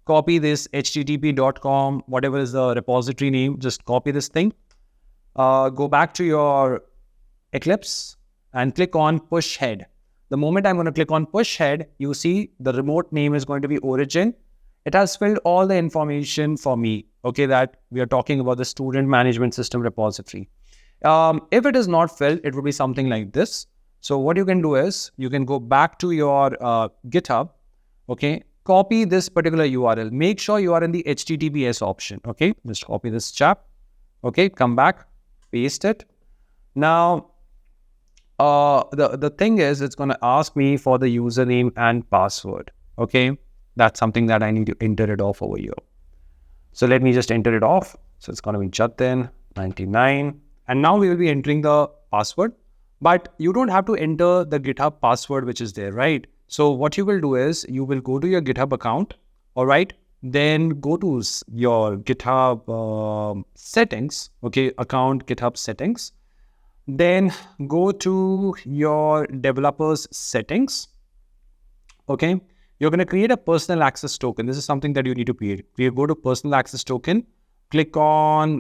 copy this http.com, whatever is the repository name, just copy this thing. Go back to your Eclipse and click on push head. The moment I'm going to click on push head, you see the remote name is going to be origin. It has filled all the information for me, okay, that we are talking about the student management system repository. If it is not filled, it will be something like this. So what you can do is you can go back to your GitHub, okay, copy this particular URL. Make sure you are in the HTTPS option, okay, just copy this chap, okay, come back, paste it. Now, the thing is, it's going to ask me for the username and password, okay. That's something that I need to enter it off over here. So let me just enter it off. So it's going to be Jatin 99. And now we will be entering the password, but you don't have to enter the GitHub password, which is there, right? So what you will do is you will go to your GitHub account. All right. Then go to your GitHub settings. Okay. Account GitHub settings. Then go to your developers settings. Okay. You're going to create a personal access token. This is something that you need to create. You go to personal access token, click on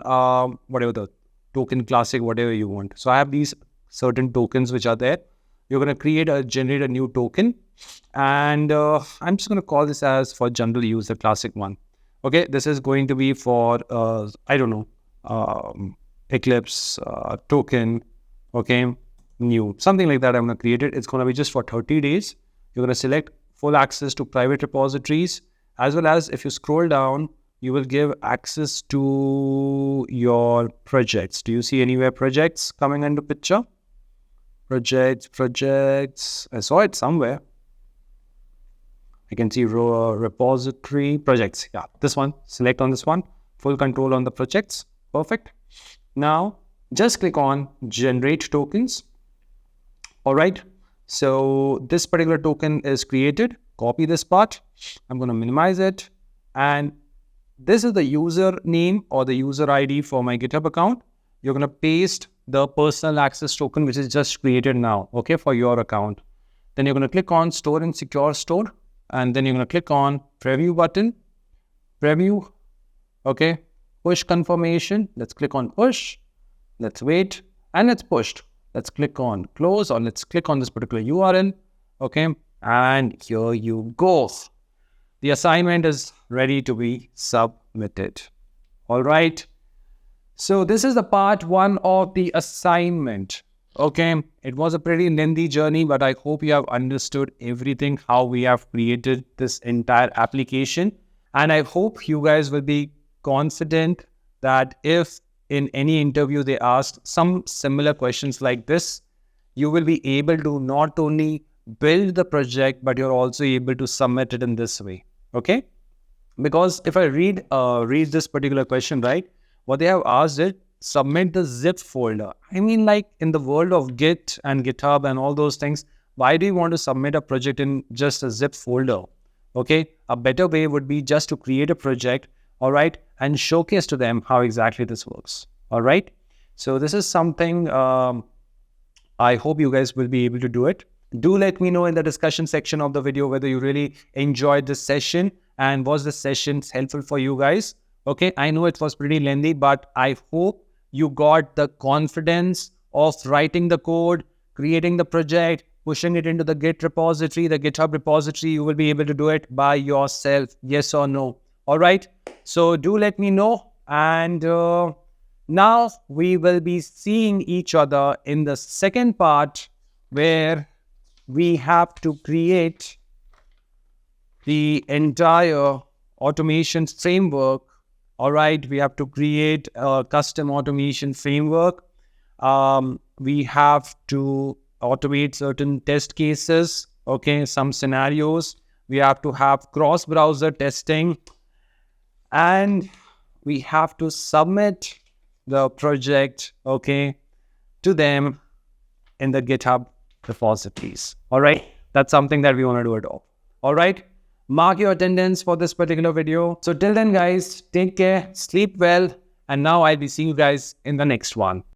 whatever the token classic, whatever you want. So I have these certain tokens which are there. You're going to generate a new token. And I'm just going to call this as for general use, the classic one. Okay. This is going to be for, I don't know, Eclipse token. Okay. New, something like that. I'm going to create it. It's going to be just for 30 days. You're going to select full access to private repositories, as well as if you scroll down, you will give access to your projects. Do you see anywhere projects coming into picture? Projects. I saw it somewhere. I can see repository projects. Yeah, this one. Select on this one. Full control on the projects. Perfect. Now, just click on generate tokens. All right. So this particular token is created. Copy this part. I'm going to minimize it. And this is the user name or the user ID for my GitHub account. You're going to paste the personal access token, which is just created now, okay, for your account. Then you're going to click on store and secure store. And then you're going to click on preview button, preview, okay, push confirmation. Let's click on push. Let's wait and it's pushed. Let's click on close or let's click on this particular URL. Okay. And here you go. The assignment is ready to be submitted. All right. So this is the part one of the assignment. Okay. It was a pretty lengthy journey, but I hope you have understood everything, how we have created this entire application. And I hope you guys will be confident that if in any interview they ask some similar questions like this, you will be able to not only build the project, but you're also able to submit it in this way. Okay. Because if I read this particular question, right, what they have asked is submit the zip folder. I mean, like in the world of Git and GitHub and all those things, why do you want to submit a project in just a zip folder? Okay. A better way would be just to create a project, all right, and showcase to them how exactly this works. All right. So this is something I hope you guys will be able to do it. Do let me know in the discussion section of the video whether you really enjoyed this session and was the session helpful for you guys. Okay, I know it was pretty lengthy, but I hope you got the confidence of writing the code, creating the project, pushing it into the Git repository, the GitHub repository. You will be able to do it by yourself, yes or no. All right, so do let me know. And now we will be seeing each other in the second part, where we have to create the entire automation framework. All right, we have to create a custom automation framework. We have to automate certain test cases, okay, some scenarios. We have to have cross-browser testing, and we have to submit the project, okay, to them in the GitHub repositories. All right, that's something that we want to do at all. All right, mark your attendance for this particular video. So till then, guys, take care, sleep well, and now I'll be seeing you guys in the next one.